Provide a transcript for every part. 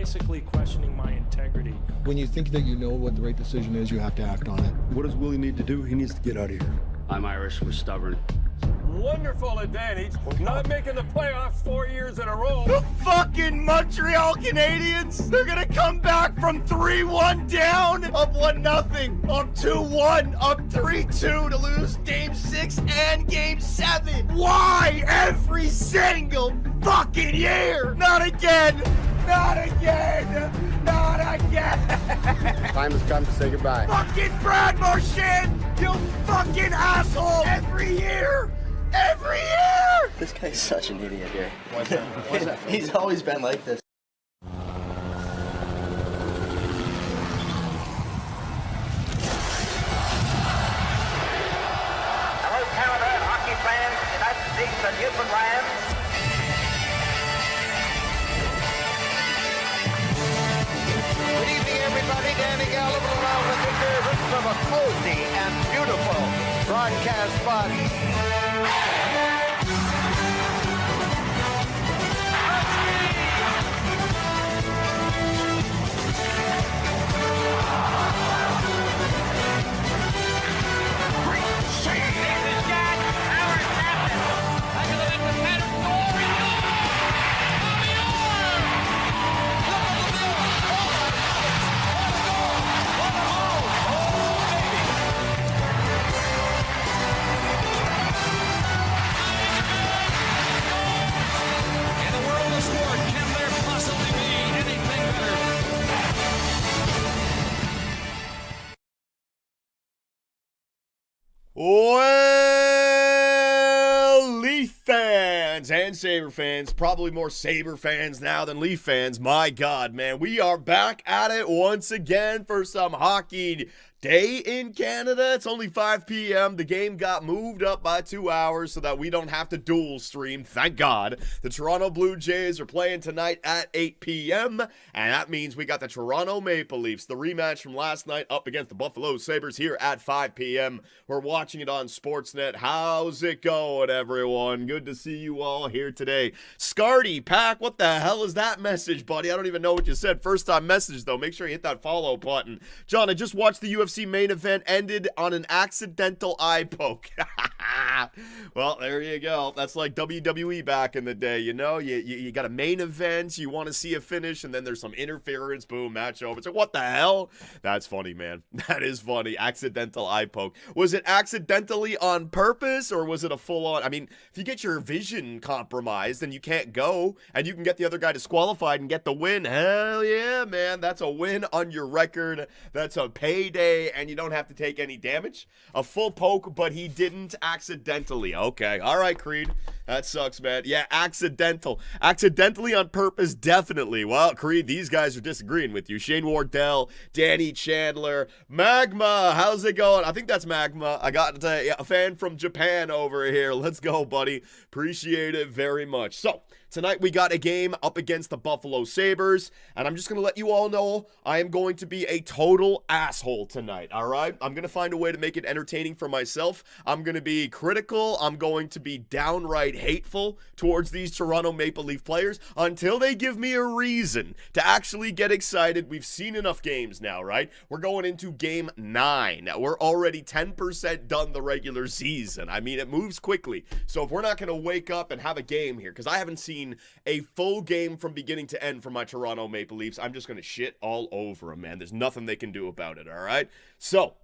basically questioning my integrity. When you think that you know what the right decision is, you have to act on it. What does Willie need to do? He needs to get out of here. I'm Irish, we're stubborn. Wonderful advantage, not making the playoffs 4 years in a row. The fucking Montreal Canadiens, they're gonna come back from 3-1 down, up 1-0, up 2-1, up 3-2 to lose Game 6 and Game 7. Why every single fucking year? Not again! Not again! Not again! Time has come to say goodbye. Fucking Brad Marchand, you fucking asshole! Every year! Every year! This guy's such an idiot here. What's that? What's that? He's always been like this. Hello, Canada and hockey fans, United States and Newfoundland. Good evening, everybody. Danny Gallagher around with the service of a cozy and beautiful broadcast box. Well, Leaf fans and Sabre fans, probably more Sabre fans now than Leaf fans. My God, man, we are back at it once again for some hockey day in Canada. It's only 5 p.m. The game got moved up by 2 hours so that we don't have to dual stream. Thank God. The Toronto Blue Jays are playing tonight at 8 p.m. And that means we got the Toronto Maple Leafs, the rematch from last night up against the Buffalo Sabres here at 5 p.m. We're watching it on Sportsnet. How's it going, everyone? Good to see you all here today. Scardy, Pack, what the hell is that message, buddy? I don't even know what you said. First time message, though. Make sure you hit that follow button. John, I just watched the UFC main event, ended on an accidental eye poke. Well, there you go. That's like WWE back in the day, you know? You got a main event, you want to see a finish, and then there's some interference, boom, match over. It's like, what the hell? That's funny, man. That is funny. Accidental eye poke. Was it accidentally on purpose, or was it a full-on? I mean, if you get your vision compromised and you can't go, and you can get the other guy disqualified and get the win, hell yeah, man. That's a win on your record. That's a payday, and you don't have to take any damage. A full poke, but he didn't accidentally. Okay, all right, Creed. That sucks, man. Yeah, accidental. Accidentally on purpose, definitely. Well, Creed, these guys are disagreeing with you. Shane Wardell, Danny Chandler, Magma, how's it going? I think that's Magma. I got a fan from Japan over here. Let's go, buddy. Appreciate it very much. So, tonight we got a game up against the Buffalo Sabres, and I'm just going to let you all know I am going to be a total asshole tonight, all right? I'm going to find a way to make it entertaining for myself. I'm going to be critical. I'm going to be downright hateful towards these Toronto Maple Leaf players until they give me a reason to actually get excited. We've seen enough games now, right? We're going into Game 9. We're already 10% done the regular season. I mean, it moves quickly. So if we're not going to wake up and have a game here, because I haven't seen a full game from beginning to end for my Toronto Maple Leafs, I'm just going to shit all over them, man. There's nothing they can do about it, all right? So,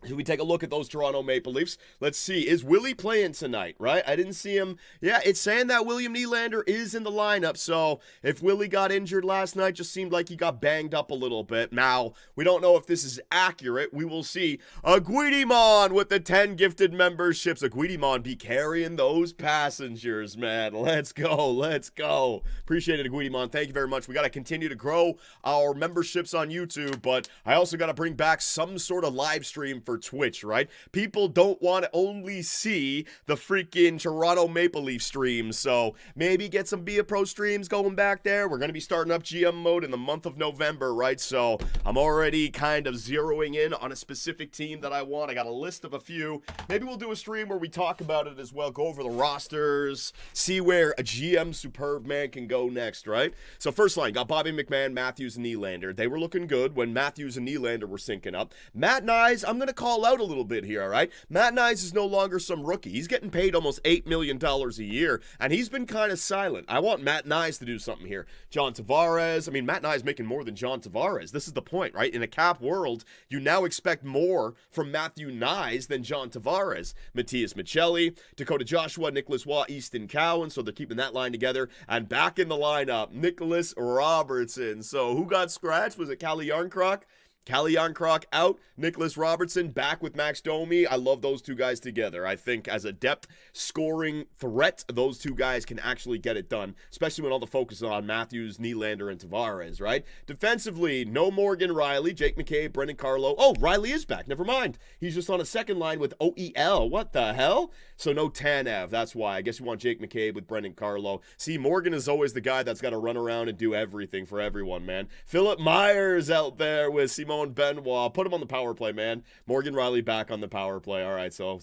should we take a look at those Toronto Maple Leafs? Let's see. Is Willie playing tonight, right? I didn't see him. Yeah, it's saying that William Nylander is in the lineup. So if Willie got injured last night, just seemed like he got banged up a little bit. Now, we don't know if this is accurate. We will see. Aguidimon with the 10 gifted memberships. Aguidimon be carrying those passengers, man. Let's go. Let's go. Appreciate it, Aguidimon. Thank you very much. We got to continue to grow our memberships on YouTube, but I also got to bring back some sort of live stream for for Twitch, right? People don't want to only see the freaking Toronto Maple Leaf streams, so maybe get some Be a Pro streams going back there. We're going to be starting up GM mode in the month of November, right? So I'm already kind of zeroing in on a specific team that I want. I got a list of a few. Maybe we'll do a stream where we talk about it as well, go over the rosters, see where a GM Superbman can go next, right? So first line, got Bobby McMahon, Matthews, and Nylander. They were looking good when Matthews and Nylander were syncing up. Matt Nyes, I'm going to call out a little bit here, all right? Matt Nyes is no longer some rookie. He's getting paid almost $8 million a year, and he's been kind of silent. I want Matt Nyes to do something here. John Tavares, I mean, Matt Nyes making more than John Tavares. This is the point, right? In a cap world, you now expect more from Matthew Nyes than John Tavares. Matias Michelli, Dakota Joshua, Nicholas Waugh, Easton Cowan, so they're keeping that line together. And back in the lineup, Nicholas Robertson. So who got scratched? Was it Calle Yarncroc? Calle Yarncroc out, Nicholas Robertson back with Max Domi. I love those two guys together. I think as a depth scoring threat, those two guys can actually get it done, especially when all the focus is on Matthews, Nylander, and Tavares, right? Defensively, no Morgan Rielly, Jake McCabe, Brendan Carlo. Oh, Rielly is back. Never mind. He's just on a second line with OEL. What the hell? So no Tanev. That's why. I guess you want Jake McCabe with Brendan Carlo. See, Morgan is always the guy that's got to run around and do everything for everyone, man. Philip Myers out there with Simon Benoit. Put him on the power play, man. Morgan Rielly back on the power play. All right, so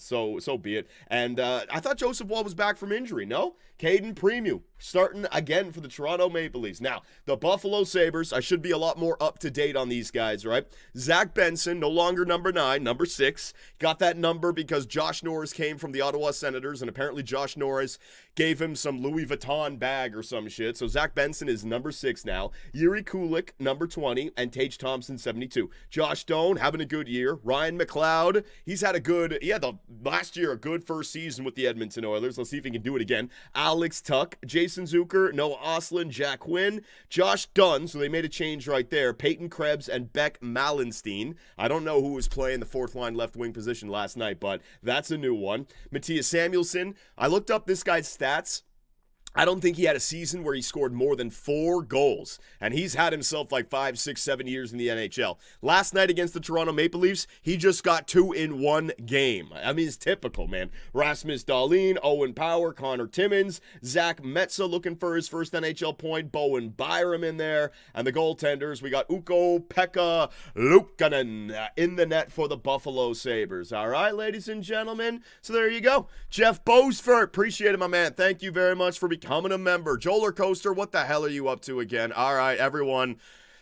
be it. And I thought Joseph Woll was back from injury. No? Caden Premu starting again for the Toronto Maple Leafs. Now, the Buffalo Sabres, I should be a lot more up to date on these guys, right? Zach Benson, no longer number 9, number 6. Got that number because Josh Norris came from the Ottawa Senators, and apparently Josh Norris gave him some Louis Vuitton bag or some shit. So Zach Benson is number 6 now. Yuri Kulik, number 20, and Tage Thompson, 72. Josh Stone having a good year. Ryan McLeod, he's had a good, last year a good first season with the Edmonton Oilers. Let's see if he can do it again. Alex Tuck, Jason Zucker, Noah Ostlund, Jack Quinn, Josh Dunn, so they made a change right there. Peyton Krebs and Beck Malenstein. I don't know who was playing the fourth line left wing position last night, but that's a new one. Matthias Samuelsson, I looked up this guy's stats. I don't think he had a season where he scored more than 4 goals, and he's had himself like 5, 6, 7 years in the NHL. Last night against the Toronto Maple Leafs, he just got 2 in 1 game. I mean, it's typical, man. Rasmus Dahlin, Owen Power, Connor Timmins, Zach Metza looking for his first NHL point, Bowen Byram in there, and the goaltenders, we got Ukko-Pekka Luukkonen in the net for the Buffalo Sabres. All right, ladies and gentlemen, so there you go. Jeff Bosford, appreciate it, my man. Thank you very much for becoming a member. Joler Coaster, what the hell are you up to again? All right, everyone,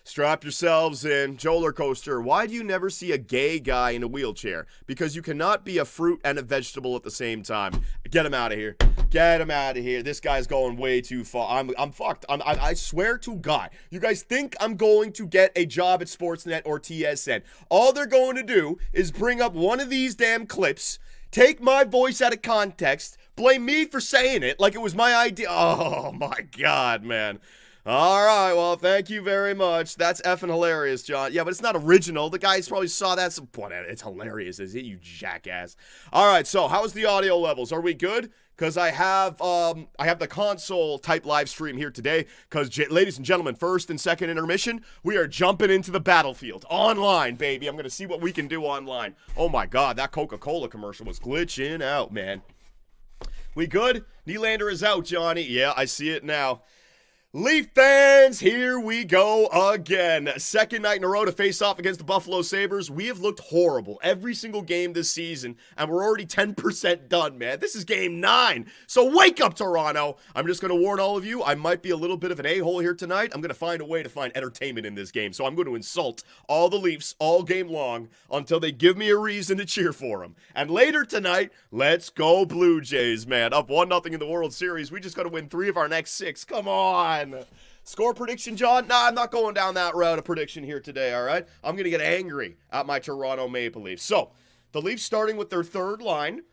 strap yourselves in. Joler Coaster, why do you never see a gay guy in a wheelchair? Because you cannot be a fruit and a vegetable at the same time. Get him out of here. Get him out of here. This guy's going way too far. I'm fucked. I swear to God. You guys think I'm going to get a job at Sportsnet or TSN. All they're going to do is bring up one of these damn clips, take my voice out of context, blame me for saying it like it was my idea. Oh, my God, man. All right, well, thank you very much. That's effing hilarious, John. Yeah, but it's not original. The guys probably saw that. So, it's hilarious, is it, you jackass? All right, so how's the audio levels? Are we good? Because I have the console type live stream here today. Because, ladies and gentlemen, first and second intermission, we are jumping into the battlefield. Online, baby. I'm going to see what we can do online. Oh, my God, that Coca-Cola commercial was glitching out, man. We good? Nylander is out, Johnny. Yeah, I see it now. Leaf fans, here we go again. Second night in a row to face off against the Buffalo Sabres. We have looked horrible every single game this season, and we're already 10% done, man. This is game 9. So wake up, Toronto. I'm just going to warn all of you, I might be a little bit of an a-hole here tonight. I'm going to find a way to find entertainment in this game. So I'm going to insult all the Leafs all game long until they give me a reason to cheer for them. And later tonight, let's go Blue Jays, man. Up 1-0 in the World Series. We just got to win 3 of our next 6. Come on. Score prediction, John? Nah, I'm not going down that route of prediction here today, all right? I'm going to get angry at my Toronto Maple Leafs. So, the Leafs starting with their third line.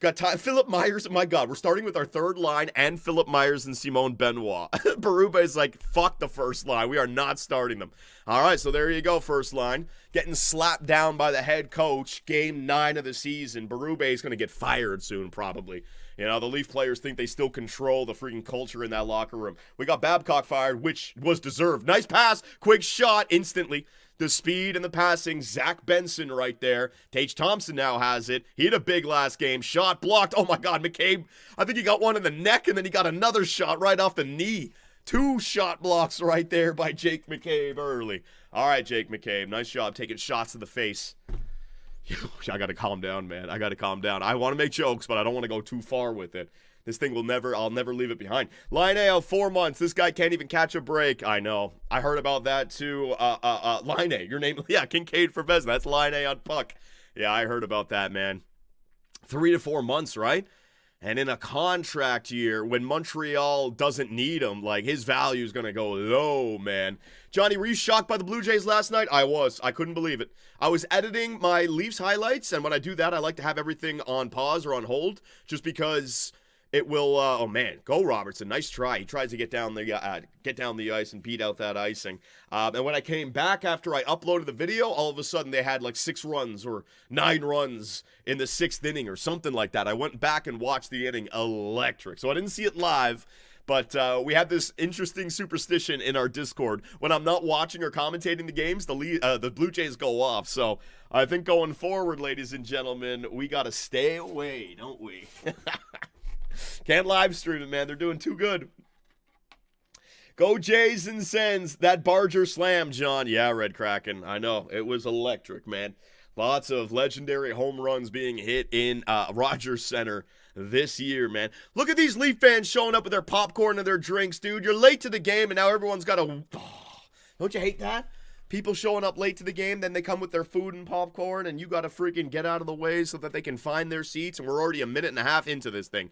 Got Philip Myers. My God, we're starting with our third line and Philip Myers and Simon Benoit. Berube is like, fuck the first line. We are not starting them. All right, so there you go, first line. Getting slapped down by the head coach. Game 9 of the season. Berube is going to get fired soon, probably. You know, the Leaf players think they still control the freaking culture in that locker room. We got Babcock fired, which was deserved. Nice pass, quick shot, instantly. The speed and the passing, Zach Benson right there. Tage Thompson now has it. He had a big last game. Shot blocked. Oh my God, McCabe. I think he got one in the neck, and then he got another shot right off the knee. 2 shot blocks right there by Jake McCabe early. All right, Jake McCabe. Nice job taking shots to the face. I got to calm down, man. I got to calm down. I want to make jokes, but I don't want to go too far with it. This thing I'll never leave it behind. Line A out 4 months. This guy can't even catch a break. I know. I heard about that too. Line A, your name, yeah, Kincaid for Vezina. That's Line A on puck. Yeah, I heard about that, man. 3 to 4 months, right? And in a contract year, when Montreal doesn't need him, like, his value is going to go low, man. Johnny, were you shocked by the Blue Jays last night? I was. I couldn't believe it. I was editing my Leafs highlights, and when I do that, I like to have everything on pause or on hold, just because it will, oh man, go Robertson, nice try. He tries to get down the ice and beat out that icing. And when I came back after I uploaded the video, all of a sudden they had like 6 runs or 9 runs in the 6th inning or something like that. I went back and watched the inning. Electric. So I didn't see it live, but we have this interesting superstition in our Discord. When I'm not watching or commentating the games, the Blue Jays go off. So I think going forward, ladies and gentlemen, we got to stay away, don't we? Can't live stream it, man. They're doing too good. Go Jays and Sens. That Barger slam, John. Yeah, Red Kraken. I know. It was electric, man. Lots of legendary home runs being hit in Rogers Center this year, man. Look at these Leaf fans showing up with their popcorn and their drinks, dude. You're late to the game, and now everyone's got a... Oh, don't you hate that? People showing up late to the game, then they come with their food and popcorn, and you got to freaking get out of the way so that they can find their seats, and we're already a minute and a half into this thing.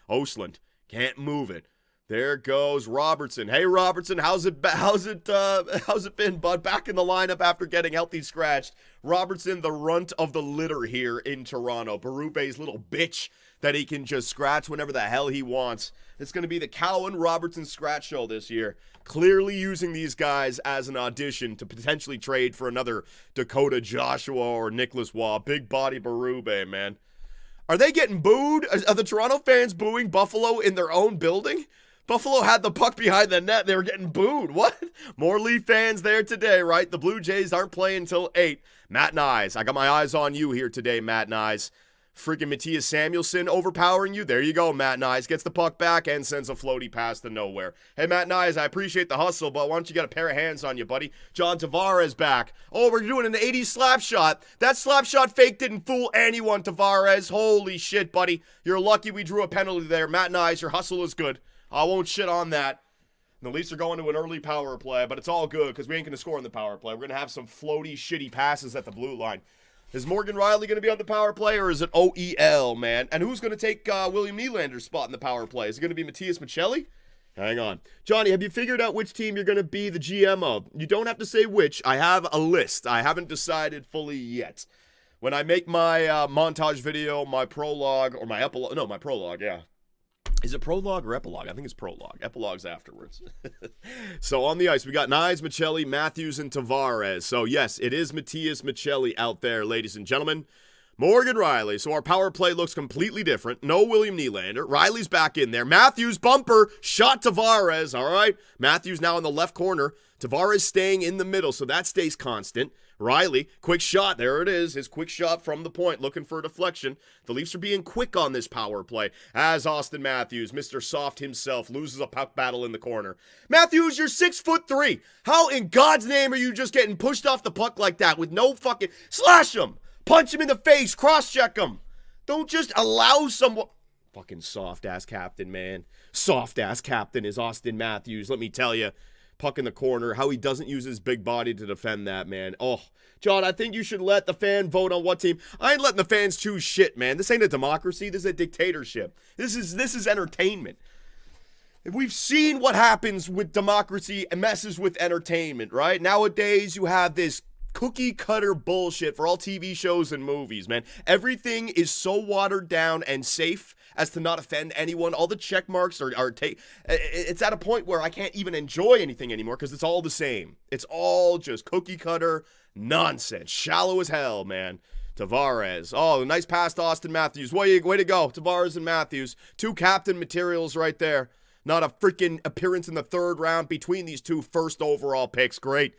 Osland can't move it. There goes Robertson. Hey Robertson, how's it been, bud? Back in the lineup after getting healthy scratched. Robertson, the runt of the litter here in Toronto. Berube's little bitch that he can just scratch whenever the hell he wants. It's going to be the Cowan Robertson scratch show this year. Clearly using these guys as an audition to potentially trade for another Dakota Joshua or Nicholas Waugh. Big body Berube, man. Are they getting booed? Are the Toronto fans booing Buffalo in their own building? Buffalo had the puck behind the net. They were getting booed. What? More Leaf fans there today, right? The Blue Jays aren't playing until 8. Matt Nyes. I got my eyes on you here today, Matt Nyes. Freaking Matthias Samuelsson overpowering you. There you go, Matt Nyes. Gets the puck back and sends a floaty pass to nowhere. Hey, Matt Nyes, I appreciate the hustle, but why don't you get a pair of hands on you, buddy? John Tavares back. Oh, we're doing an 80s slap shot. That slap shot fake didn't fool anyone, Tavares. Holy shit, buddy. You're lucky we drew a penalty there. Matt Nyes, your hustle is good. I won't shit on that. The Leafs are going to an early power play, but it's all good because we ain't going to score in the power play. We're going to have some floaty, shitty passes at the blue line. Is Morgan Riley going to be on the power play, or is it OEL, man? And who's going to take William Nylander's spot in the power play? Is it going to be Matthias Michelli? Hang on. Johnny, have you figured out which team you're going to be the GM of? You don't have to say which. I have a list. I haven't decided fully yet. When I make my montage video, my prologue, or my epilogue, no, my prologue, yeah. Is it prologue or epilogue? I think it's prologue. Epilogue's afterwards. So on the ice, we got Nyes, Michelli, Matthews, and Tavares. So yes, it is Matthias Michelli out there, ladies and gentlemen. Morgan Riley. So our power play looks completely different. No William Nylander. Riley's back in there. Matthews, bumper, shot Tavares. All right. Matthews now in the left corner. Tavares staying in the middle, so that stays constant. Riley, quick shot. There it is. His quick shot from the point, looking for a deflection. The Leafs are being quick on this power play as Austin Matthews, Mr. Soft himself, loses a puck battle in the corner. Matthews, you're 6'3". How in God's name are you just getting pushed off the puck like that with no fucking... Slash him! Punch him in the face! Cross-check him! Don't just allow someone... Fucking soft-ass captain, man. Soft-ass captain is Austin Matthews, let me tell you. Puck in the corner, how he doesn't use his big body to defend that, man. Oh, John, I think you should let the fan vote on what team. I ain't letting the fans choose shit, man. This ain't a democracy. This is a dictatorship. This is entertainment. We've seen what happens with democracy and messes with entertainment, right? Nowadays, you have this cookie cutter bullshit for all TV shows and movies, man. Everything is so watered down and safe as to not offend anyone. All the check marks are it's at a point where I can't even enjoy anything anymore because it's all the same. It's all just cookie cutter nonsense. Shallow as hell, man. Tavares. Oh, nice pass to Austin Matthews. Way to go, Tavares and Matthews. 2 captain materials right there. Not a freaking appearance in the 3rd round between these 2 first overall picks. Great.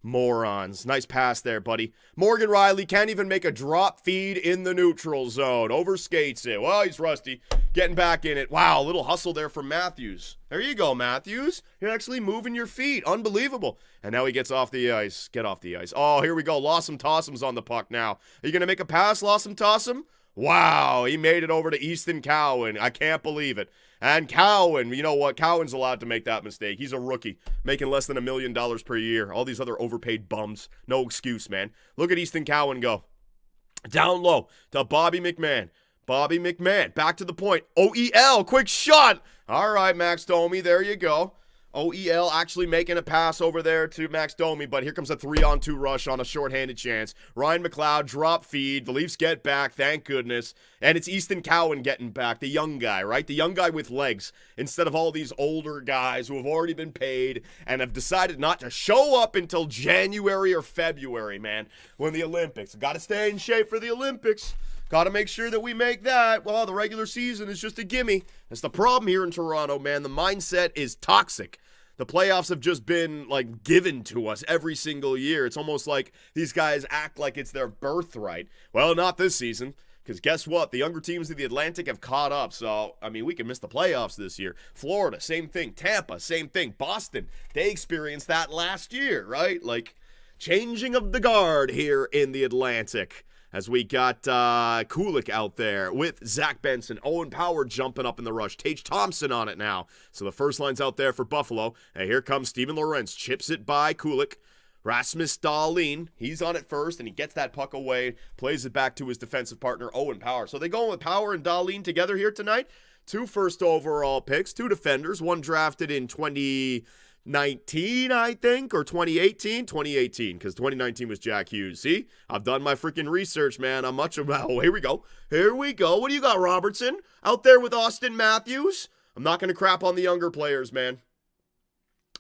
Morons. Nice pass there, buddy. Morgan Riley can't even make a drop feed in the neutral zone. Overskates it. Well, he's rusty. Getting back in it. Wow, a little hustle there from Matthews. There you go, Matthews. You're actually moving your feet. Unbelievable. And now he gets off the ice. Get off the ice. Oh, here we go. Lawsome Tossum's on the puck now. Are you going to make a pass, Lawsome Tossum? Wow, he made it over to Easton Cowan. I can't believe it. And Cowan, you know what? Cowan's allowed to make that mistake. He's a rookie, making less than $1 million per year. All these other overpaid bums. No excuse, man. Look at Easton Cowan go. Down low to Bobby McMahon. Bobby McMahon, back to the point. OEL, quick shot. All right, Max Domi, there you go. OEL actually making a pass over there to Max Domi, but here comes a 3-on-2 rush on a shorthanded chance. Ryan McLeod, drop feed. The Leafs get back, thank goodness. And it's Easton Cowan getting back, the young guy, right? The young guy with legs, instead of all these older guys who have already been paid and have decided not to show up until January or February, man, when the Olympics. Got to stay in shape for the Olympics. Got to make sure that we make that. Well, the regular season is just a gimme. That's the problem here in Toronto, man. The mindset is toxic. The playoffs have just been, like, given to us every single year. It's almost like these guys act like it's their birthright. Well, not this season, because guess what? The younger teams of the Atlantic have caught up. So, I mean, we can miss the playoffs this year. Florida, same thing. Tampa, same thing. Boston, they experienced that last year, right? Like, changing of the guard here in the Atlantic. As we got Kulik out there with Zach Benson. Owen Power jumping up in the rush. Tage Thompson on it now. So the first line's out there for Buffalo. And here comes Steven Lorentz. Chips it by Kulik. Rasmus Dahlin. He's on it first, and he gets that puck away. Plays it back to his defensive partner, Owen Power. So they going with Power and Dahlin together here tonight. 2 first overall picks. 2 defenders. One drafted in 2019, I think, or 2018? 2018, because 2019 was Jack Hughes. See? I've done my freaking research, man. I'm much about... Oh, here we go. Here we go. What do you got, Robertson? Out there with Austin Matthews? I'm not going to crap on the younger players, man.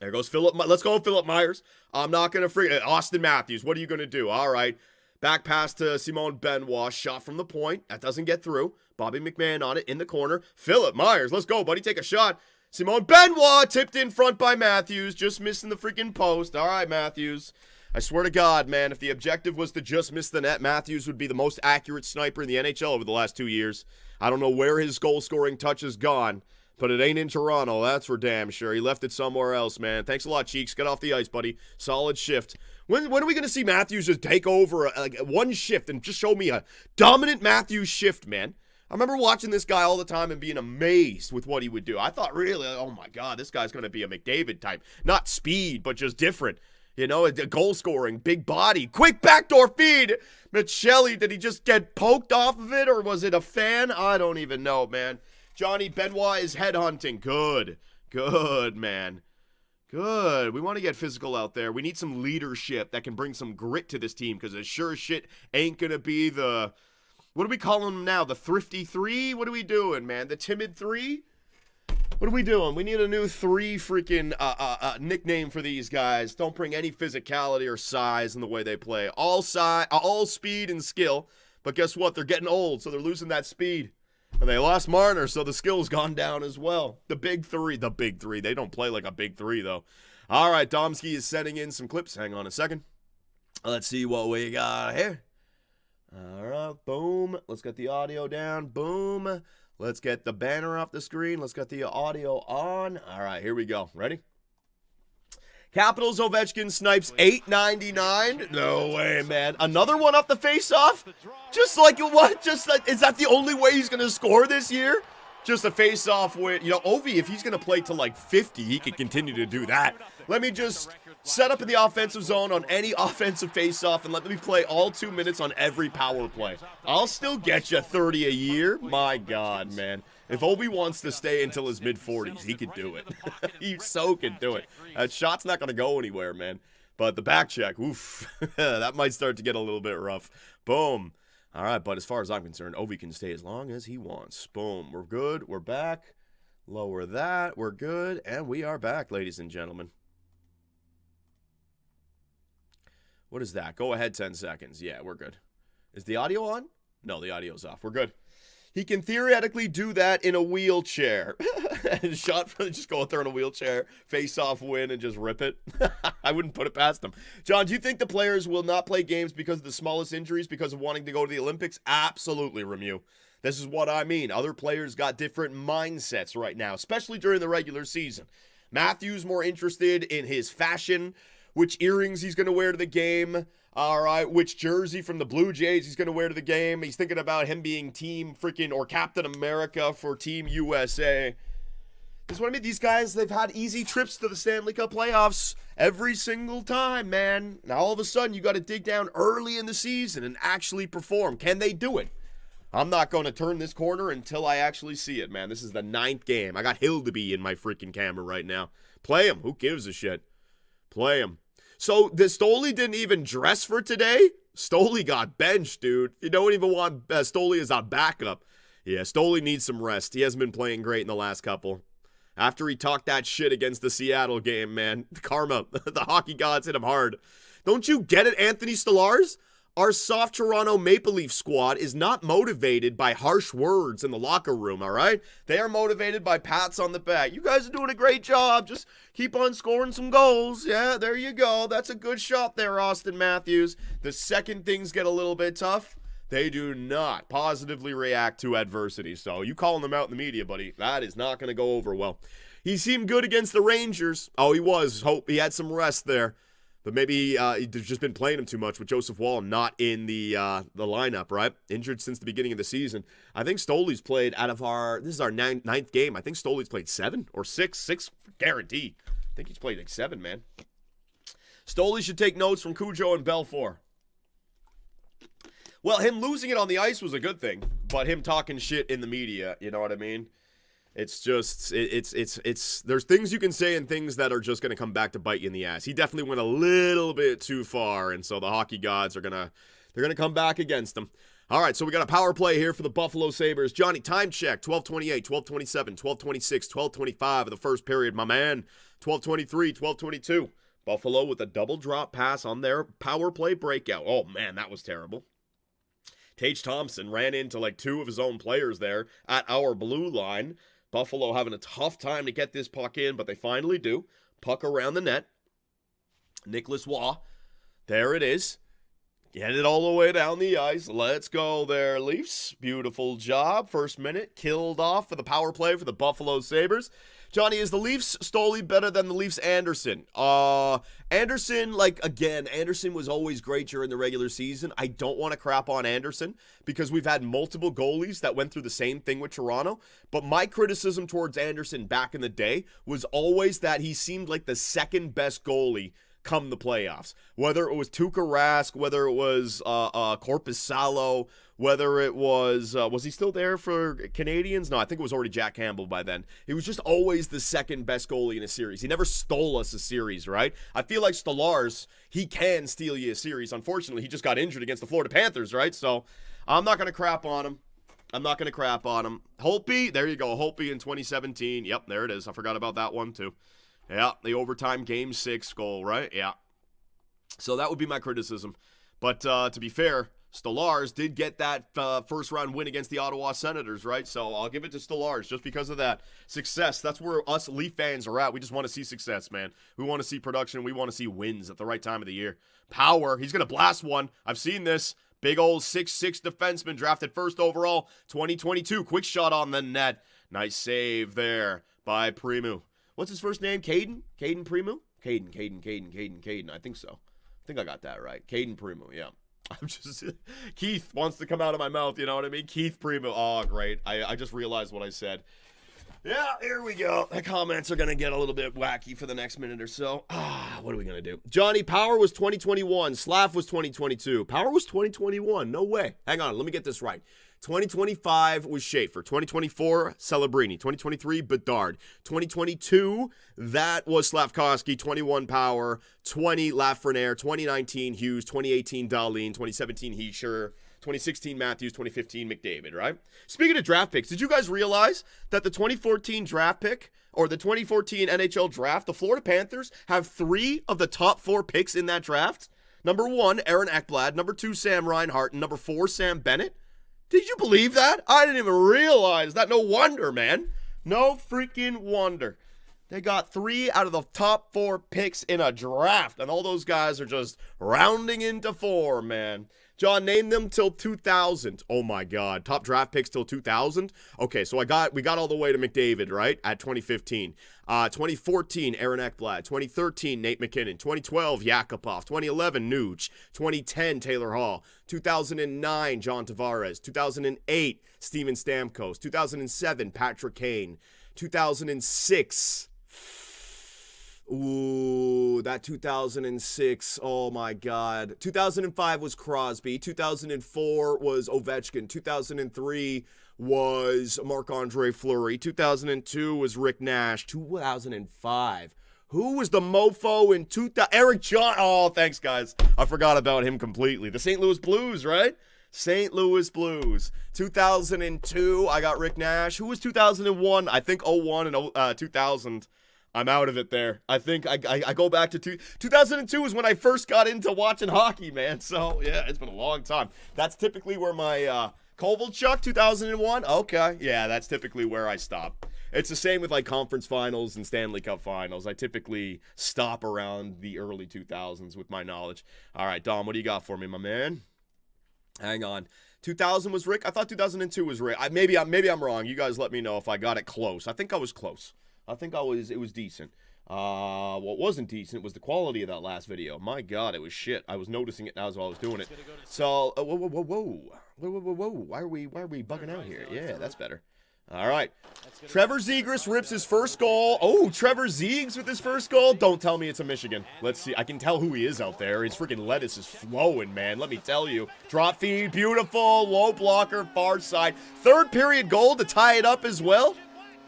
There goes Philip. Let's go, Philip Myers. I'm not going to Austin Matthews, what are you going to do? All right. Back pass to Simon Benoit. Shot from the point. That doesn't get through. Bobby McMahon on it in the corner. Philip Myers. Let's go, buddy. Take a shot. Simon Benoit tipped in front by Matthews. Just missing the freaking post. All right, Matthews. I swear to God, man, if the objective was to just miss the net, Matthews would be the most accurate sniper in the NHL over the last 2 years. I don't know where his goal-scoring touch has gone, but it ain't in Toronto, that's for damn sure. He left it somewhere else, man. Thanks a lot, Cheeks. Get off the ice, buddy. Solid shift. When are we going to see Matthews just take over one shift and just show me a dominant Matthews shift, man? I remember watching this guy all the time and being amazed with what he would do. I thought, really, oh my God, this guy's going to be a McDavid type. Not speed, but just different. You know, a goal scoring, big body, quick backdoor feed. Michelli, did he just get poked off of it, or was it a fan? I don't even know, man. Johnny Benoit is headhunting. Good, man. Good. We want to get physical out there. We need some leadership that can bring some grit to this team, because it sure as shit ain't going to be the... What do we call them now? The thrifty 3? What are we doing, man? The timid 3? What are we doing? We need a new 3 freaking nickname for these guys. Don't bring any physicality or size in the way they play. All speed and skill. But guess what? They're getting old, so they're losing that speed. And they lost Marner, so the skill's gone down as well. The big 3. The big 3. They don't play like a big 3, though. All right, Domsky is sending in some clips. Hang on a second. Let's see what we got here. All right, boom. Let's get the audio down. Boom. Let's get the banner off the screen. Let's get the audio on. All right, here we go. Ready? Capitals Ovechkin snipes $8.99. No way, man. Another one off the face-off? Just like what? Just like, is that the only way he's going to score this year? Just a face-off with, you know, Ovi, if he's going to play to like 50, he could continue to do that. Let me just set up in the offensive zone on any offensive face-off and let me play all 2 minutes on every power play. I'll still get you 30 a year. My God, man. If Ovi wants to stay until his mid-40s, he could do it. He so could do it. That shot's not going to go anywhere, man. But the back check, oof, that might start to get a little bit rough. Boom. All right, but as far as I'm concerned, Ovi can stay as long as he wants. Boom. We're good. We're back. Lower that. We're good. And we are back, ladies and gentlemen. What is that? Go ahead 10 seconds. Yeah, we're good. Is the audio on? No, the audio's off. We're good. He can theoretically do that in a wheelchair. Shot from just go out there in a wheelchair, face off win, and just rip it. I wouldn't put it past him. John, do you think the players will not play games because of the smallest injuries, because of wanting to go to the Olympics? Absolutely, Remu. This is what I mean. Other players got different mindsets right now, especially during the regular season. Matthews more interested in his fashion, which earrings he's going to wear to the game. All right, which jersey from the Blue Jays he's going to wear to the game. He's thinking about him being team freaking or Captain America for Team USA. That's what I mean. These guys, they've had easy trips to the Stanley Cup playoffs every single time, man. Now all of a sudden you got to dig down early in the season and actually perform. Can they do it? I'm not going to turn this corner until I actually see it, man. This is the 9th game. I got Hildeby in my freaking camera right now. Play him. Who gives a shit? Play him. So, the Stoli didn't even dress for today? Stoli got benched, dude. You don't even want Stoli as a backup. Yeah, Stoli needs some rest. He hasn't been playing great in the last couple. After he talked that shit against the Seattle game, man. Karma. The hockey gods hit him hard. Don't you get it, Anthony Stolarz? Our soft Toronto Maple Leaf squad is not motivated by harsh words in the locker room, all right? They are motivated by pats on the back. You guys are doing a great job. Just keep on scoring some goals. Yeah, there you go. That's a good shot there, Austin Matthews. The second things get a little bit tough, they do not positively react to adversity. So you calling them out in the media, buddy, that is not going to go over well. He seemed good against the Rangers. Oh, he was. Hope he had some rest there. But maybe he's just been playing him too much with Joseph Wall not in the lineup, right? Injured since the beginning of the season. I think Stoli's played out of this is our ninth game. I think Stoli's played 7 or 6 guarantee. I think he's played like 7, man. Stoli should take notes from Cujo and Belfour. Well, him losing it on the ice was a good thing, but him talking shit in the media, you know what I mean? It's just, there's things you can say and things that are just going to come back to bite you in the ass. He definitely went a little bit too far, and so the hockey gods are they're going to come back against him. All right, so we got a power play here for the Buffalo Sabres. Johnny, time check, 12:28, 12:27, 12:26, 12:25 of the first period, my man. 12:23, 12:22. Buffalo with a double drop pass on their power play breakout. Oh, man, that was terrible. Tage Thompson ran into like 2 of his own players there at our blue line. Buffalo having a tough time to get this puck in, but they finally do. Puck around the net. Nicholas Waugh. There it is. Get it all the way down the ice. Let's go there, Leafs. Beautiful job. First minute. Killed off for the power play for the Buffalo Sabres. Johnny, is the Leafs Stoli better than the Leafs Anderson? Anderson, Anderson was always great during the regular season. I don't want to crap on Anderson because we've had multiple goalies that went through the same thing with Toronto. But my criticism towards Anderson back in the day was always that he seemed like the second best goalie come the playoffs. Whether it was Tuukka Rask, whether it was Korpisalo, whether it was he still there for Canadians? No, I think it was already Jack Campbell by then. He was just always the second best goalie in a series. He never stole us a series, right? I feel like Stolarz, he can steal you a series. Unfortunately, he just got injured against the Florida Panthers, right? So I'm not going to crap on him. Holtby, there you go. Holtby in 2017. Yep, there it is. I forgot about that one too. Yeah, the overtime Game 6 goal, right? Yeah. So that would be my criticism. But to be fair, Stolarz did get that first-round win against the Ottawa Senators, right? So I'll give it to Stolarz just because of that. Success, that's where us Leaf fans are at. We just want to see success, man. We want to see production. We want to see wins at the right time of the year. Power, he's going to blast one. I've seen this. Big old 6'6" defenseman drafted first overall, 2022. Quick shot on the net. Nice save there by Primeau. What's his first name? Caden? Caden Primeau? Caden. I think so. I think I got that right. Caden Primeau, yeah. I'm just, Keith wants to come out of my mouth, you know what I mean? Keith Primeau. Oh, great. I just realized what I said. Yeah, here we go. The comments are going to get a little bit wacky for the next minute or so. What are we going to do? Johnny, Power was 2021. Slav was 2022. Power was 2021. No way. Hang on. Let me get this right. 2025 was Schaefer. 2024, Celebrini. 2023, Bedard. 2022, that was Slavkovsky. 21, Power. 20, Lafreniere. 2019, Hughes. 2018, Dahlin. 2017, Heischer. 2016, Matthews. 2015, McDavid, right? Speaking of draft picks, did you guys realize that the 2014 draft pick, or the 2014 NHL draft, the Florida Panthers have 3 of the top 4 picks in that draft? Number 1, Aaron Ekblad. Number 2, Sam Reinhart. And number 4, Sam Bennett. Did you believe that? I didn't even realize that. No wonder, man. No freaking wonder. They got 3 out of the top 4 picks in a draft, and all those guys are just rounding into 4, man. John, name them till 2000. Oh my God, top draft picks till 2000. Okay, so we got all the way to McDavid, right? At 2015, 2014, Aaron Ekblad. 2013, Nate McKinnon. 2012, Yakupov. 2011, Nuge. 2010, Taylor Hall. 2009, John Tavares. 2008, Steven Stamkos. 2007, Patrick Kane. 2006. Ooh, that 2006, oh my God. 2005 was Crosby. 2004 was Ovechkin. 2003 was Marc-Andre Fleury. 2002 was Rick Nash. 2005. Who was the mofo in 2000? Eric John. Oh, thanks, guys. I forgot about him completely. The St. Louis Blues, right? St. Louis Blues. 2002, I got Rick Nash. Who was 2001? I think 01 and 2000. I'm out of it there. I think I go back to 2002 is when I first got into watching hockey, man. So, yeah, it's been a long time. That's typically where my Kovalchuk, 2001. Okay, yeah, that's typically where I stop. It's the same with, like, conference finals and Stanley Cup finals. I typically stop around the early 2000s with my knowledge. All right, Dom, what do you got for me, my man? Hang on. 2000 was Rick? I thought 2002 was Rick. Maybe I'm wrong. You guys let me know if I got it close. I think I was close. It was decent. What wasn't decent was the quality of that last video. My God, it was shit. I was noticing it now as I was doing it. So, whoa. Why are we bugging out here? Yeah, that's better. All right. Trevor Zegras rips his first goal. Oh, Trevor Zeegs with his first goal. Don't tell me it's a Michigan. Let's see. I can tell who he is out there. His freaking lettuce is flowing, man. Let me tell you. Drop feed, beautiful. Low blocker, far side. Third period goal to tie it up as well.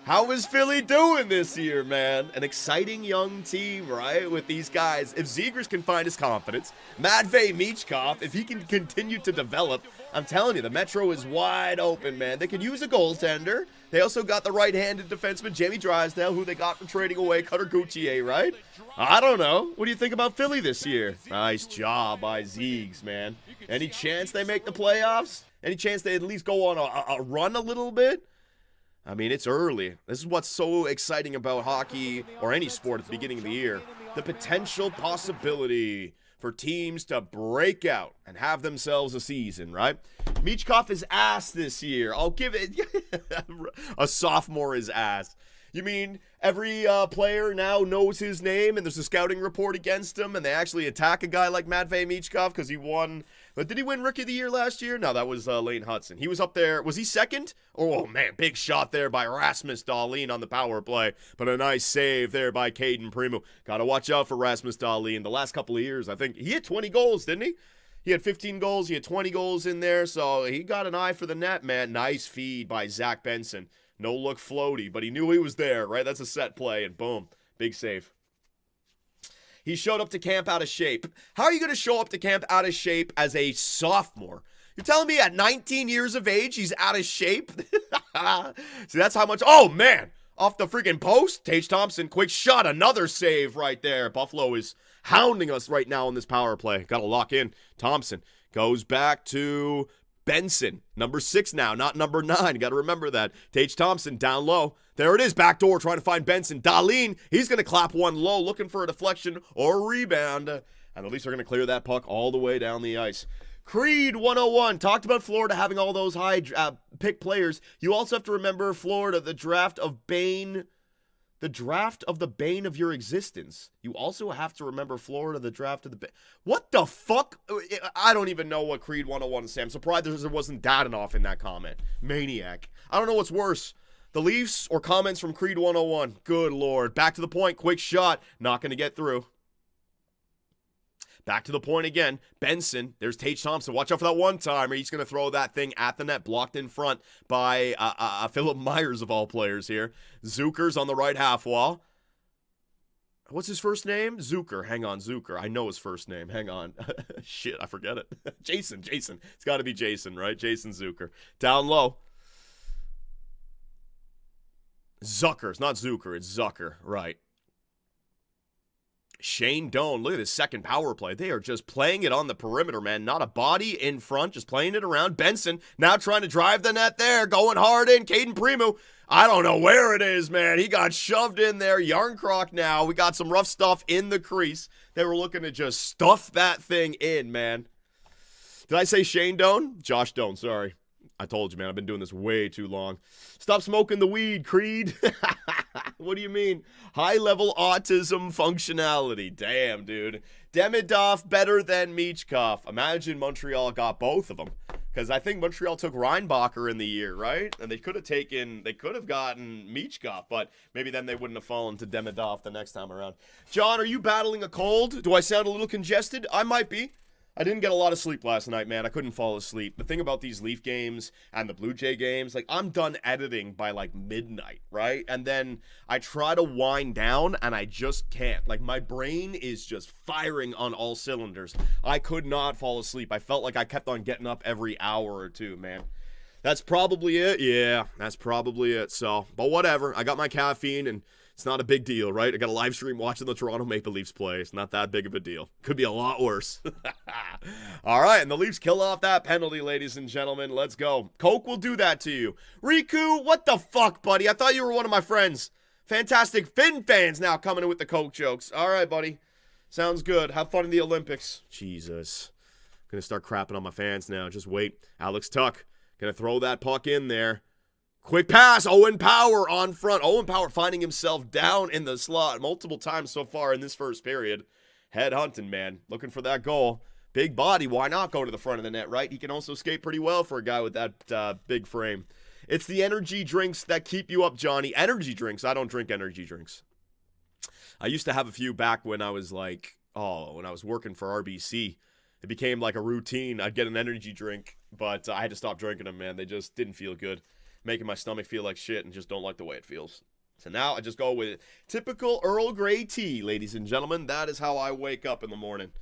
How is Philly doing this year, man? An exciting young team, right? With these guys. If Zegras can find his confidence, Matvei Michkov, if he can continue to develop, I'm telling you, the Metro is wide open, man. They could use a goaltender. They also got the right-handed defenseman, Jamie Drysdale, who they got for trading away Cutter Gauthier, right? I don't know. What do you think about Philly this year? Nice job by Zeegs, man. Any chance they make the playoffs? Any chance they at least go on a run a little bit? I mean, it's early. This is what's so exciting about hockey or any sport at the beginning of the year. The potential possibility for teams to break out and have themselves a season, right? Michkov is ass this year. I'll give it. A sophomore is ass. You mean every player now knows his name and there's a scouting report against him and they actually attack a guy like Matvei Michkov because he won. But did he win Rookie of the Year last year? No, that was Lane Hudson. He was up there. Was he second? Oh, man, big shot there by Rasmus Dahlin on the power play. But a nice save there by Caden Primo. Got to watch out for Rasmus Dahlin. The last couple of years, I think he had 20 goals, didn't he? He had 15 goals. He had 20 goals in there. So he got an eye for the net, man. Nice feed by Zach Benson. No look floaty, but he knew he was there, right? That's a set play, and boom, big save. He showed up to camp out of shape. How are you going to show up to camp out of shape as a sophomore? You're telling me at 19 years of age, he's out of shape? See, that's how much... Oh, man! Off the freaking post. Tage Thompson, quick shot. Another save right there. Buffalo is hounding us right now on this power play. Got to lock in. Thompson goes back to Benson. Number 6 now, not number 9. Got to remember that. Tage Thompson down low. There it is, backdoor, trying to find Benson. Dahlin, he's going to clap one low, looking for a deflection or a rebound. And at least they're going to clear that puck all the way down the ice. Creed 101, talked about Florida having all those high pick players. You also have to remember Florida, the draft of the bane of your existence. You also have to remember Florida, the draft of the bane. What the fuck? I don't even know what Creed 101 is saying. I'm surprised there wasn't Dadanoff in that comment. Maniac. I don't know what's worse. The Leafs or comments from Creed 101. Good Lord. Back to the point. Quick shot. Not going to get through. Back to the point again. Benson. There's Tage Thompson. Watch out for that one-timer. He's going to throw that thing at the net. Blocked in front by Philip Myers of all players here. Zucker's on the right half wall. What's his first name? Zucker. Hang on. Zucker. I know his first name. Hang on. Shit. I forget it. Jason. It's got to be Jason, right? Jason Zucker. Down low. Zucker. It's not Zucker. It's Zucker. Right. Shane Doan, look at his second power play. They are just playing it on the perimeter, man. Not a body in front, just playing it around. Benson now trying to drive the net there, going hard in. Caden Primo, I don't know where it is, man. He got shoved in there. Yarncroc now. We got some rough stuff in the crease. They were looking to just stuff that thing in, man. Did I say Shane Doan? Josh Doan, sorry. I told you, man, I've been doing this way too long. Stop smoking the weed, Creed. What do you mean? High-level autism functionality. Damn, dude. Demidov better than Michkov. Imagine Montreal got both of them. Because I think Montreal took Reinbacher in the year, right? And they could have gotten Michkov, but maybe then they wouldn't have fallen to Demidov the next time around. John, are you battling a cold? Do I sound a little congested? I might be. I didn't get a lot of sleep last night, man. I couldn't fall asleep. The thing about these Leaf games and the Blue Jay games, like, I'm done editing by, like, midnight, right? And then I try to wind down, and I just can't. Like, my brain is just firing on all cylinders. I could not fall asleep. I felt like I kept on getting up every hour or two, man. That's probably it. Yeah, that's probably it. So, but whatever. I got my caffeine, and it's not a big deal, right? I got a live stream watching the Toronto Maple Leafs play. It's not that big of a deal. Could be a lot worse. All right, and the Leafs kill off that penalty, ladies and gentlemen. Let's go. Coke will do that to you. Riku, what the fuck, buddy? I thought you were one of my friends. Fantastic Finn fans now coming in with the Coke jokes. All right, buddy. Sounds good. Have fun in the Olympics. Jesus. Gonna start crapping on my fans now. Just wait. Alex Tuck. Gonna throw that puck in there. Quick pass, Owen Power on front. Owen Power finding himself down in the slot multiple times so far in this first period. Head hunting, man. Looking for that goal. Big body, why not go to the front of the net, right? He can also skate pretty well for a guy with that big frame. It's the energy drinks that keep you up, Johnny. Energy drinks? I don't drink energy drinks. I used to have a few back when I was like, when I was working for RBC. It became like a routine. I'd get an energy drink, but I had to stop drinking them, man. They just didn't feel good. Making my stomach feel like shit and just don't like the way it feels. So now I just go with typical Earl Grey tea, ladies and gentlemen. That is how I wake up in the morning.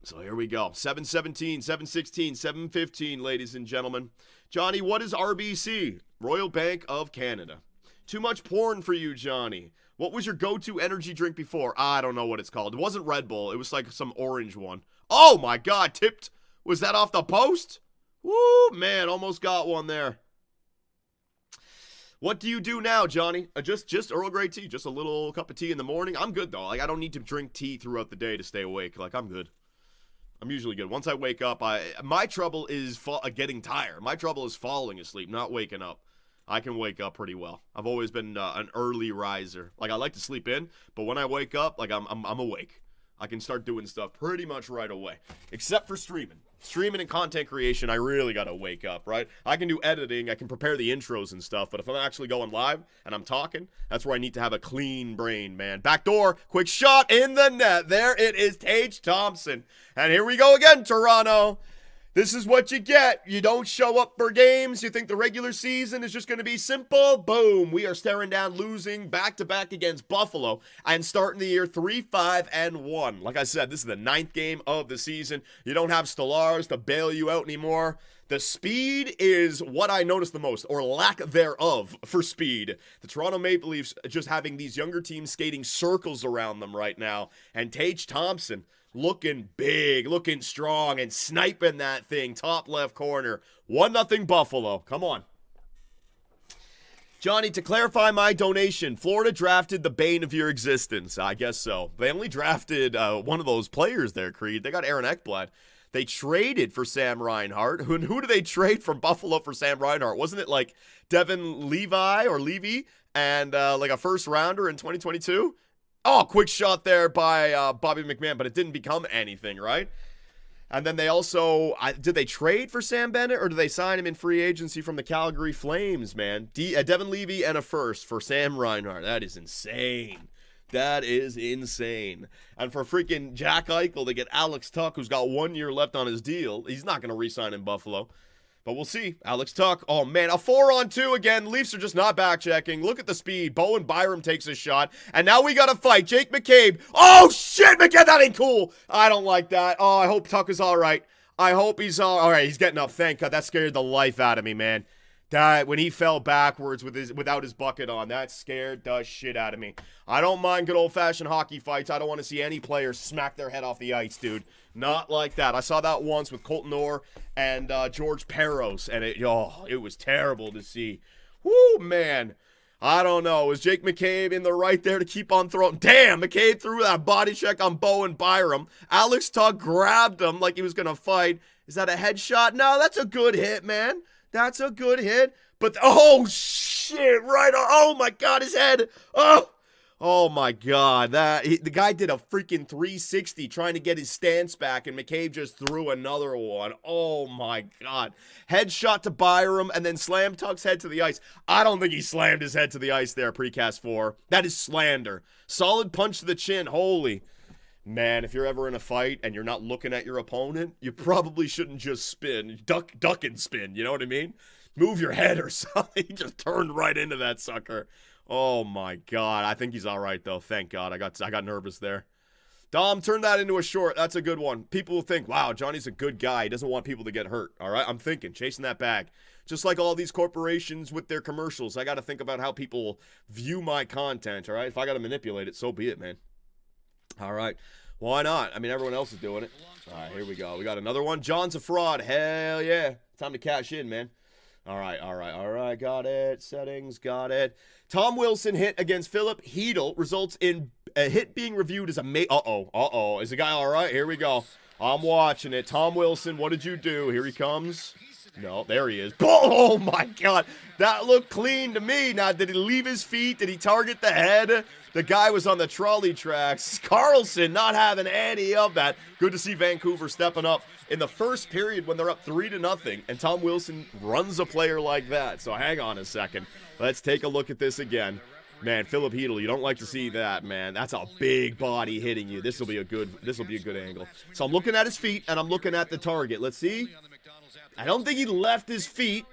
So here we go. 7:17, 7:16, 7:15, ladies and gentlemen. Johnny, what is RBC? Royal Bank of Canada. Too much porn for you, Johnny. What was your go-to energy drink before? I don't know what it's called. It wasn't Red Bull. It was like some orange one. Oh, my God. Tipped. Was that off the post? Woo, man. Almost got one there. What do you do now, Johnny? Just Earl Grey tea. Just a little cup of tea in the morning. I'm good, though. Like, I don't need to drink tea throughout the day to stay awake. Like, I'm good. I'm usually good. Once I wake up, my trouble is getting tired. My trouble is falling asleep, not waking up. I can wake up pretty well. I've always been an early riser. Like, I like to sleep in, but when I wake up, like, I'm awake. I can start doing stuff pretty much right away, except for streaming. Streaming and content creation, I really gotta wake up, right? I can do editing, I can prepare the intros and stuff, but if I'm actually going live and I'm talking, that's where I need to have a clean brain, man. Backdoor, quick shot in the net. There it is, Tage Thompson. And here we go again, Toronto. This is what you get. You don't show up for games. You think the regular season is just going to be simple. Boom. We are staring down losing back-to-back against Buffalo and starting the year 3-5-1. Like I said, this is the 9th game of the season. You don't have Stellars to bail you out anymore. The speed is what I notice the most, or lack thereof for speed. The Toronto Maple Leafs just having these younger teams skating circles around them right now. And Tage Thompson looking big, looking strong, and sniping that thing, top left corner. 1-0 Buffalo. Come on. Johnny, to clarify my donation, Florida drafted the bane of your existence. I guess so. They only drafted one of those players there, Creed. They got Aaron Ekblad. They traded for Sam Reinhart. Who did they trade from Buffalo for Sam Reinhart? Wasn't it like Devin Levy and like a first rounder in 2022? Oh, quick shot there by Bobby McMahon, but it didn't become anything, right? And then they also, did they trade for Sam Bennett, or did they sign him in free agency from the Calgary Flames, man? Devin Levy and a first for Sam Reinhart. That is insane. That is insane. And for freaking Jack Eichel to get Alex Tuck, who's got 1 year left on his deal, he's not going to re-sign in Buffalo. But we'll see. Alex Tuck. Oh, man. A 4-on-2 again. Leafs are just not back-checking. Look at the speed. Bowen Byram takes a shot. And now we got to fight. Jake McCabe. Oh, shit, McCabe. That ain't cool. I don't like that. Oh, I hope Tuck is all right. I hope he's all right. He's getting up. Thank God. That scared the life out of me, man. That when he fell backwards without his bucket on, that scared the shit out of me. I don't mind good old-fashioned hockey fights. I don't want to see any players smack their head off the ice, dude. Not like that. I saw that once with Colton Orr and George Peros, and it was terrible to see. Woo, man. I don't know. Was Jake McCabe in the right there to keep on throwing? Damn, McCabe threw that body check on Bowen Byram. Alex Tuck grabbed him like he was going to fight. Is that a headshot? No, that's a good hit, man. That's a good hit. But, oh, shit, right on. Oh, my God, his head. Oh my God. The guy did a freaking 360 trying to get his stance back, and McCabe just threw another one. Oh, my God. Headshot to Byram, and then slam Tuck's head to the ice. I don't think he slammed his head to the ice there, Precast 4. That is slander. Solid punch to the chin. Holy. Man, if you're ever in a fight and you're not looking at your opponent, you probably shouldn't just spin. Duck and spin, you know what I mean? Move your head or something. He just turned right into that sucker. Oh my God. I think he's all right though. Thank God. I got nervous there. Dom, turn that into a short. That's a good one. People will think, wow, Johnny's a good guy. He doesn't want people to get hurt. All right? I'm thinking, chasing that bag. Just like all these corporations with their commercials, I got to think about how people view my content, all right? If I got to manipulate it, so be it, man. All right. Why not? I mean, everyone else is doing it. All right, here we go. We got another one. John's a fraud. Hell yeah. Time to cash in, man. All right. Got it. Settings. Got it. Tom Wilson hit against Philip Hedl results in a hit being reviewed as a Uh-oh. Is the guy all right? Here we go. I'm watching it. Tom Wilson, what did you do? Here he comes. No, there he is. Oh, my God. That looked clean to me. Now, did he leave his feet? Did he target the head? The guy was on the trolley tracks. Carlson not having any of that. Good to see Vancouver stepping up in the first period when they're up 3-0, and Tom Wilson runs a player like that. So hang on a second. Let's take a look at this again. Man, Philip Hedl, you don't like to see that, man. That's a big body hitting you. This will be a good angle. So I'm looking at his feet, and I'm looking at the target. Let's see. I don't think he left his feet.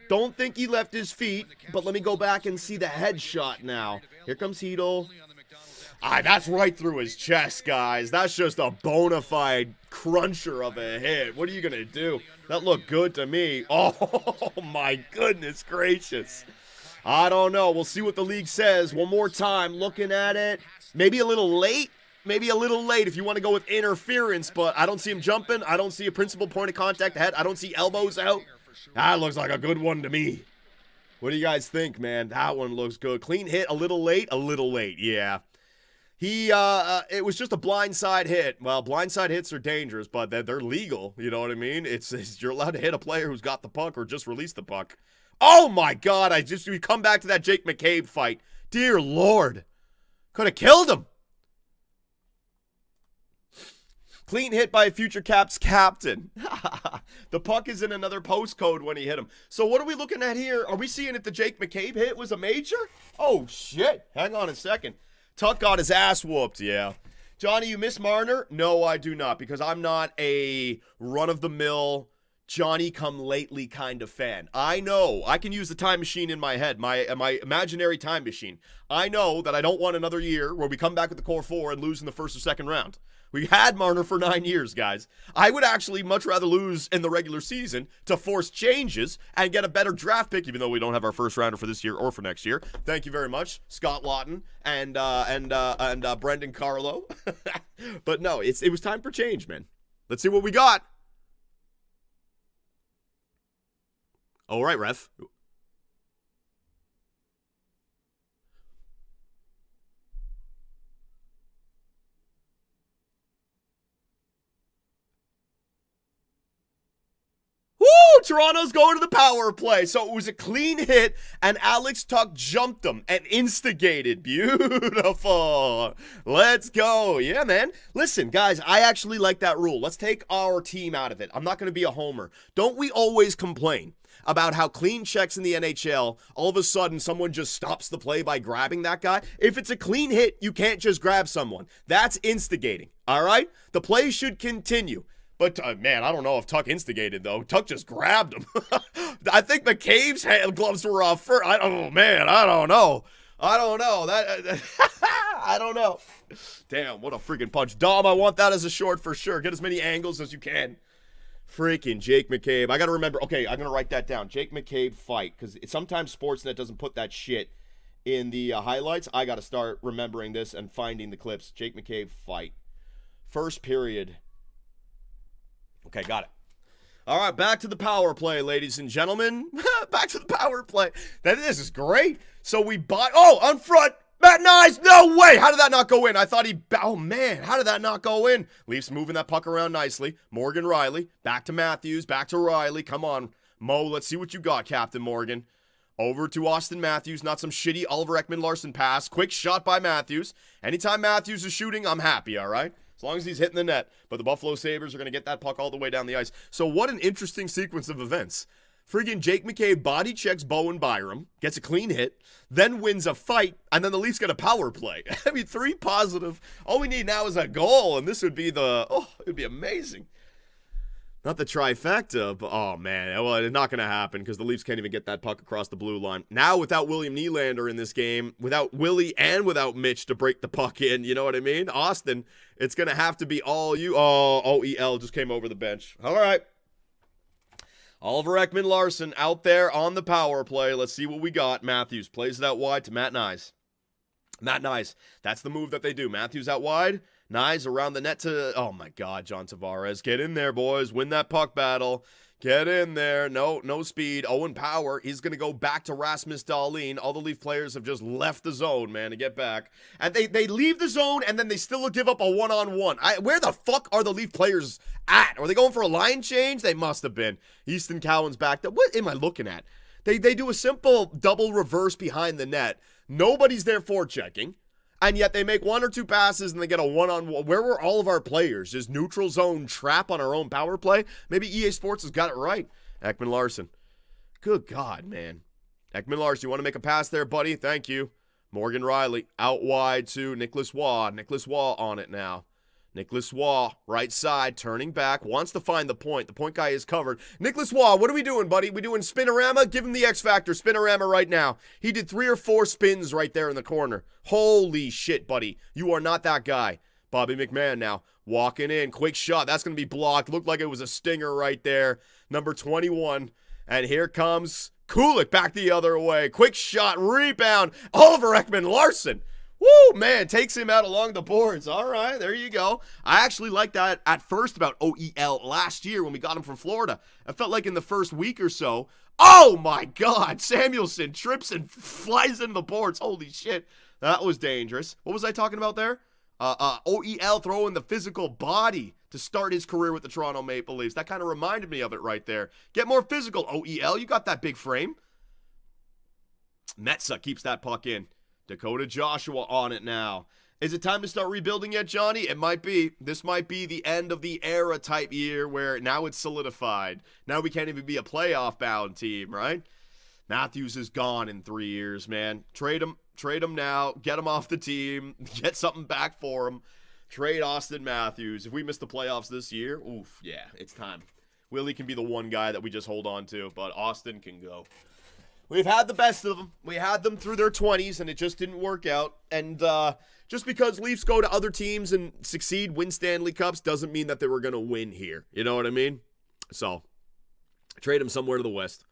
But let me go back and see the headshot now. Here comes Hedl. That's right through his chest, guys. That's just a bona fide cruncher of a hit. What are you going to do? That looked good to me. Oh, my goodness gracious. I don't know. We'll see what the league says. One more time, looking at it. Maybe a little late. If you want to go with interference, but I don't see him jumping. I don't see a principal point of contact ahead. I don't see elbows out. That looks like a good one to me. What do you guys think, man? That one looks good. Clean hit, a little late, yeah. It was just a blindside hit. Well, blindside hits are dangerous, but they're legal, you know what I mean? You're allowed to hit a player who's got the puck or just release the puck. Oh my God, we come back to that Jake McCabe fight. Dear Lord. Could have killed him. Clean hit by a future Caps captain. The puck is in another postcode when he hit him. So what are we looking at here? Are we seeing if the Jake McCabe hit was a major? Oh, shit. Hang on a second. Tuck got his ass whooped, yeah. Johnny, you miss Marner? No, I do not, because I'm not a run-of-the-mill Johnny-come-lately kind of fan. I know. I can use the time machine in my head, my imaginary time machine. I know that I don't want another year where we come back with the core four and lose in the first or second round. We had Marner for 9 years, guys. I would actually much rather lose in the regular season to force changes and get a better draft pick, even though we don't have our first rounder for this year or for next year. Thank you very much, Scott Lawton and Brendan Carlo. But no, it was time for change, man. Let's see what we got. All right, ref. Woo! Toronto's going to the power play. So it was a clean hit, and Alex Tuck jumped him and instigated. Beautiful. Let's go. Yeah, man. Listen, guys, I actually like that rule. Let's take our team out of it. I'm not going to be a homer. Don't we always complain about how clean checks in the NHL, all of a sudden someone just stops the play by grabbing that guy? If it's a clean hit, you can't just grab someone. That's instigating, all right? The play should continue. But, man, I don't know if Tuck instigated, though. Tuck just grabbed him. I think McCabe's gloves were off first. I don't know. I don't know. Damn, what a freaking punch. Dom, I want that as a short for sure. Get as many angles as you can. Freaking Jake McCabe. I got to remember. Okay, I'm going to write that down. Jake McCabe fight. Because sometimes Sportsnet doesn't put that shit in the highlights. I got to start remembering this and finding the clips. Jake McCabe fight. First period. Okay, got it. All right, back to the power play, ladies and gentlemen. Back to the power play. This is great. So we bought. Oh, on front. Matt Nyes, no way! How did that not go in? I thought oh man, how did that not go in? Leafs moving that puck around nicely. Morgan Riley, back to Matthews, back to Riley. Come on, Mo, let's see what you got, Captain Morgan. Over to Austin Matthews, not some shitty Oliver Ekman-Larsson pass. Quick shot by Matthews. Anytime Matthews is shooting, I'm happy, all right? As long as he's hitting the net. But the Buffalo Sabres are going to get that puck all the way down the ice. So what an interesting sequence of events. Friggin' Jake McCabe body checks Bowen Byram, gets a clean hit, then wins a fight, and then the Leafs get a power play. I mean, 3 positive. All we need now is a goal, and this would be it would be amazing. Not the trifecta, but oh man, well, it's not going to happen because the Leafs can't even get that puck across the blue line. Now, without William Nylander in this game, without Willie and without Mitch to break the puck in, you know what I mean? Austin, it's going to have to be all you. Oh, OEL just came over the bench. All right. Oliver Ekman-Larsson out there on the power play. Let's see what we got. Matthews plays it out wide to Matt Nyes. Matt Nyes, that's the move that they do. Matthews out wide. Nyes around the net to, oh my God, John Tavares. Get in there, boys. Win that puck battle. Get in there. No speed. Owen Power, he's going to go back to Rasmus Dahlin. All the Leaf players have just left the zone, man, to get back. And they leave the zone, and then they still give up a one-on-one. Where the fuck are the Leaf players at? Are they going for a line change? They must have been. Easton Cowan's back. What am I looking at? They do a simple double reverse behind the net. Nobody's there forechecking. And yet they make 1 or 2 passes and they get a one-on-one. Where were all of our players? Just neutral zone trap on our own power play? Maybe EA Sports has got it right. Ekman-Larsson. Good God, man. Ekman-Larsson, you want to make a pass there, buddy? Thank you. Morgan Riley out wide to Nicholas Waugh. Nicholas Waugh on it now. Nicholas Waugh, right side, turning back, wants to find the point. The point guy is covered. Nicholas Waugh, what are we doing, buddy? We doing spinorama? Give him the X Factor. Spinorama right now. He did 3 or 4 spins right there in the corner. Holy shit, buddy. You are not that guy. Bobby McMahon now walking in. Quick shot. That's going to be blocked. Looked like it was a stinger right there. Number 21. And here comes Kulik back the other way. Quick shot. Rebound. Oliver Ekman-Larsson. Woo, man, takes him out along the boards. All right, there you go. I actually liked that at first about OEL last year when we got him from Florida. I felt like in the first week or so, oh my God, Samuelson trips and flies into the boards. Holy shit, that was dangerous. What was I talking about there? OEL throwing the physical body to start his career with the Toronto Maple Leafs. That kind of reminded me of it right there. Get more physical, OEL. You got that big frame. Metsa keeps that puck in. Dakota Joshua on it now. Is it time to start rebuilding yet, Johnny? It might be. This might be the end of the era type year where now it's solidified. Now we can't even be a playoff bound team, right? Matthews is gone in 3 years, man. Trade him now. Get him off the team. Get something back for him. Trade Austin Matthews. If we miss the playoffs this year, oof, yeah, it's time. Willie can be the one guy that we just hold on to, but Austin can go. We've had the best of them. We had them through their 20s, and it just didn't work out. And just because Leafs go to other teams and succeed, win Stanley Cups, doesn't mean that they were going to win here. You know what I mean? So, trade him somewhere to the West.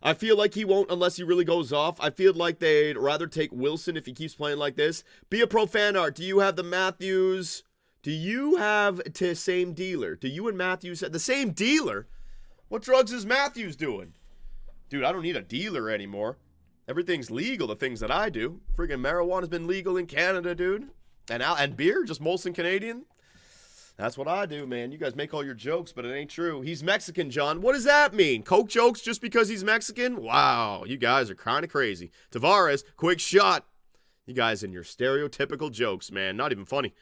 I feel like he won't unless he really goes off. I feel like they'd rather take Wilson if he keeps playing like this. Be a pro fan art. Do you have the Matthews? Do you have the same dealer? Do you and Matthews have the same dealer? What drugs is Matthews doing? Dude, I don't need a dealer anymore. Everything's legal, the things that I do. Friggin' marijuana's been legal in Canada, dude. And beer, just Molson Canadian. That's what I do, man. You guys make all your jokes, but it ain't true. He's Mexican, John. What does that mean? Coke jokes just because he's Mexican? Wow, you guys are kind of crazy. Tavares, quick shot. You guys and your stereotypical jokes, man. Not even funny.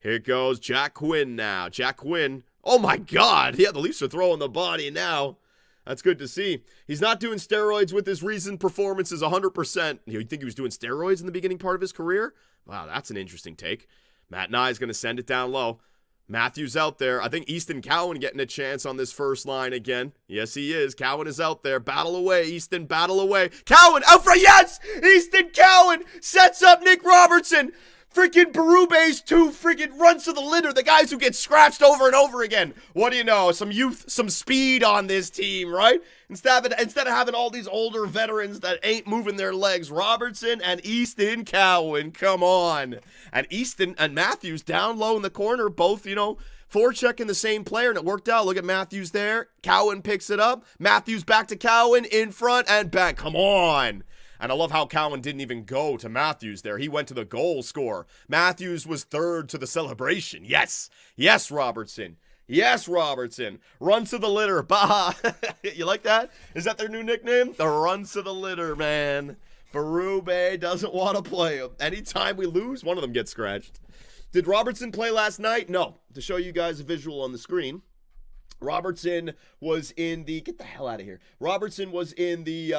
Here it goes. Jack Quinn now. Jack Quinn. Oh, my God. Yeah, the Leafs are throwing the body now. That's good to see. He's not doing steroids with his recent performances 100%. You think he was doing steroids in the beginning part of his career? Wow, that's an interesting take. Matt Nye is going to send it down low. Matthews out there. I think Easton Cowan getting a chance on this first line again. Yes, he is. Cowan is out there. Battle away, Easton. Battle away. Cowan out for yes! Easton Cowan sets up Nick Robertson. Freaking Berube's 2 freaking runs to the litter. The guys who get scratched over and over again. What do you know? Some youth, some speed on this team, right? Instead of having all these older veterans that ain't moving their legs. Robertson and Easton Cowan. Come on. And Easton and Matthews down low in the corner. Both, you know, forechecking the same player, and it worked out. Look at Matthews there. Cowan picks it up. Matthews back to Cowan in front and back. Come on. And I love how Cowan didn't even go to Matthews there. He went to the goal score. Matthews was third to the celebration. Yes. Yes, Robertson. Yes, Robertson. Run to the litter. Bah. You like that? Is that their new nickname? The run to the litter, man. Berube doesn't want to play him. Anytime we lose, one of them gets scratched. Did Robertson play last night? No. To show you guys a visual on the screen, Robertson was in the, get the hell out of here. Robertson was in the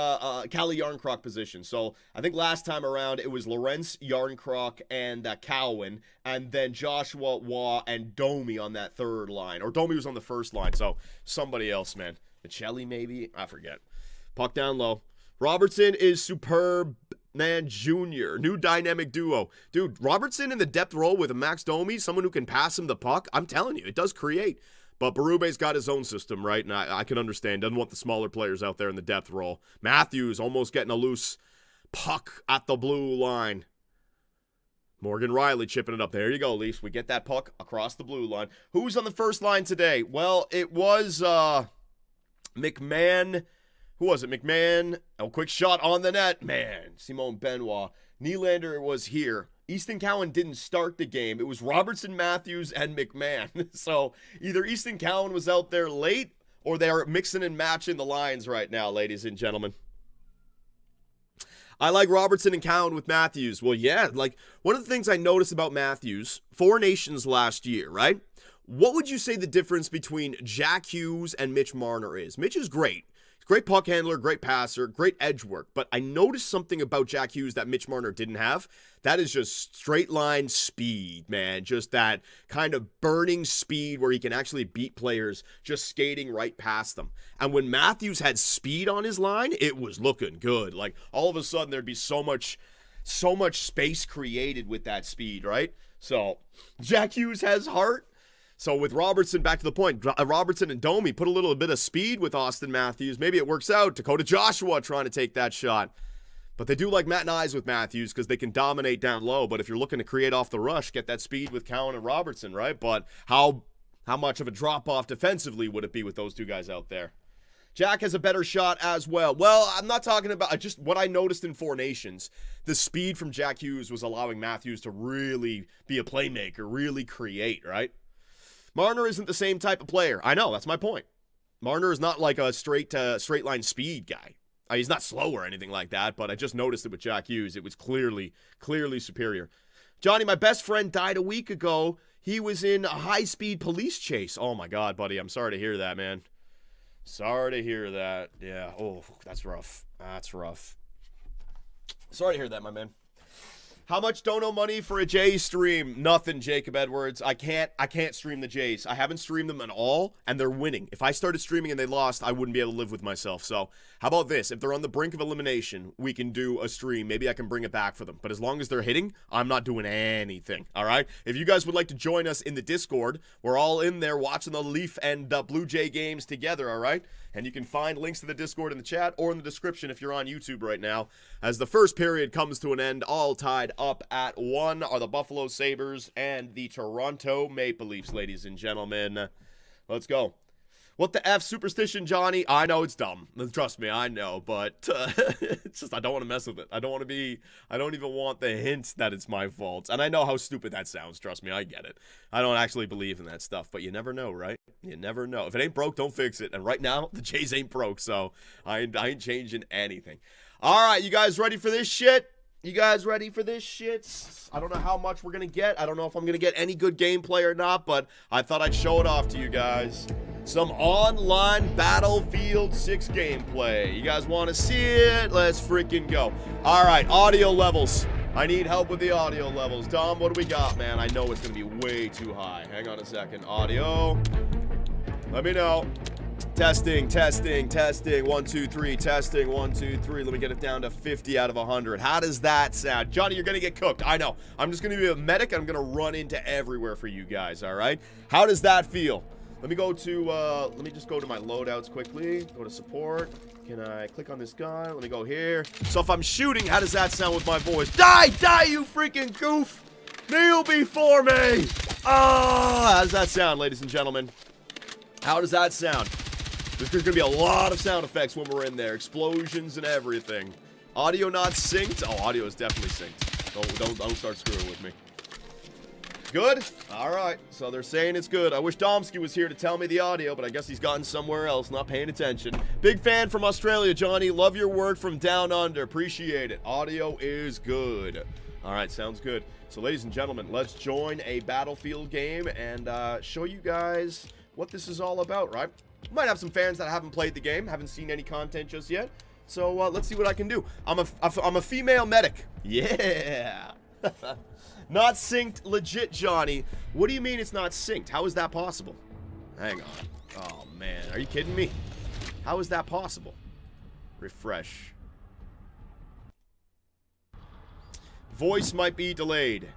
Calle Yarncroc position. So I think last time around it was Lawrence, Yarncroc, and Cowan, and then Joshua, Waugh, and Domi on that third line. Or Domi was on the first line, so somebody else, man. Michelli maybe? I forget. Puck down low. Robertson is Superbman Jr. New dynamic duo. Dude, Robertson in the depth role with a Max Domi, someone who can pass him the puck. I'm telling you, it does create. But Berube's got his own system, right? And I can understand. Doesn't want the smaller players out there in the depth role. Matthews almost getting a loose puck at the blue line. Morgan Riley chipping it up. There you go, Leafs. We get that puck across the blue line. Who's on the first line today? Well, it was McMahon. Who was it? McMahon. Oh, quick shot on the net. Man, Simone Benoit. Nylander was here. Easton Cowan didn't start the game. It was Robertson, Matthews, and McMahon. So either Easton Cowan was out there late or they're mixing and matching the lines right now, ladies and gentlemen. I like Robertson and Cowan with Matthews. Well, yeah, like one of the things I noticed about Matthews, 4 Nations last year, right? What would you say the difference between Jack Hughes and Mitch Marner is? Mitch is great. Great puck handler, great passer, great edge work. But I noticed something about Jack Hughes that Mitch Marner didn't have. That is just straight line speed, man. Just that kind of burning speed where he can actually beat players just skating right past them. And when Matthews had speed on his line, it was looking good. Like all of a sudden there'd be so much space created with that speed, right? So Jack Hughes has heart. So with Robertson, back to the point, Robertson and Domi put a little bit of speed with Austin Matthews. Maybe it works out. Dakota Joshua trying to take that shot. But they do like Matt Nyes with Matthews because they can dominate down low. But if you're looking to create off the rush, get that speed with Cowan and Robertson, right? But how much of a drop-off defensively would it be with those two guys out there? Jack has a better shot as well. Well, I'm not talking about just what I noticed in 4 Nations. The speed from Jack Hughes was allowing Matthews to really be a playmaker, really create, right? Marner isn't the same type of player. I know, that's my point. Marner is not like a straight line speed guy. He's not slow or anything like that, but I just noticed it with Jack Hughes. It was clearly superior. Johnny, my best friend died a week ago. He was in a high-speed police chase. Oh, my God, buddy. I'm sorry to hear that, man. Sorry to hear that. Yeah, oh, that's rough. That's rough. Sorry to hear that, my man. How much dono money for a Jays stream? Nothing, Jacob Edwards. I can't stream the Jays. I haven't streamed them at all, and they're winning. If I started streaming and they lost, I wouldn't be able to live with myself. So how about this? If they're on the brink of elimination, we can do a stream. Maybe I can bring it back for them. But as long as they're hitting, I'm not doing anything, all right? If you guys would like to join us in the Discord, we're all in there watching the Leaf and Blue Jay games together, all right? And you can find links to the Discord in the chat or in the description if you're on YouTube right now. As the first period comes to an end, all tied up at 1 are the Buffalo Sabres and the Toronto Maple Leafs, ladies and gentlemen. Let's go. What the F, superstition, Johnny? I know it's dumb. Trust me, I know, but it's just I don't want to mess with it. I don't even want the hint that it's my fault. And I know how stupid that sounds, trust me, I get it. I don't actually believe in that stuff, but you never know, right? You never know. If it ain't broke, don't fix it. And right now, the Jays ain't broke, so I ain't changing anything. All right, you guys ready for this shit? You guys ready for this shit? I don't know how much we're going to get. I don't know if I'm going to get any good gameplay or not, but I thought I'd show it off to you guys. Some online Battlefield 6 gameplay. You guys want to see it? Let's freaking go. All right, audio levels. I need help with the audio levels. Dom, what do we got, man? I know it's going to be way too high. Hang on a second. Audio. Let me know. Testing, testing, testing. 1, 2, 3. Testing. 1, 2, 3. Let me get it down to 50 out of 100. How does that sound? Johnny, you're going to get cooked. I know. I'm just going to be a medic. I'm going to run into everywhere for you guys, all right? How does that feel? Let me go to, let me just go to my loadouts quickly. Go to support. Can I click on this guy? Let me go here. So if I'm shooting, how does that sound with my voice? Die! Die, you freaking goof! Kneel before me! Oh, how does that sound, ladies and gentlemen? How does that sound? There's going to be a lot of sound effects when we're in there. Explosions and everything. Audio not synced? Oh, audio is definitely synced. Don't start screwing with me. Good? Alright. So they're saying it's good. I wish Domsky was here to tell me the audio, but I guess he's gotten somewhere else, not paying attention. Big fan from Australia, Johnny. Love your work from down under. Appreciate it. Audio is good. Alright, sounds good. So ladies and gentlemen, let's join a Battlefield game and show you guys what this is all about, right? Might have some fans that haven't played the game, haven't seen any content just yet. So let's see what I can do. I'm a female medic. Yeah. Not synced legit, Johnny. What do you mean it's not synced? How is that possible? Hang on. Oh, man. Are you kidding me? How is that possible? Refresh. Voice might be delayed.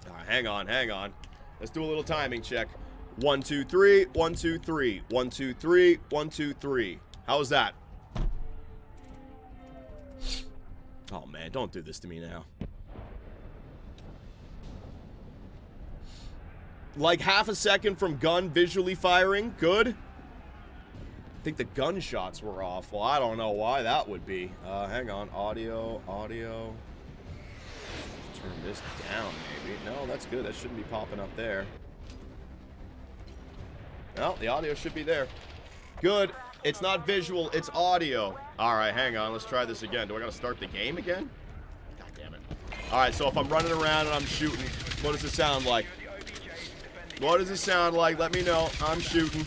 All right, hang on, hang on. Let's do a little timing check. 1, 2, 3. 1, 2, 3. 1, 2, 3. 1, 2, 3. How's that? Oh, man. Don't do this to me now. Like half a second from gun visually firing. Good. I think the gunshots were off. Well, I don't know why that would be. Hang on. Audio. Turn this down, maybe. No, that's good. That shouldn't be popping up there. Well, the audio should be there. Good. It's not visual. It's audio. All right, hang on. Let's try this again. Do I got to start the game again? God damn it. All right, so if I'm running around and I'm shooting, what does it sound like? What does it sound like? Let me know. I'm shooting.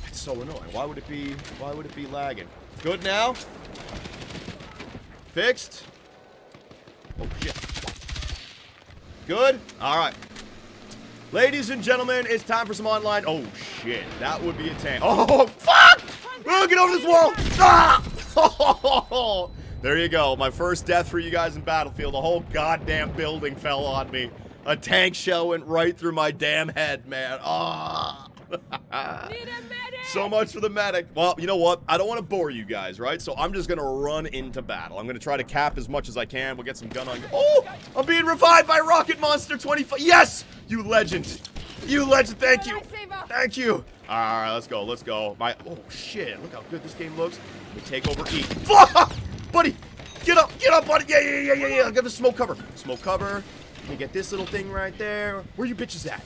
That's so annoying. Why would it be lagging? Good now? Fixed? Oh, shit. Good? All right. Ladies and gentlemen, it's time for some online. Oh, shit. That would be a tank. Oh, fuck! Oh, get over this wall! Ah! Oh, there you go. My first death for you guys in Battlefield. The whole goddamn building fell on me. A tank shell went right through my damn head, man. Ah. So much for the medic. Well, you know what? I don't want to bore you guys, right? So I'm just going to run into battle. I'm going to try to cap as much as I can. We'll get some gun on. Oh, I'm being revived by Rocket Monster 25. Yes! You legend. You legend. Thank you. Thank you. All right, let's go. Let's go. Oh, shit. Look how good this game looks. Let me take over E. Fuck! Buddy, get up, buddy. Yeah. I'll give us smoke cover. Smoke cover. Let me get this little thing right there. Where you bitches at?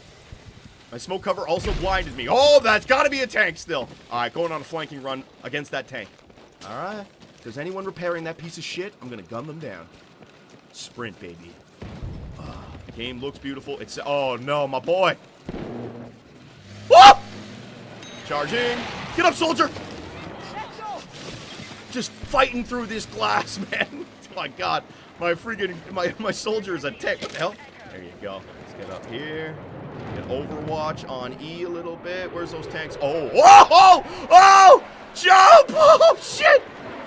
My smoke cover also blinded me. Oh, that's got to be a tank still. All right, going on a flanking run against that tank. All right. If there's anyone repairing that piece of shit, I'm going to gun them down. Sprint, baby. The game looks beautiful. It's... Oh, no, my boy. Whoa! Charging. Get up, soldier. Just fighting through this glass, man. Oh, my God. My freaking... My soldier is a tank. What the hell? There you go. Let's get up here. Get Overwatch on E a little bit. Where's those tanks? Oh, whoa! Oh! Jump! Oh, shit!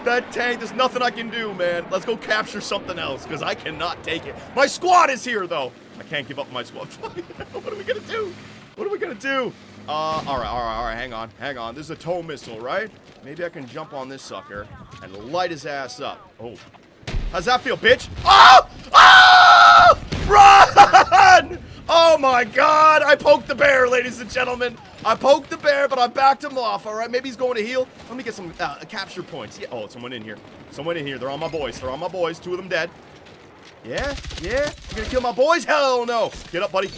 That tank, there's nothing I can do, man. Let's go capture something else, because I cannot take it. My squad is here, though. I can't give up my squad. What are we going to do? What are we going to do? All right. Hang on. This is a tow missile, right? Maybe I can jump on this sucker and light his ass up. Oh. How's that feel, bitch? Oh! Oh! Run! Oh my God! I poked the bear, ladies and gentlemen. I poked the bear, but I backed him off. All right, maybe he's going to heal. Let me get some capture points. Yeah. Oh, someone in here. Someone in here. They're on my boys. They're on my boys. 2 of them dead. Yeah. You gonna kill my boys? Hell no. Get up, buddy.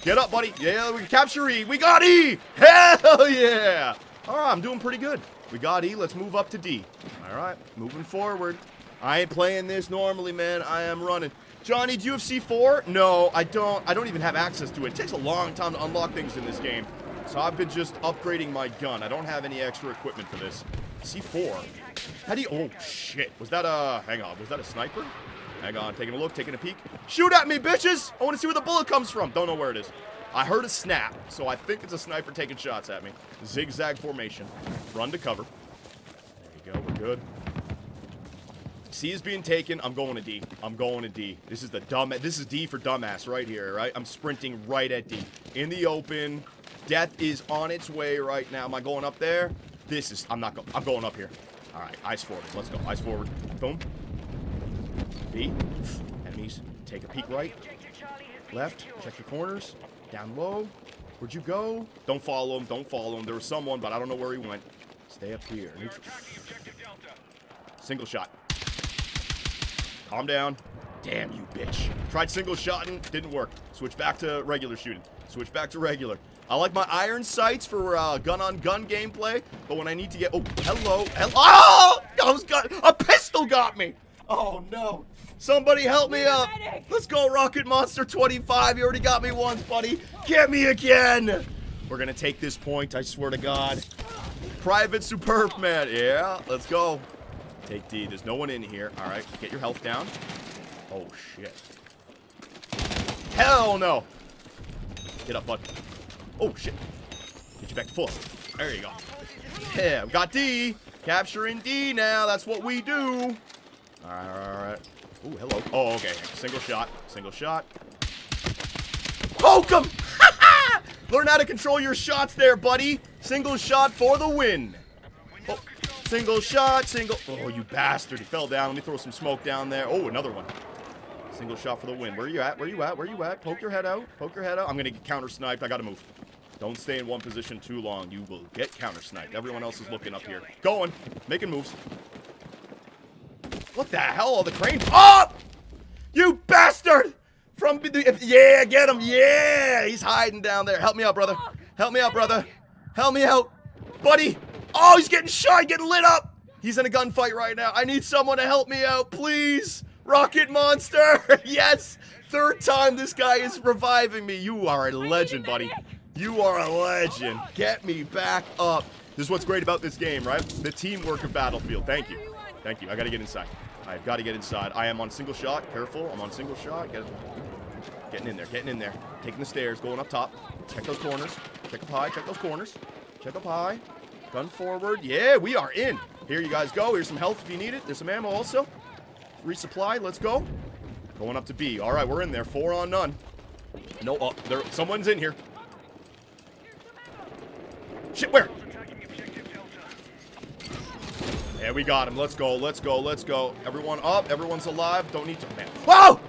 Get up, buddy. Yeah, we can capture E. We got E. Hell yeah. All right, I'm doing pretty good. We got E. Let's move up to D. All right, moving forward. I ain't playing this normally, man. I am running. Johnny, do you have C4? No, I don't. I don't even have access to it. It takes a long time to unlock things in this game. So I've been just upgrading my gun. I don't have any extra equipment for this. C4. How do you... Oh, shit. Was that a... Hang on. Was that a sniper? Hang on. Taking a look. Taking a peek. Shoot at me, bitches! I want to see where the bullet comes from. Don't know where it is. I heard a snap, so I think it's a sniper taking shots at me. Zigzag formation. Run to cover. There you go. We're good. C is being taken. I'm going to D. I'm going to D. This is the dumb. This is D for dumbass right here, right? I'm sprinting right at D. In the open. Death is on its way right now. Am I going up there? This is. I'm not going. I'm going up here. All right. Eyes forward. Let's go. Eyes forward. Boom. B. Enemies. Take a peek right. Left. Check your corners. Down low. Where'd you go? Don't follow him. Don't follow him. There was someone, but I don't know where he went. Stay up here. Single shot. Calm down. Damn you, bitch. Tried single shotting. Didn't work. Switch back to regular shooting. Switch back to regular. I like my iron sights for gun-on-gun gameplay, but when I need to get... Oh, hello. Oh! A pistol got me. Oh, no. Somebody help me up. Let's go, Rocket Monster 25. You already got me once, buddy. Get me again. We're going to take this point, I swear to God. Private Superbman. Yeah, let's go. Take D. There's no one in here. All right, get your health down. Oh, shit. Hell no. Get up, bud. Oh, shit. Get you back to full. There you go. Yeah, we got D. Capturing D now. That's what we do. All right. Oh, hello. Oh, okay. Single shot. Single shot. Poke him! Learn how to control your shots there, buddy. Single shot for the win. Oh, single shot, single... Oh, you bastard. He fell down. Let me throw some smoke down there. Oh, another one. Single shot for the win. Where are you at? Where are you at? Where are you at? Poke your head out. Poke your head out. I'm going to get counter-sniped. I got to move. Don't stay in one position too long. You will get counter-sniped. Everyone else is looking up here. Going. Making moves. What the hell? Oh, the crane. Oh! You bastard! From the... Yeah, get him. Yeah! He's hiding down there. Help me out, brother. Help me out, brother. Help me out. Buddy. Oh, he's getting shot. Getting lit up. He's in a gunfight right now. I need someone to help me out, please. Rocket Monster. Yes. Third time this guy is reviving me. You are a legend, buddy. You are a legend. Get me back up. This is what's great about this game, right? The teamwork of Battlefield. Thank you. Thank you. I got to get inside. I've got to get inside. I am on single shot. Careful. I'm on single shot. Getting in there. Getting in there. Taking the stairs. Going up top. Check those corners. Check up high. Check those corners. Check up high. Gun forward. Yeah, we are in. Here you guys go. Here's some health if you need it. There's some ammo also. Resupply. Let's go. Going up to B. All right, we're in there. 4 on none. No, someone's in here. Shit, where? Yeah, we got him. Let's go. Let's go. Let's go. Everyone up. Everyone's alive. Don't need to... Man. Whoa!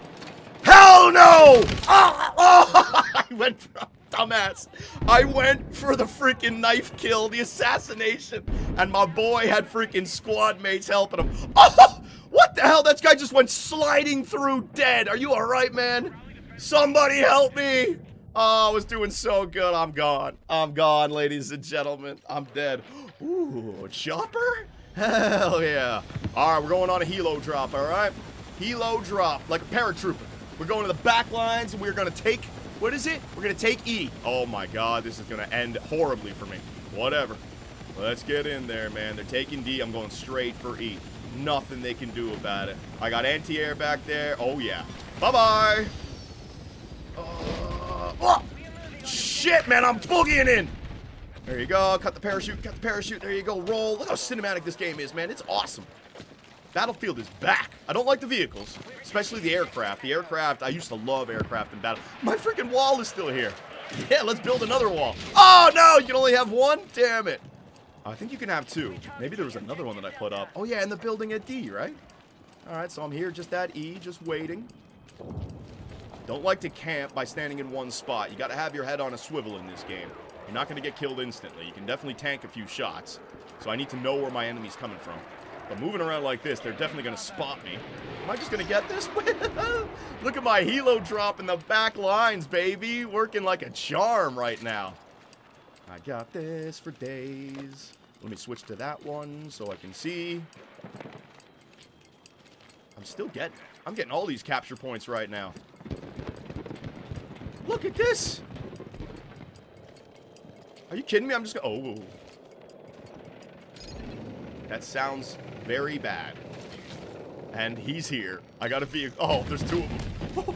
Hell no! Oh! I went for... Dumbass. I went for the freaking knife kill, the assassination, and my boy had freaking squad mates helping him. Oh! What the hell? That guy just went sliding through dead. Are you alright, man? Somebody help me! Oh, I was doing so good. I'm gone. I'm gone, ladies and gentlemen. I'm dead. Ooh, chopper? Hell yeah. Alright, we're going on a helo drop, alright? Helo drop, like a paratrooper. We're going to the back lines, and we're going to take... What is it? We're going to take E. Oh, my God. This is going to end horribly for me. Whatever. Let's get in there, man. They're taking D. I'm going straight for E. Nothing they can do about it. I got anti-air back there. Oh, yeah. Bye-bye. Oh, shit, man. I'm boogieing in. There you go. Cut the parachute. Cut the parachute. There you go. Roll. Look how cinematic this game is, man. It's awesome. Battlefield is back. I don't like the vehicles, especially the aircraft. The aircraft, I used to love aircraft in battle. My freaking wall is still here. Yeah, let's build another wall. Oh, no, you can only have one? Damn it. I think you can have 2. Maybe there was another one that I put up. Oh, yeah, in the building at D, right? All right, so I'm here just at E, just waiting. Don't like to camp by standing in one spot. You got to have your head on a swivel in this game. You're not going to get killed instantly. You can definitely tank a few shots. So I need to know where my enemy's coming from. But moving around like this, they're definitely going to spot me. Am I just going to get this? Look at my helo drop in the back lines, baby. Working like a charm right now. I got this for days. Let me switch to that one so I can see. I'm getting all these capture points right now. Look at this. Are you kidding me? I'm just going to... Oh. That sounds very bad. And he's here. I got a vehicle. Oh, there's 2 of them.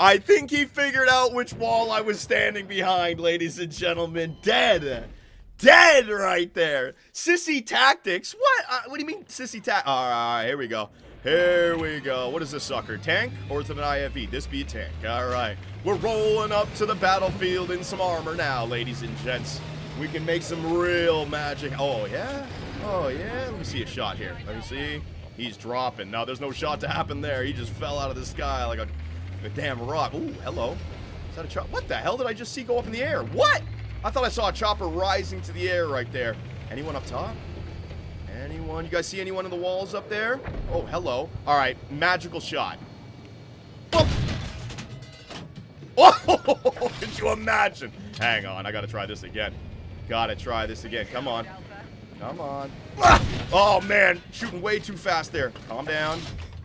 I think he figured out which wall I was standing behind, ladies and gentlemen. Dead. Dead right there. Sissy tactics. What? What do you mean sissy All right, here we go. Here we go. What is this sucker? Tank or is it an IFE? This be a tank. All right. We're rolling up to the battlefield in some armor now, ladies and gents. We can make some real magic. Oh, yeah? Oh, yeah? Let me see a shot here. Let me see. He's dropping. No, there's no shot to happen there. He just fell out of the sky like a damn rock. Ooh, hello. Is that a chopper? What the hell did I just see go up in the air? What? I thought I saw a chopper rising to the air right there. Anyone up top? Anyone? You guys see anyone in the walls up there? Oh, hello. All right, magical shot. Oh! Oh! Could you imagine? Hang on, I gotta try this again. Gotta try this again. Come on. Come on. Ah! Oh, man. Shooting way too fast there. Calm down.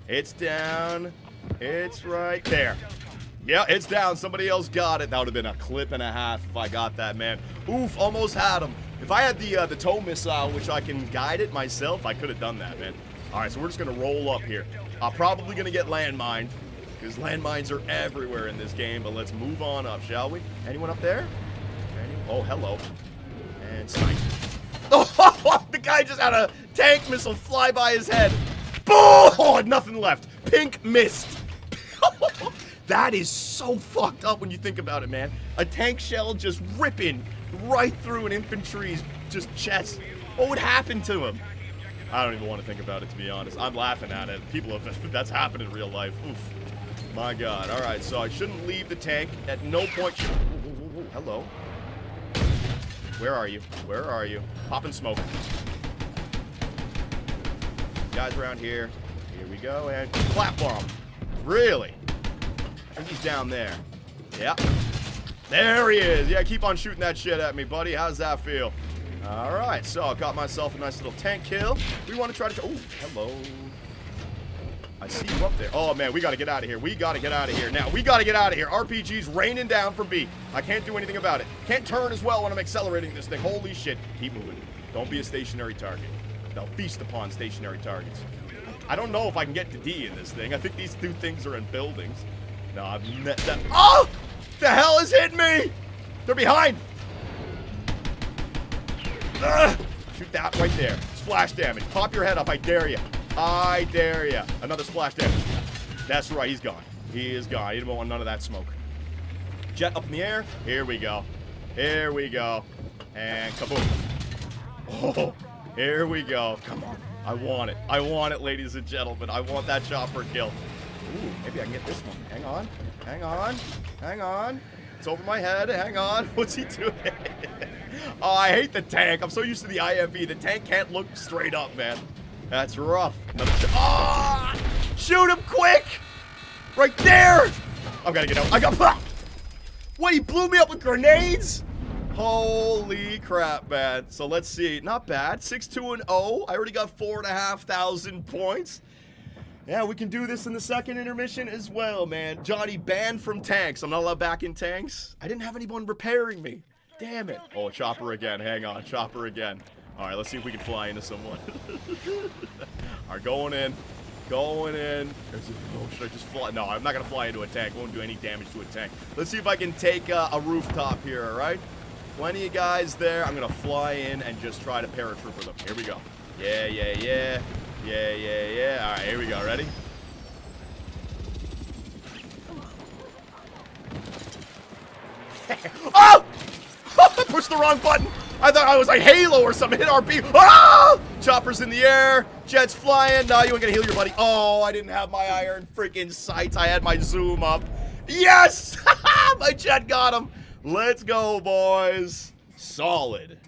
It's down. It's right there. Yeah, it's down. Somebody else got it. That would have been a clip and a half if I got that, man. Oof, almost had him. If I had the tow missile, which I can guide it myself, I could have done that, man. All right, so we're just going to roll up here. I'm probably going to get landmined because landmines are everywhere in this game, but let's move on up, shall we? Anyone up there? Oh, hello. And snipe. Oh, the guy just had a tank missile fly by his head. Boom! Oh, nothing left. Pink mist. That is so fucked up when you think about it, man. A tank shell just ripping right through an infantry's just chest. What would happen to him? I don't even want to think about it, to be honest. I'm laughing at it. People have, that's happened in real life. Oof. My God. All right, so I shouldn't leave the tank. At no point. Ooh, hello. Where are you? Where are you? Popping smoke. Guys around here. Here we go. And clap bomb. Really? I think he's down there. Yeah. There he is. Yeah, keep on shooting that shit at me, buddy. How's that feel? All right. So I got myself a nice little tank kill. We want to try to... Oh, hello. I see you up there. Oh, man, we got to get out of here. We got to get out of here. Now, we got to get out of here. RPG's raining down from B. I can't do anything about it. Can't turn as well when I'm accelerating this thing. Holy shit. Keep moving. Don't be a stationary target. They'll feast upon stationary targets. I don't know if I can get to D in this thing. I think these two things are in buildings. No, I've met that. Oh! The hell is hitting me? They're behind. Ugh. Shoot that right there. Splash damage. Pop your head up. I dare you. I dare you. Another splash damage. That's right. He's gone. He is gone. He didn't want none of that smoke. Jet up in the air. Here we go. Here we go. And kaboom. Oh, here we go. Come on. I want it. I want it, ladies and gentlemen. I want that chopper kill. Ooh, maybe I can get this one. Hang on. Hang on. Hang on. It's over my head. Hang on. What's he doing? Oh, I hate the tank. I'm so used to the IFE. The tank can't look straight up, man. That's rough. Another oh! Shoot him quick! Right there! I've got to get out. I got... What, he blew me up with grenades? Holy crap, man. So let's see. Not bad. 6-2-0. I already got 4,500 points. Yeah, we can do this in the second intermission as well, man. Johnny banned from tanks. I'm not allowed back in tanks. I didn't have anyone repairing me. Damn it. Oh, chopper again. Hang on. Chopper again. All right, let's see if we can fly into someone. All right, going in. Going in. Oh, should I just fly? No, I'm not going to fly into a tank. I won't do any damage to a tank. Let's see if I can take a rooftop here, all right? Plenty of guys there. I'm going to fly in and just try to paratrooper them. Here we go. Yeah, yeah, yeah. Yeah, yeah, yeah. All right, here we go. Ready? Oh! I pushed the wrong button. I thought I was like Halo or something. Hit RP. Oh! Choppers in the air. Jets flying. No, you ain't gonna heal your buddy. Oh, I didn't have my iron freaking sights. I had my zoom up. Yes! My jet got him. Let's go, boys. Solid.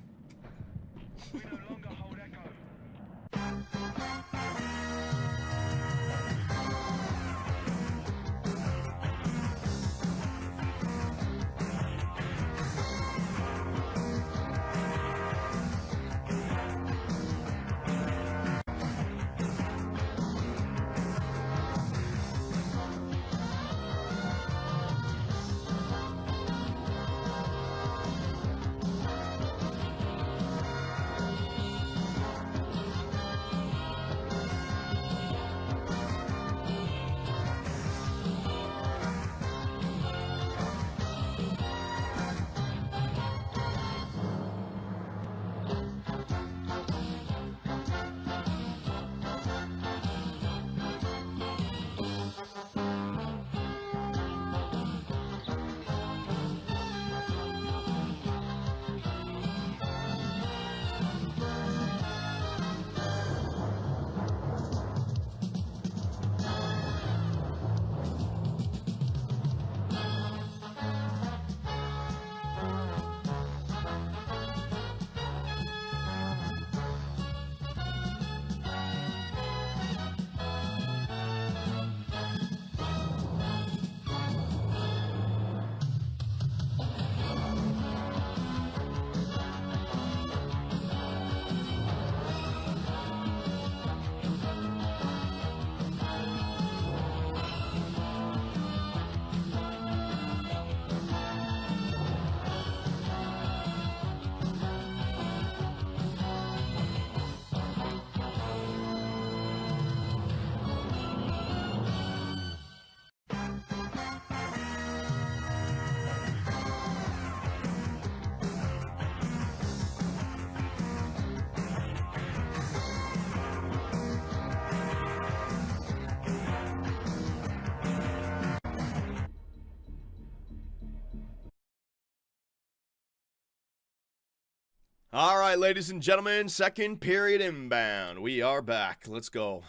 All right, ladies and gentlemen, second period inbound. We are back. Let's go.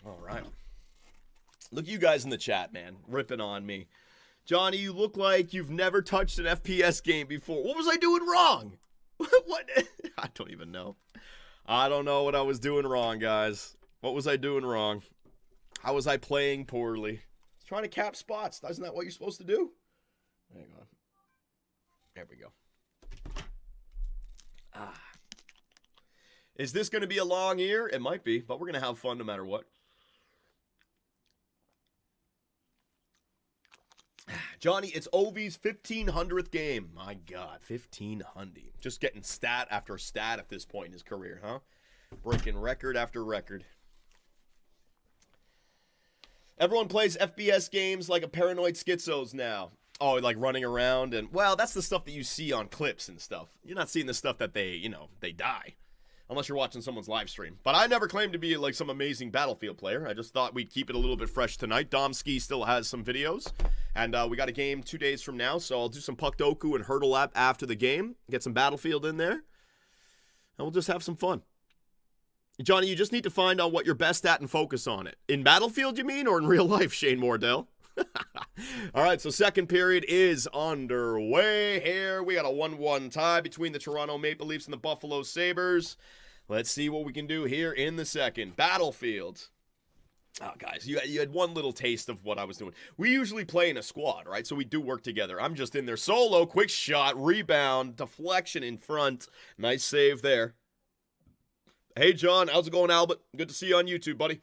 All right. Look at you guys in the chat, man, ripping on me. Johnny, you look like you've never touched an FPS game before. What was I doing wrong? What? I don't even know. I don't know what I was doing wrong, guys. What was I doing wrong? How was I playing poorly? I was trying to cap spots. Isn't that what you're supposed to do? Hang on. There we go. Is this going to be a long year? It might be, but we're going to have fun no matter what. Johnny, it's Ovi's 1,500th game. My God, 1,500. Just getting stat after stat at this point in his career, huh? Breaking record after record. Everyone plays FPS games like a paranoid schizos now. Oh, like running around and, well, that's the stuff that you see on clips and stuff. You're not seeing the stuff that they die. Unless you're watching someone's live stream. But I never claimed to be like some amazing Battlefield player. I just thought we'd keep it a little bit fresh tonight. Domski still has some videos. And we got a game 2 days from now. So I'll do some Puck Doku and Hurdle Lap after the game. Get some Battlefield in there. And we'll just have some fun. Johnny, you just need to find out what you're best at and focus on it. In Battlefield, you mean? Or in real life, Shane Mordell? All right, so second period is underway here. We got a 1-1 tie between the Toronto Maple Leafs and the Buffalo Sabres. Let's see what we can do here in the second. Battlefield. Oh, guys, you had one little taste of what I was doing. We usually play in a squad, right? So we do work together. I'm just in there solo, quick shot, rebound, deflection in front. Nice save there. Hey, John, how's it going, Albert? Good to see you on YouTube, buddy.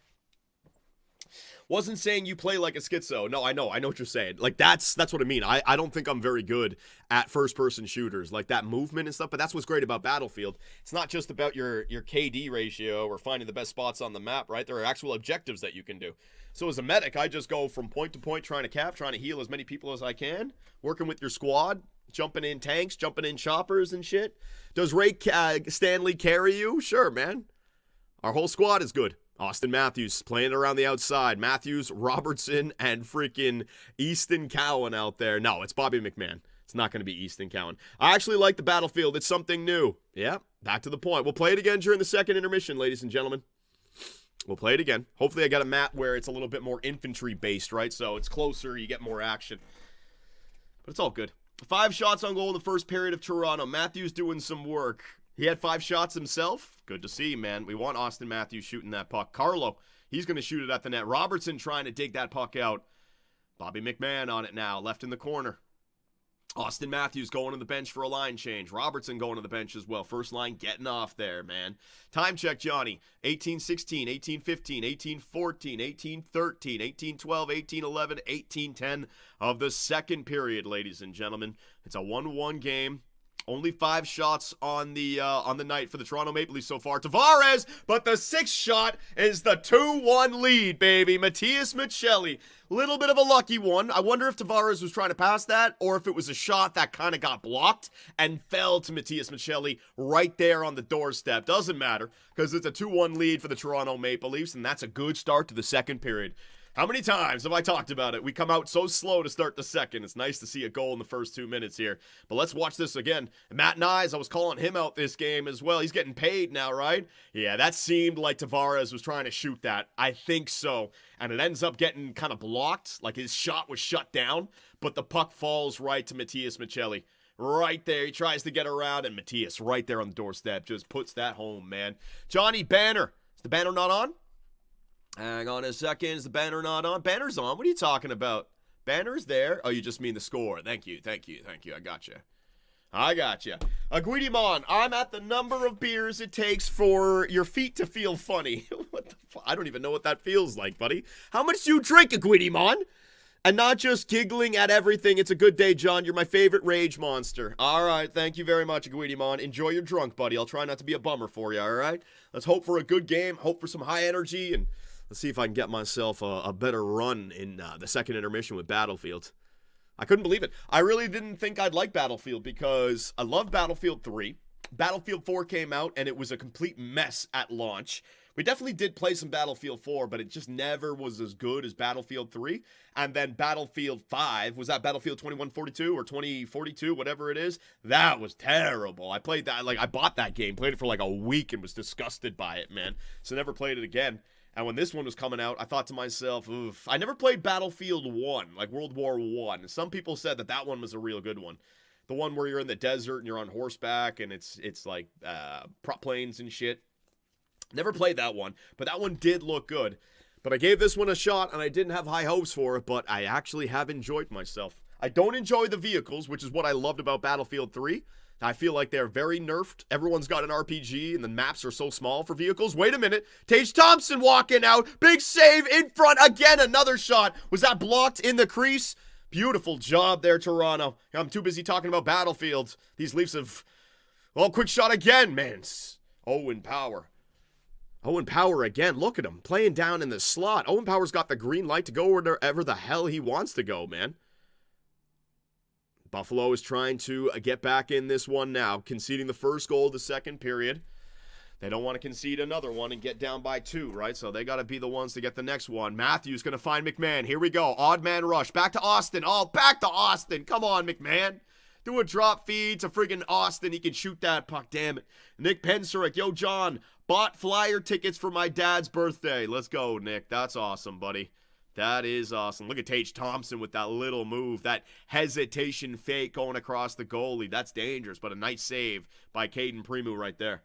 Wasn't saying you play like a schizo. No, I know what you're saying. Like, that's what I mean. I don't think I'm very good at first-person shooters, like that movement and stuff, but that's what's great about Battlefield. It's not just about your KD ratio or finding the best spots on the map, right? There are actual objectives that you can do. So as a medic, I just go from point to point trying to cap, trying to heal as many people as I can, working with your squad, jumping in tanks, jumping in choppers and shit. Does Ray Stanley carry you? Sure, man. Our whole squad is good. Austin Matthews playing around the outside. Matthews, Robertson, and freaking Easton Cowan out there. No, it's Bobby McMahon. It's not going to be Easton Cowan. I actually like the Battlefield. It's something new. Yeah, back to the point. We'll play it again during the second intermission, ladies and gentlemen. We'll play it again. Hopefully I got a map where it's a little bit more infantry-based, right? So it's closer, you get more action. But it's all good. 5 shots on goal in the first period of Toronto. Matthews doing some work. He had 5 shots himself. Good to see, man. We want Austin Matthews shooting that puck. Carlo, he's going to shoot it at the net. Robertson trying to dig that puck out. Bobby McMahon on it now, left in the corner. Austin Matthews going to the bench for a line change. Robertson going to the bench as well. First line getting off there, man. Time check, Johnny. 18-16, 18-15, 18-14, 18-13, 18-12, 18-11, 18-10 of the second period, ladies and gentlemen. It's a 1-1 game. Only 5 shots on the night for the Toronto Maple Leafs so far. Tavares, but the 6th shot is the 2-1 lead, baby. Matias Maccelli. Little bit of a lucky one. I wonder if Tavares was trying to pass that or if it was a shot that kind of got blocked and fell to Matias Maccelli right there on the doorstep. Doesn't matter because it's a 2-1 lead for the Toronto Maple Leafs, and that's a good start to the second period. How many times have I talked about it? We come out so slow to start the second. It's nice to see a goal in the first 2 minutes here. But let's watch this again. Matt Nyes, I was calling him out this game as well. He's getting paid now, right? Yeah, that seemed like Tavares was trying to shoot that. I think so. And it ends up getting kind of blocked. Like his shot was shut down. But the puck falls right to Matias Maccelli. Right there. He tries to get around. And Matias right there on the doorstep just puts that home, man. Johnny, banner. Is the banner not on? Hang on a second. Is the banner not on? Banner's on. What are you talking about? Banner's there. Oh, you just mean the score. Thank you. I gotcha. Guidimon, I'm at the number of beers it takes for your feet to feel funny. What the fuck? I don't even know what that feels like, buddy. How much do you drink, Guidimon? And not just giggling at everything. It's a good day, John. You're my favorite rage monster. All right. Thank you very much, Guidimon. Enjoy your drunk, buddy. I'll try not to be a bummer for you, all right? Let's hope for a good game. Hope for some high energy, and let's see if I can get myself a better run in the second intermission with Battlefield. I couldn't believe it. I really didn't think I'd like Battlefield because I love Battlefield 3. Battlefield 4 came out, and it was a complete mess at launch. We definitely did play some Battlefield 4, but it just never was as good as Battlefield 3. And then Battlefield 5, was that Battlefield 2142 or 2042, whatever it is? That was terrible. I played that, like, I bought that game, played it for like a week and was disgusted by it, man. So never played it again. And when this one was coming out, I thought to myself, oof. I never played Battlefield 1, like World War 1. Some people said that that one was a real good one. The one where you're in the desert and you're on horseback and it's like prop planes and shit. Never played that one, but that one did look good. But I gave this one a shot, and I didn't have high hopes for it, but I actually have enjoyed myself. I don't enjoy the vehicles, which is what I loved about Battlefield 3. I feel like they're very nerfed. Everyone's got an RPG, and the maps are so small for vehicles. Wait a minute. Tage Thompson walking out. Big save in front. Again, another shot. Was that blocked in the crease? Beautiful job there, Toronto. I'm too busy talking about Battlefield. These Leafs have... Oh, quick shot again, man. Owen Power. Owen Power again. Look at him playing down in the slot. Owen Power's got the green light to go wherever the hell he wants to go, man. Buffalo is trying to get back in this one now, conceding the first goal of the second period. They don't want to concede another one and get down by 2, right? So they got to be the ones to get the next one. Matthews going to find McMahon. Here we go. Odd man rush. Back to Austin. Oh, back to Austin. Come on, McMahon. Do a drop feed to friggin' Austin. He can shoot that puck, damn it. Nick Pensurek. Yo, John. Bought flyer tickets for my dad's birthday. Let's go, Nick. That's awesome, buddy. That is awesome. Look at Tage Thompson with that little move. That hesitation fake going across the goalie. That's dangerous, but a nice save by Caden Premu right there.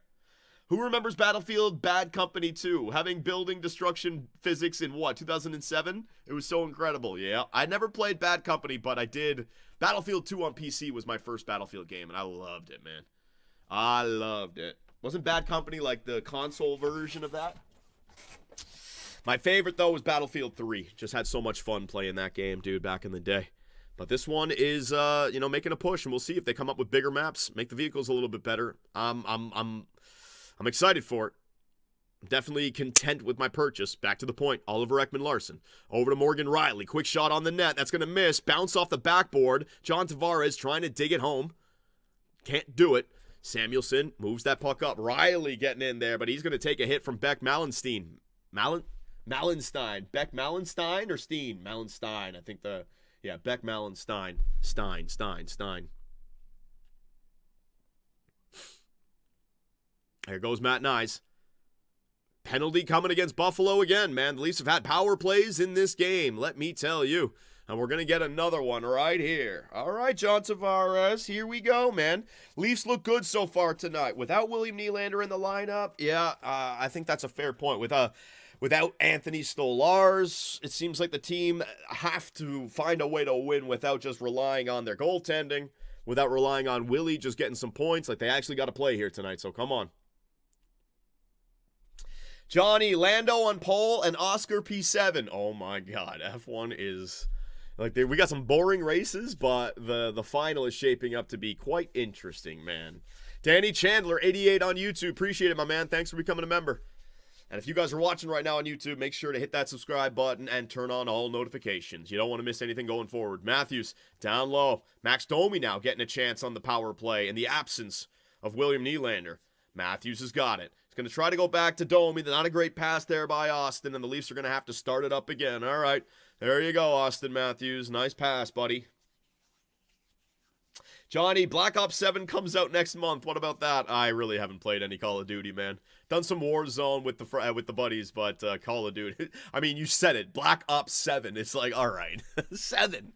Who remembers Battlefield Bad Company 2? Having building destruction physics in what, 2007? It was so incredible, yeah. I never played Bad Company, but I did. Battlefield 2 on PC was my first Battlefield game, and I loved it, man. I loved it. Wasn't Bad Company like the console version of that? My favorite, though, was Battlefield 3. Just had so much fun playing that game, dude, back in the day. But this one is, making a push, and we'll see if they come up with bigger maps, make the vehicles a little bit better. I'm excited for it. I'm definitely content with my purchase. Back to the point. Oliver Ekman-Larsson. Over to Morgan Riley. Quick shot on the net. That's going to miss. Bounce off the backboard. John Tavares trying to dig it home. Can't do it. Samuelson moves that puck up. Riley getting in there, but he's going to take a hit from Beck Malenstein. Malenstein. Beck Malenstein or Steen? Malenstein. I think Beck Malenstein. Stein. There goes Matt Nyes. Penalty coming against Buffalo again, man. The Leafs have had power plays in this game, let me tell you. And we're going to get another one right here. All right, John Tavares, here we go, man. Leafs look good so far tonight. Without William Nylander in the lineup, I think that's a fair point. Without Anthony Stolarz, it seems like the team have to find a way to win without just relying on their goaltending, without relying on Willie just getting some points. Like, they actually got to play here tonight, so come on. Johnny, Lando on pole, and Oscar P7. Oh, my God. F1 is... we got some boring races, but the final is shaping up to be quite interesting, man. Danny Chandler, 88 on YouTube. Appreciate it, my man. Thanks for becoming a member. And if you guys are watching right now on YouTube, make sure to hit that subscribe button and turn on all notifications. You don't want to miss anything going forward. Matthews, down low. Max Domi now getting a chance on the power play in the absence of William Nylander. Matthews has got it. He's going to try to go back to Domi. Not a great pass there by Austin, and the Leafs are going to have to start it up again. All right. There you go, Austin Matthews. Nice pass, buddy. Johnny, Black Ops 7 comes out next month. What about that? I really haven't played any Call of Duty, man. Done some Warzone with the buddies, but Call of Duty. I mean, you said it. Black Ops 7. It's like, all right. 7.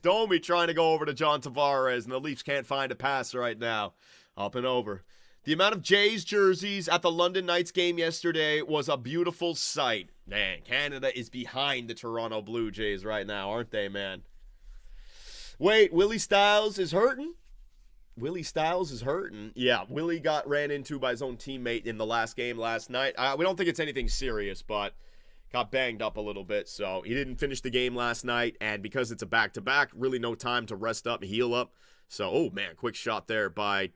Domi trying to go over to John Tavares, and the Leafs can't find a pass right now. Up and over. The amount of Jays jerseys at the London Knights game yesterday was a beautiful sight. Man, Canada is behind the Toronto Blue Jays right now, aren't they, man? Wait, Willie Styles is hurting? Willie Styles is hurting. Yeah, Willie got ran into by his own teammate in the last game last night. We don't think it's anything serious, but got banged up a little bit. So he didn't finish the game last night, and because it's a back-to-back, really no time to rest up and heal up. So, oh, man, quick shot there by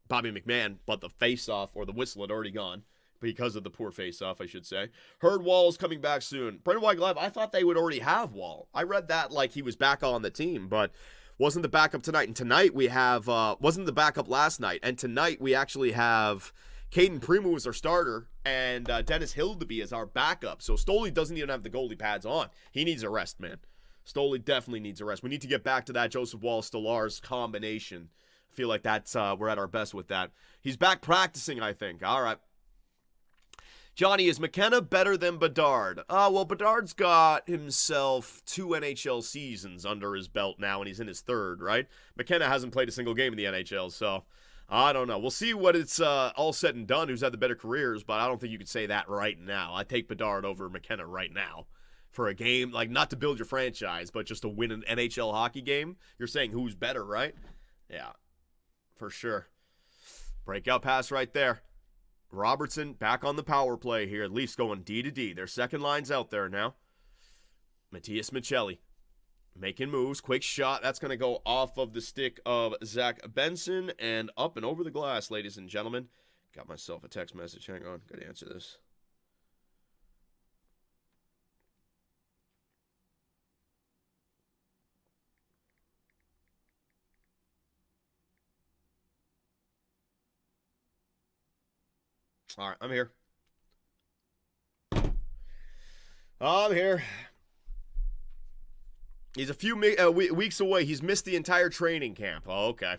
Bobby McMahon, but the face-off or the whistle had already gone because of the poor face-off, I should say. Heard Wall is coming back soon. Brendan White-Glove, I thought they would already have Wall. I read that like he was back on the team, but wasn't the backup tonight. And tonight we have, wasn't the backup last night. And tonight we actually have Caden Primo is our starter, and Dennis Hildeby is our backup. So Stoli doesn't even have the goalie pads on. He needs a rest, man. Stoli definitely needs a rest. We need to get back to that Joseph Wall-Stolarz combination. I feel like that's we're at our best with that. He's back practicing, I think. All right. Johnny, is McKenna better than Bedard? Well, Bedard's got himself 2 NHL seasons under his belt now, and he's in his third, right? McKenna hasn't played a single game in the NHL, so I don't know. We'll see what it's all said and done, who's had the better careers, but I don't think you could say that right now. I take Bedard over McKenna right now for a game, like not to build your franchise, but just to win an NHL hockey game. You're saying who's better, right? Yeah, for sure. Breakout pass right there. Robertson back on the power play here. At least going D to D. Their second line's out there now. Matthias Michelli making moves. Quick shot. That's going to go off of the stick of Zach Benson and up and over the glass, ladies and gentlemen. Got myself a text message. Hang on. Got to answer this. All right, I'm here. I'm here. He's a few weeks away. He's missed the entire training camp. Oh, okay.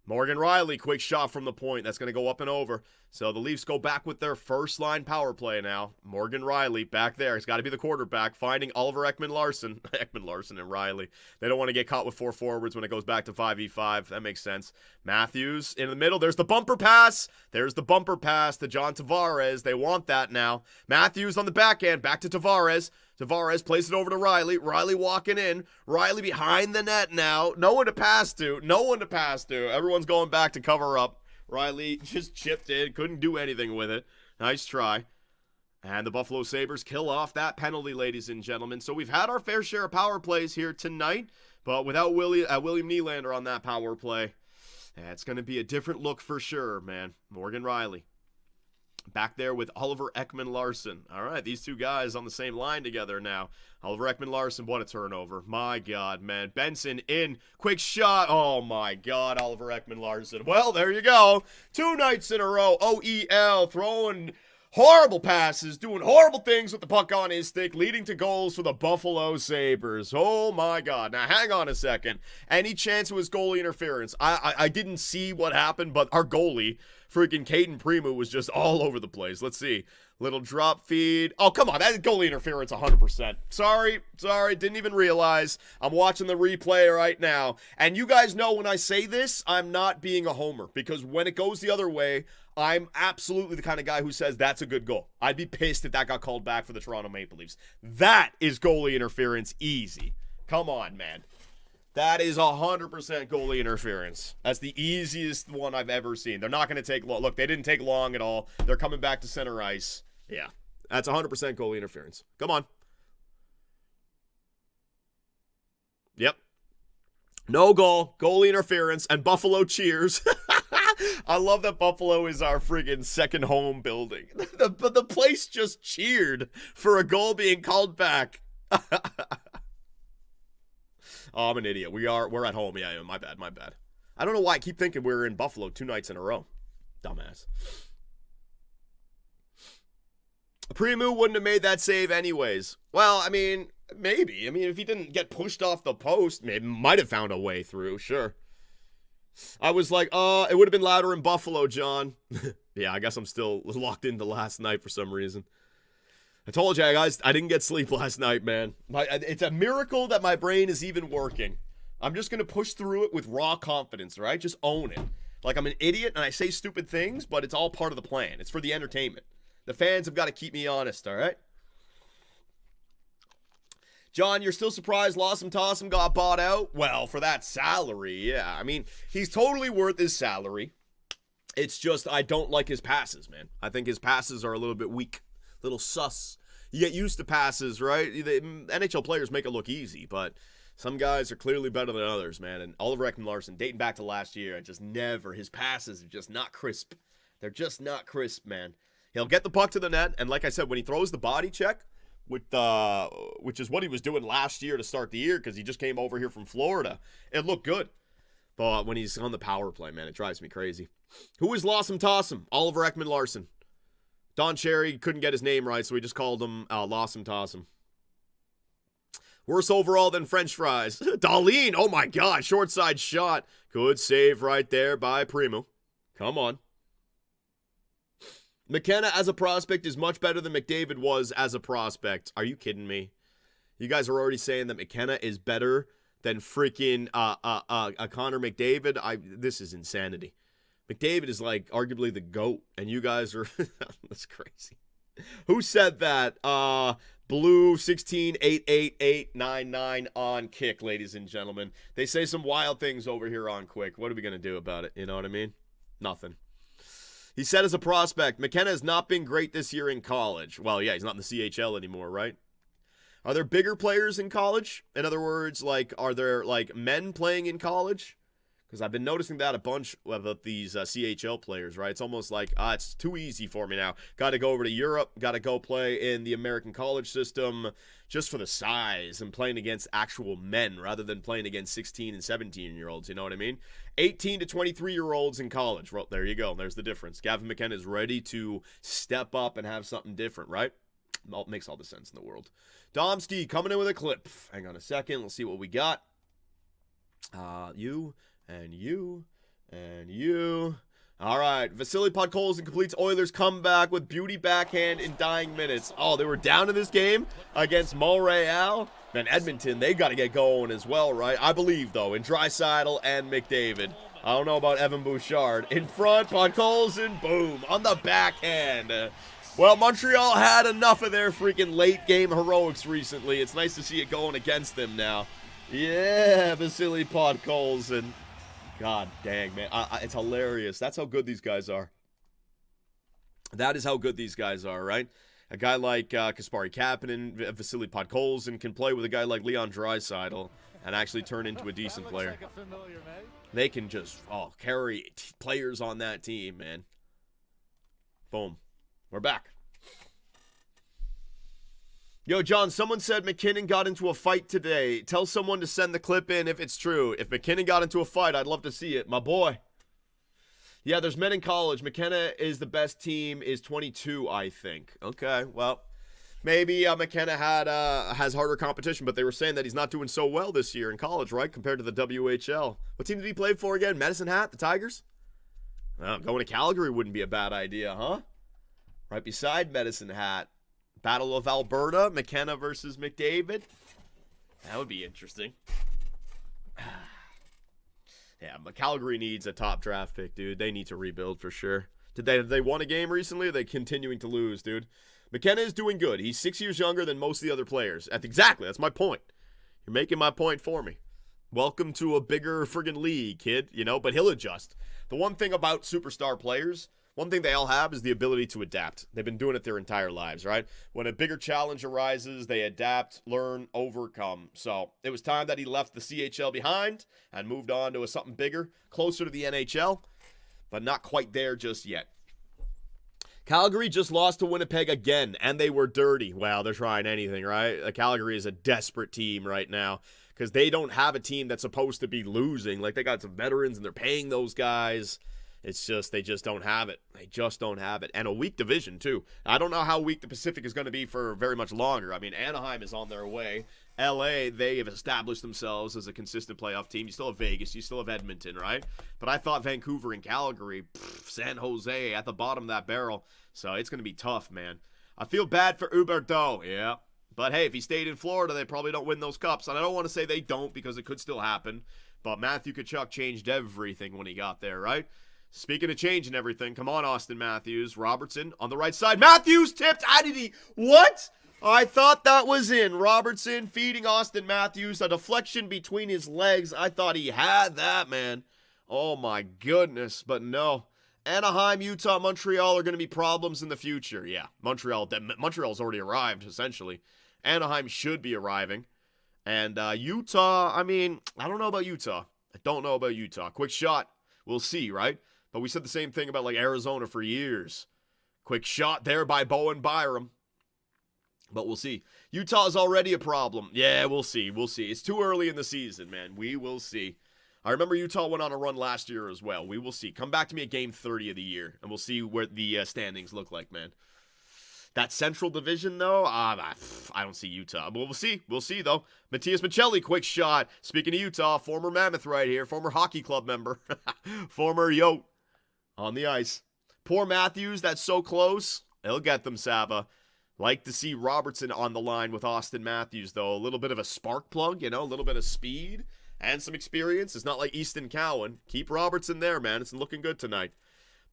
Morgan Riley, quick shot from the point. That's going to go up and over. So the Leafs go back with their first line power play now. Morgan Riley back there. He's got to be the quarterback, finding Oliver Ekman-Larsson. Ekman-Larsson and Riley. They don't want to get caught with 4 forwards when it goes back to 5v5. That makes sense. Matthews in the middle. There's the bumper pass. There's the bumper pass to John Tavares. They want that now. Matthews on the back end. Back to Tavares. Tavares plays it over to Riley. Riley walking in. Riley behind the net now. No one to pass to. No one to pass to. Everyone's going back to cover up. Riley just chipped in. Couldn't do anything with it. Nice try. And the Buffalo Sabres kill off that penalty, ladies and gentlemen. So we've had our fair share of power plays here tonight. But without William Nylander on that power play, it's going to be a different look for sure, man. Morgan Riley. Back there with Oliver Ekman-Larsson. All right, these two guys on the same line together now. Oliver Ekman-Larsson, what a turnover. My God, man. Benson in. Quick shot. Oh, my God, Oliver Ekman-Larsson. Well, there you go. 2 nights in a row. OEL throwing horrible passes, doing horrible things with the puck on his stick, leading to goals for the Buffalo Sabres. Oh, my God. Now, hang on a second. Any chance it was goalie interference? I didn't see what happened, but our goalie, freaking Caden Primo, was just all over the place. Let's see. Little drop feed. Oh, come on. That goalie interference 100%. Sorry. Didn't even realize. I'm watching the replay right now. And you guys know when I say this, I'm not being a homer. Because when it goes the other way, I'm absolutely the kind of guy who says that's a good goal. I'd be pissed if that got called back for the Toronto Maple Leafs. That is goalie interference easy. Come on, man. That is 100% goalie interference. That's the easiest one I've ever seen. They're not going to take long. Look, they didn't take long at all. They're coming back to center ice. Yeah, that's 100% goalie interference. Come on. Yep. No goal, goalie interference, and Buffalo cheers. I love that Buffalo is our friggin' second home building. The place just cheered for a goal being called back. Oh, I'm an idiot. We're at home. Yeah, my bad. I don't know why I keep thinking we're in Buffalo 2 nights in a row. Dumbass. Primo wouldn't have made that save anyways. Well, I mean, maybe. I mean, if he didn't get pushed off the post, maybe might have found a way through. Sure. I was like, it would have been louder in Buffalo, John. Yeah, I guess I'm still locked into last night for some reason. I told you guys, I didn't get sleep last night, man. It's a miracle that my brain is even working. I'm just going to push through it with raw confidence, right? Just own it. Like I'm an idiot and I say stupid things, but it's all part of the plan. It's for the entertainment. The fans have got to keep me honest, all right? John, you're still surprised Lawson Tossum got bought out? Well, for that salary, yeah. I mean, he's totally worth his salary. It's just I don't like his passes, man. I think his passes are a little bit weak. Little sus. You get used to passes, right? NHL players make it look easy, but some guys are clearly better than others, man. And Oliver Ekman-Larsson, dating back to last year, his passes are just not crisp. They're just not crisp, man. He'll get the puck to the net, and like I said, when he throws the body check, which is what he was doing last year to start the year because he just came over here from Florida, it looked good. But when he's on the power play, man, it drives me crazy. Who is Lawsome Tossum? Oliver Ekman Larson. Don Cherry couldn't get his name right, so we just called him Lawsome Tossum. Worse overall than French fries. Darlene, oh my God, short side shot. Good save right there by Primo. Come on. McKenna as a prospect is much better than McDavid was as a prospect. Are you kidding me? You guys are already saying that McKenna is better than freaking Connor McDavid. This is insanity. McDavid is like arguably the GOAT, and you guys are that's crazy. Who said that? Blue 16888899 on Kick, ladies and gentlemen. They say some wild things over here on Quick. What are we gonna do about it? You know what I mean? Nothing. He said as a prospect, McKenna has not been great this year in college. Well, yeah, he's not in the CHL anymore, right? Are there bigger players in college? In other words, like, are there, like, men playing in college? Because I've been noticing that a bunch about these CHL players, right? It's almost like, it's too easy for me now. Got to go over to Europe. Got to go play in the American college system just for the size and playing against actual men rather than playing against 16 and 17-year-olds. You know what I mean? 18 to 23-year-olds in college. Well, there you go. There's the difference. Gavin McKenna is ready to step up and have something different, right? Makes all the sense in the world. Domsky coming in with a clip. Hang on a second. Let's see what we got. You and you and you. All right. Vasily Podkolzin completes Oilers' comeback with beauty backhand in dying minutes. Oh, they were down in this game against Montreal. Man, Edmonton, they got to get going as well, right? I believe, though, in Draisaitl and McDavid. I don't know about Evan Bouchard. In front, Podkolzin, boom, on the backhand. Well, Montreal had enough of their freaking late-game heroics recently. It's nice to see it going against them now. Yeah, Vasily Podkolzin. God dang, man. It's hilarious. That's how good these guys are. That is how good these guys are, right? A guy like Kasperi Kapanen, Vasily Podkolzin can play with a guy like Leon Draisaitl and actually turn into a decent player. They can just, carry players on that team, man. Boom. We're back. Yo, John, someone said McKinnon got into a fight today. Tell someone to send the clip in if it's true. If McKinnon got into a fight, I'd love to see it. My boy. Yeah, there's men in college. McKenna is the best team, is 22, I think. Okay, well, maybe McKenna has harder competition, but they were saying that he's not doing so well this year in college, right, compared to the WHL. What team did he play for again? Medicine Hat? The Tigers? Well, going to Calgary wouldn't be a bad idea, huh? Right beside Medicine Hat. Battle of Alberta, McKenna versus McDavid. That would be interesting. Yeah, but Calgary needs a top draft pick, dude. They need to rebuild for sure. Did they won a game recently? Or are they continuing to lose, dude? McKenna is doing good. He's 6 years younger than most of the other players. Exactly, that's my point. You're making my point for me. Welcome to a bigger friggin' league, kid. You know, but he'll adjust. The one thing about superstar players, one thing they all have is the ability to adapt. They've been doing it their entire lives, right? When a bigger challenge arises, they adapt, learn, overcome. So it was time that he left the CHL behind and moved on to something bigger, closer to the NHL, but not quite there just yet. Calgary just lost to Winnipeg again, and they were dirty. Wow, they're trying anything, right? Calgary is a desperate team right now because they don't have a team that's supposed to be losing. Like, they got some veterans, and they're paying those guys. It's just, they just don't have it. They just don't have it. And a weak division, too. I don't know how weak the Pacific is going to be for very much longer. I mean, Anaheim is on their way. LA, they have established themselves as a consistent playoff team. You still have Vegas. You still have Edmonton, right? But I thought Vancouver and Calgary, San Jose at the bottom of that barrel. So it's going to be tough, man. I feel bad for Huberdeau. Yeah. But hey, if he stayed in Florida, they probably don't win those cups. And I don't want to say they don't because it could still happen. But Matthew Tkachuk changed everything when he got there, right? Speaking of changing everything, come on, Austin Matthews. Robertson on the right side. Matthews tipped. How did he? What? I thought that was in. Robertson feeding Austin Matthews. A deflection between his legs. I thought he had that, man. Oh, my goodness. But no. Anaheim, Utah, Montreal are going to be problems in the future. Yeah, Montreal's already arrived, essentially. Anaheim should be arriving. And Utah, I mean, I don't know about Utah. I don't know about Utah. Quick shot. We'll see, right? But we said the same thing about, like, Arizona for years. Quick shot there by Bowen Byram. But we'll see. Utah is already a problem. Yeah, we'll see. We'll see. It's too early in the season, man. We will see. I remember Utah went on a run last year as well. We will see. Come back to me at game 30 of the year, and we'll see where the standings look like, man. That Central Division, though, I don't see Utah. But we'll see. We'll see, though. Matias Michelli, quick shot. Speaking of Utah, former Mammoth right here. Former hockey club member. Former Yote on the ice. Poor Matthews, that's so close. He'll get them, Saba. Like to see Robertson on the line with Austin Matthews, though. A little bit of a spark plug, a little bit of speed and some experience. It's not like Easton Cowan. Keep Robertson there, man. It's looking good tonight.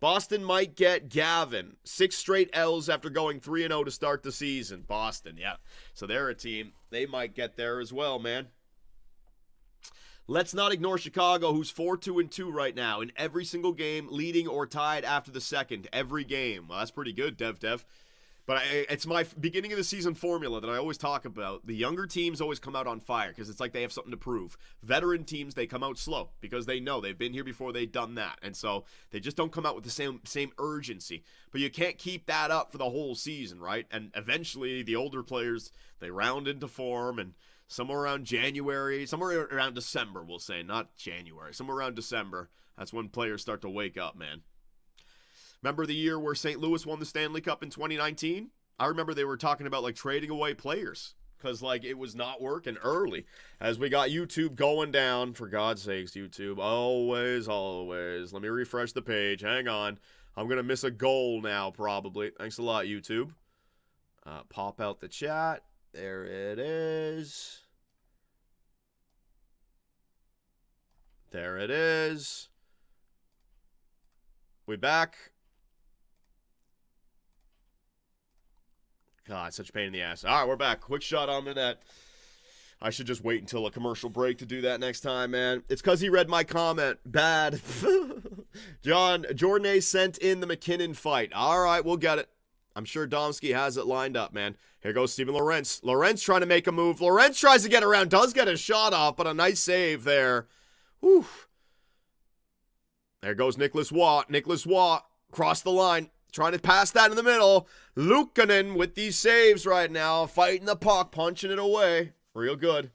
Boston might get Gavin. 6 straight L's after going 3-0 to start the season. Boston, yeah. So they're a team. They might get there as well, man. Let's not ignore Chicago, who's 4-2-2 right now in every single game, leading or tied after the second. Every game. Well, that's pretty good, Dev. But it's my beginning of the season formula that I always talk about. The younger teams always come out on fire because it's like they have something to prove. Veteran teams, they come out slow because they know they've been here before, they've done that. And so they just don't come out with the same urgency. But you can't keep that up for the whole season, right? And eventually the older players, they round into form, and somewhere around January, somewhere around December, we'll say, not January, somewhere around December, that's when players start to wake up, man. Remember the year where St. Louis won the Stanley Cup in 2019? I remember they were talking about, like, trading away players because, like, it was not working early. As we got YouTube going down, for God's sakes, YouTube, always. Let me refresh the page. Hang on. I'm going to miss a goal now, probably. Thanks a lot, YouTube. Pop out the chat. There it is. There it is. We back. God, such a pain in the ass. All right, we're back. Quick shot on the net. I should just wait until a commercial break to do that next time, man. It's because he read my comment. Bad. Jordan A. sent in the McKinnon fight. All right, we'll get it. I'm sure Domsky has it lined up, man. Here goes Steven Lorentz. Lorentz trying to make a move. Lorentz tries to get around. Does get a shot off, but a nice save there. Whew. There goes Nicholas Watt. Nicholas Watt crossed the line. Trying to pass that in the middle. Luukkonen with these saves right now. Fighting the puck. Punching it away. Real good.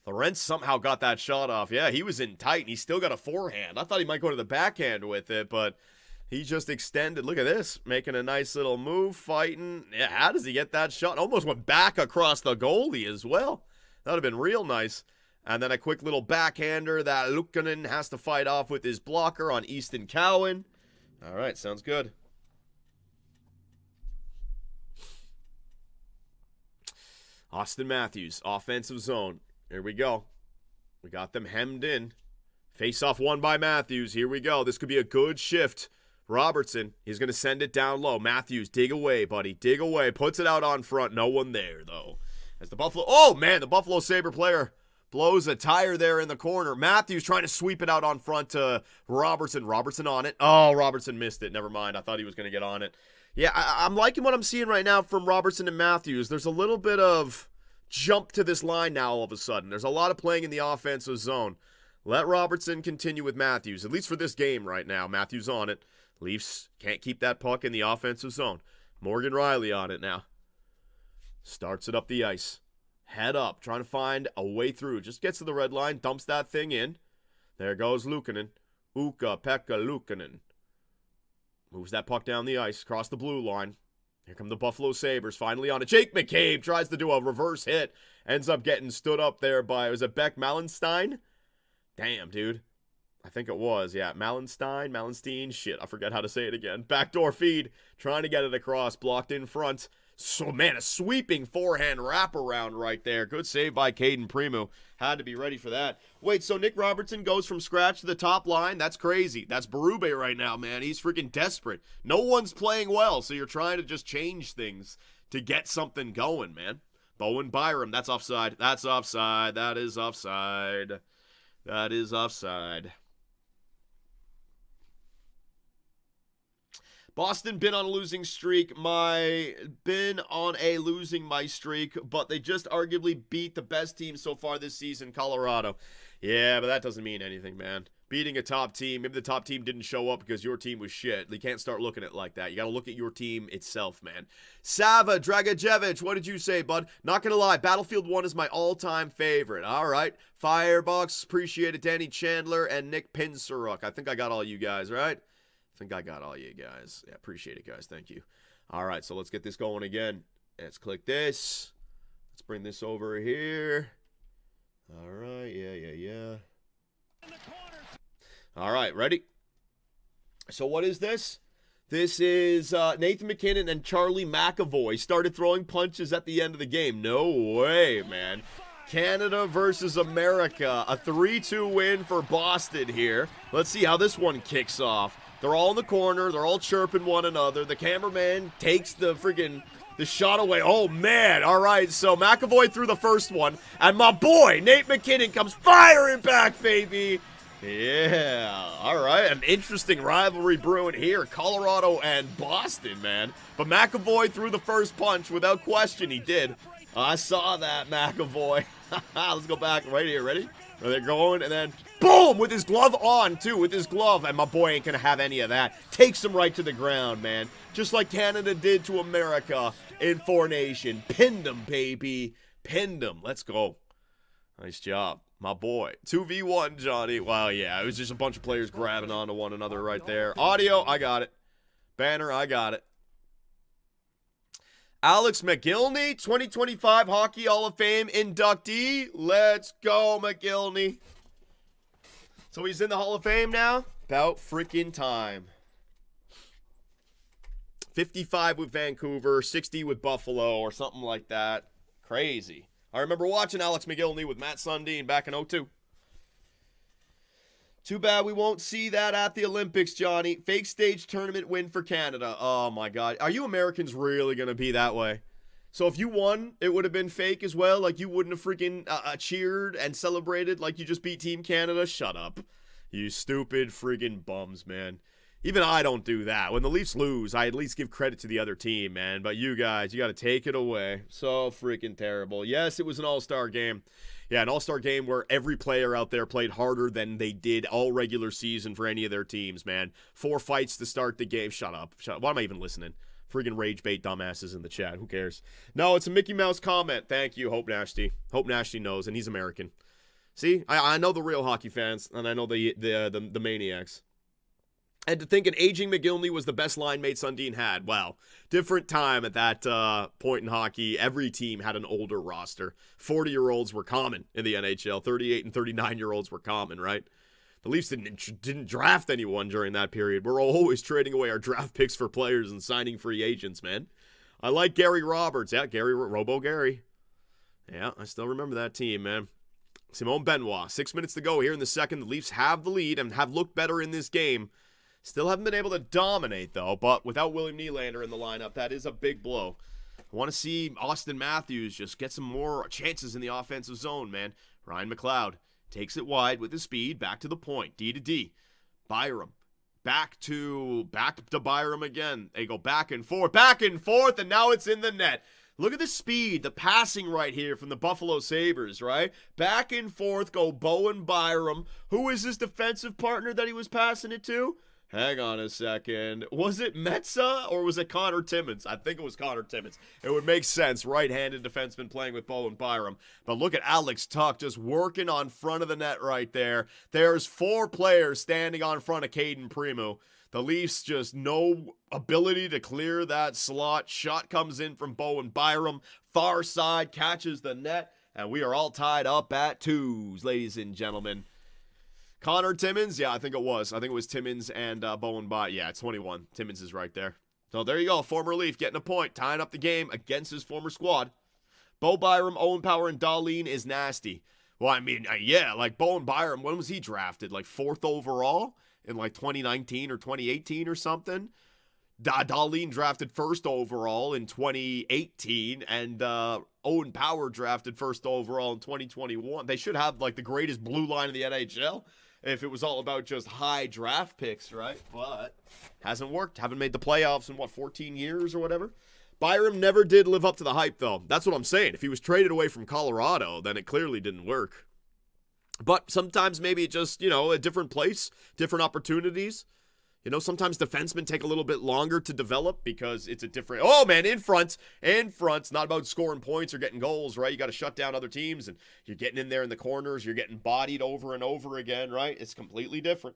Lorentz somehow got that shot off. Yeah, he was in tight. And he still got a forehand. I thought he might go to the backhand with it, but he just extended. Look at this. Making a nice little move. Fighting. Yeah, how does he get that shot? Almost went back across the goalie as well. That would have been real nice. And then a quick little backhander that Luukkonen has to fight off with his blocker on Easton Cowan. All right, sounds good. Austin Matthews, offensive zone. Here we go. We got them hemmed in. Face-off won by Matthews. Here we go. This could be a good shift. Robertson, he's going to send it down low. Matthews, dig away, buddy. Dig away. Puts it out on front. No one there, though. As the Buffalo... Oh, man, the Buffalo Sabre player blows a tire there in the corner. Matthews trying to sweep it out on front to Robertson. Robertson on it. Oh, Robertson missed it. Never mind. I thought he was going to get on it. Yeah, I'm liking what I'm seeing right now from Robertson and Matthews. There's a little bit of jump to this line now all of a sudden. There's a lot of playing in the offensive zone. Let Robertson continue with Matthews, at least for this game right now. Matthews on it. Leafs can't keep that puck in the offensive zone. Morgan Riley on it now. Starts it up the ice. Head up, trying to find a way through. Just gets to the red line, dumps that thing in. There goes Luukkonen. Ukko-Pekka Luukkonen. Moves that puck down the ice, across the blue line. Here come the Buffalo Sabres, finally on it. Jake McCabe tries to do a reverse hit. Ends up getting stood up there by, was it Beck Malenstein? Damn, dude. I think it was, yeah. Malenstein. Shit, I forget how to say it again. Backdoor feed, trying to get it across, blocked in front. So, man, a sweeping forehand wraparound right there. Good save by Caden Primo. Had to be ready for that. Wait, so Nick Robertson goes from scratch to the top line? That's crazy. That's Berube right now, man. He's freaking desperate. No one's playing well, so you're trying to just change things to get something going, man. Bowen Byram, that's offside. That's offside. That is offside. That is offside. Boston been on a losing streak. Been on a losing my streak, but they just arguably beat the best team so far this season, Colorado. Yeah, but that doesn't mean anything, man. beating a top team. Maybe the top team didn't show up because your team was shit. You can't start looking at it like that. You got to look at your team itself, man. Sava Dragojevic, what did you say, bud? Not going to lie, Battlefield 1 is my all-time favorite. All right. Firebox, appreciate it. Danny Chandler and Nick Pinsuruk. I think I got all you guys, right? I think I got all you guys. Yeah, appreciate it, guys. Thank you. All right, so let's get this going again. Let's click this. Let's bring this over here. All right, yeah. All right, ready? So what is this? This is Nathan McKinnon and Charlie McAvoy started throwing punches at the end of the game. No way, man. Canada versus America. A 3-2 win for Boston here. Let's see how this one kicks off. They're all in the corner. They're all chirping one another. The cameraman takes the shot away. Oh, man. All right, so McAvoy threw the first one. And my boy, Nate McKinnon, comes firing back, baby. Yeah. All right, an interesting rivalry brewing here. Colorado and Boston, man. But McAvoy threw the first punch without question. He did. I saw that, McAvoy. Let's go back right here. Ready? They're going, and then boom, with his glove on, too, with his glove. And my boy ain't going to have any of that. Takes him right to the ground, man. Just like Canada did to America in Four Nation. Pinned him, baby. Pinned him. Let's go. Nice job, my boy. 2v1, Johnny. Wow, yeah, it was just a bunch of players grabbing onto one another right there. Audio, I got it. Banner, I got it. Alex McGillney, 2025 Hockey Hall of Fame inductee. Let's go, McGillney. So he's in the Hall of Fame now? About freaking time. 55 with Vancouver, 60 with Buffalo, or something like that. Crazy. I remember watching Alex McGillney with Matt Sundin back in 02. Too bad we won't see that at the Olympics, Johnny. Fake stage tournament win for Canada. Oh, my God. Are you Americans really going to be that way? So if you won, it would have been fake as well? Like you wouldn't have freaking cheered and celebrated like you just beat Team Canada? Shut up. You stupid freaking bums, man. Even I don't do that. When the Leafs lose, I at least give credit to the other team, man. But you guys, you got to take it away. So freaking terrible. Yes, it was an all-star game. Yeah, an all-star game where every player out there played harder than they did all regular season for any of their teams, man. 4 fights to start the game. Shut up. Shut up. Why am I even listening? Friggin' rage bait dumbasses in the chat. Who cares? No, it's a Mickey Mouse comment. Thank you, Hope Nashty. Hope Nashty knows, and he's American. See, I know the real hockey fans, and I know the maniacs. And to think an aging McGillney was the best line mate Sundin had. Wow. Different time at that point in hockey. Every team had an older roster. 40-year-olds were common in the NHL. 38 and 39-year-olds were common, right? The Leafs didn't draft anyone during that period. We're always trading away our draft picks for players and signing free agents, man. I like Gary Roberts. Yeah, Robo Gary. Yeah, I still remember that team, man. Simone Benoit. 6 minutes to go here in the second. The Leafs have the lead and have looked better in this game. Still haven't been able to dominate, though, but without William Nylander in the lineup, that is a big blow. I want to see Austin Matthews just get some more chances in the offensive zone, man. Ryan McLeod takes it wide with his speed, back to the point, D to D. Byram, back to Byram again. They go back and forth, and now it's in the net. Look at the speed, the passing right here from the Buffalo Sabres, right? Back and forth go Bowen Byram. Who is his defensive partner that he was passing it to? Hang on a second. Was it Metza or was it Connor Timmins? I think it was Connor Timmins. It would make sense. Right-handed defenseman playing with Bowen Byram. But look at Alex Tuch just working on front of the net right there. There's 4 players standing on front of Caden Primo. The Leafs just no ability to clear that slot. Shot comes in from Bowen Byram. Far side catches the net. And we are all tied up at 2s, ladies and gentlemen. Connor Timmins? Yeah, I think it was. I think it was Timmins and Bowen Byram. Yeah, it's 21. Timmins is right there. So there you go. Former Leaf getting a point. Tying up the game against his former squad. Bo Byram, Owen Power, and Darlene is nasty. Well, I mean, yeah, like Bowen Byram, when was he drafted? Like 4th overall in like 2019 or 2018 or something? Darlene drafted 1st overall in 2018, and Owen Power drafted 1st overall in 2021. They should have like the greatest blue line in the NHL. If it was all about just high draft picks, right? But hasn't worked. Haven't made the playoffs in, 14 years or whatever? Byram never did live up to the hype, though. That's what I'm saying. If he was traded away from Colorado, then it clearly didn't work. But sometimes maybe just, a different place, different opportunities. Sometimes defensemen take a little bit longer to develop because it's a different... Oh, man, in front. It's not about scoring points or getting goals, right? You got to shut down other teams, and you're getting in there in the corners. You're getting bodied over and over again, right? It's completely different.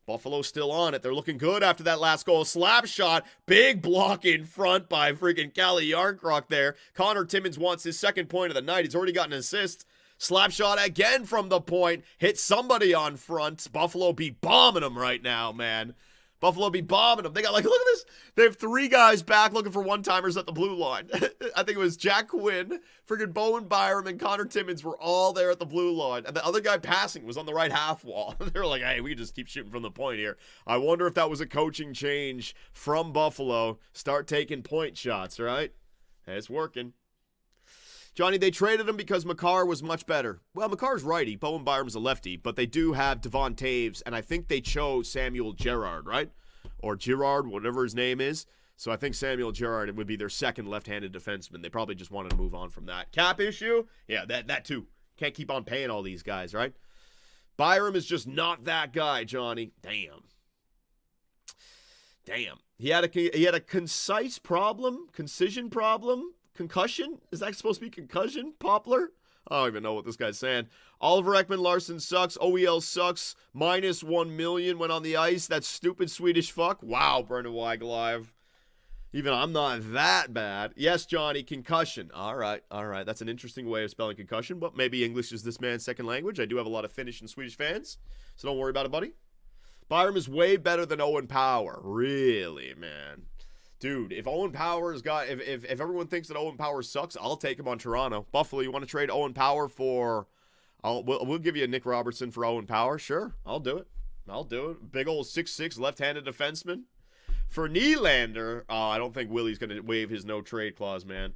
Buffalo's still on it. They're looking good after that last goal. Slap shot. Big block in front by freaking Calle Yarncroc there. Connor Timmins wants his second point of the night. He's already got an assist. Slap shot again from the point. Hit somebody on front. Buffalo be bombing them right now, man. Buffalo be bombing them. They got look at this. They have 3 guys back looking for one-timers at the blue line. I think it was Jack Quinn, freaking Bowen Byram, and Connor Timmins were all there at the blue line. And the other guy passing was on the right half wall. They're like, hey, we just keep shooting from the point here. I wonder if that was a coaching change from Buffalo. Start taking point shots, right? Hey, it's working. Johnny, they traded him because Makar was much better. Well, Makar's righty. Bowen Byram's a lefty, but they do have Devon Taves, and I think they chose Samuel Girard, right? Or Girard, whatever his name is. So I think Samuel Girard would be their second left-handed defenseman. They probably just wanted to move on from that. Cap issue? Yeah, that too. Can't keep on paying all these guys, right? Byram is just not that guy, Johnny. Damn. He had a concise problem, concision problem. Concussion? Is that supposed to be concussion? Poplar? I don't even know what this guy's saying. Oliver Ekman-Larsson sucks. OEL sucks. Minus 1 million when on the ice. That stupid Swedish fuck. Wow, Brendan Weigel. Even I'm not that bad. Yes, Johnny, concussion. All right. That's an interesting way of spelling concussion, but maybe English is this man's second language. I do have a lot of Finnish and Swedish fans, so don't worry about it, buddy. Byram is way better than Owen Power. Really, man. Dude, if Owen Power's got... If everyone thinks that Owen Power sucks, I'll take him on Toronto. Buffalo, you want to trade Owen Power for... We'll give you a Nick Robertson for Owen Power. Sure, I'll do it. Big old 6'6" left-handed defenseman. For Nylander, I don't think Willie's going to waive his no-trade clause, man.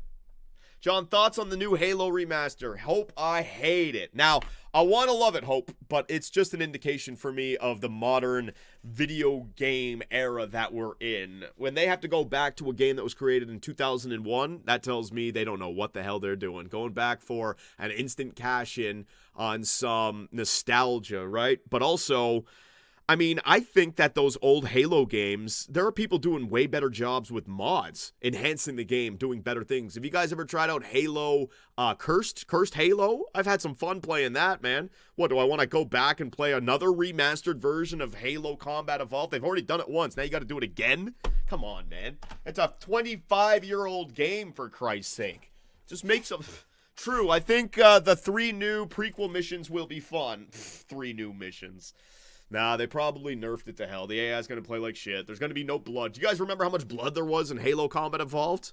John, thoughts on the new Halo remaster? Hope, I hate it. Now, I want to love it, Hope, but it's just an indication for me of the modern video game era that we're in. When they have to go back to a game that was created in 2001, that tells me they don't know what the hell they're doing. Going back for an instant cash-in on some nostalgia, right? But also... I mean, I think that those old Halo games, there are people doing way better jobs with mods, enhancing the game, doing better things. Have you guys ever tried out Halo Cursed Halo? I've had some fun playing that, man. What, do I want to go back and play another remastered version of Halo Combat Evolved? They've already done it once. Now you got to do it again? Come on, man. It's a 25-year-old game, for Christ's sake. Just make some... True, I think the 3 new prequel missions will be fun. 3 new missions. Nah, they probably nerfed it to hell. The AI is going to play like shit. There's going to be no blood. Do you guys remember how much blood there was in Halo Combat Evolved?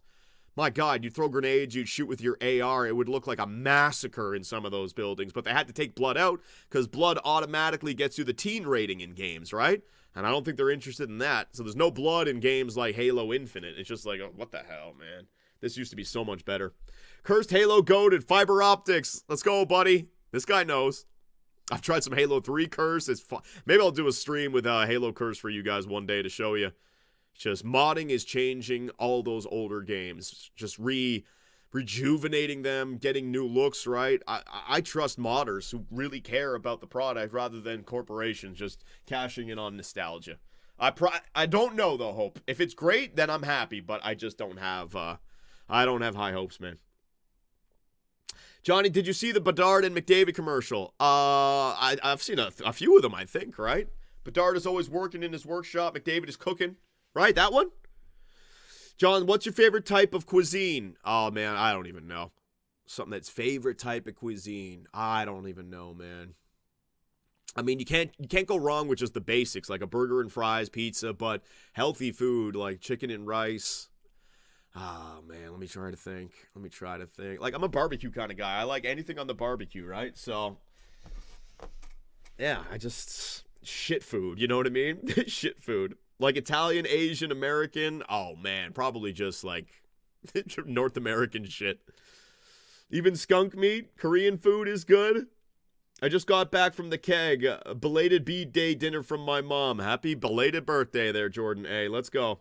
My God, you'd throw grenades, you'd shoot with your AR. It would look like a massacre in some of those buildings. But they had to take blood out because blood automatically gets you the teen rating in games, right? And I don't think they're interested in that. So there's no blood in games like Halo Infinite. It's just like, oh, what the hell, man? This used to be so much better. Cursed Halo goated, fiber optics. Let's go, buddy. This guy knows. I've tried some Halo 3 Curse. It's fun. Maybe I'll do a stream with Halo Curse for you guys one day to show you. Just modding is changing all those older games. Just rejuvenating them, getting new looks, right? I trust modders who really care about the product rather than corporations just cashing in on nostalgia. I don't know, though, Hope. If it's great, then I'm happy, but I just don't have... I don't have high hopes, man. Johnny, did you see the Bedard and McDavid commercial? I've seen a few of them, I think, right? Bedard is always working in his workshop. McDavid is cooking. Right, that one? John, what's your favorite type of cuisine? Oh, man, I don't even know. Something that's favorite type of cuisine. I don't even know, man. I mean, you can't go wrong with just the basics, like a burger and fries, pizza, but healthy food like chicken and rice. Oh, man, let me try to think. Like, I'm a barbecue kind of guy. I like anything on the barbecue, right? So, yeah, shit food, you know what I mean? Shit food. Like Italian, Asian, American. Oh, man, probably just, like, North American shit. Even skunk meat, Korean food is good. I just got back from the keg. A belated B-Day dinner from my mom. Happy belated birthday there, Jordan A. Let's go.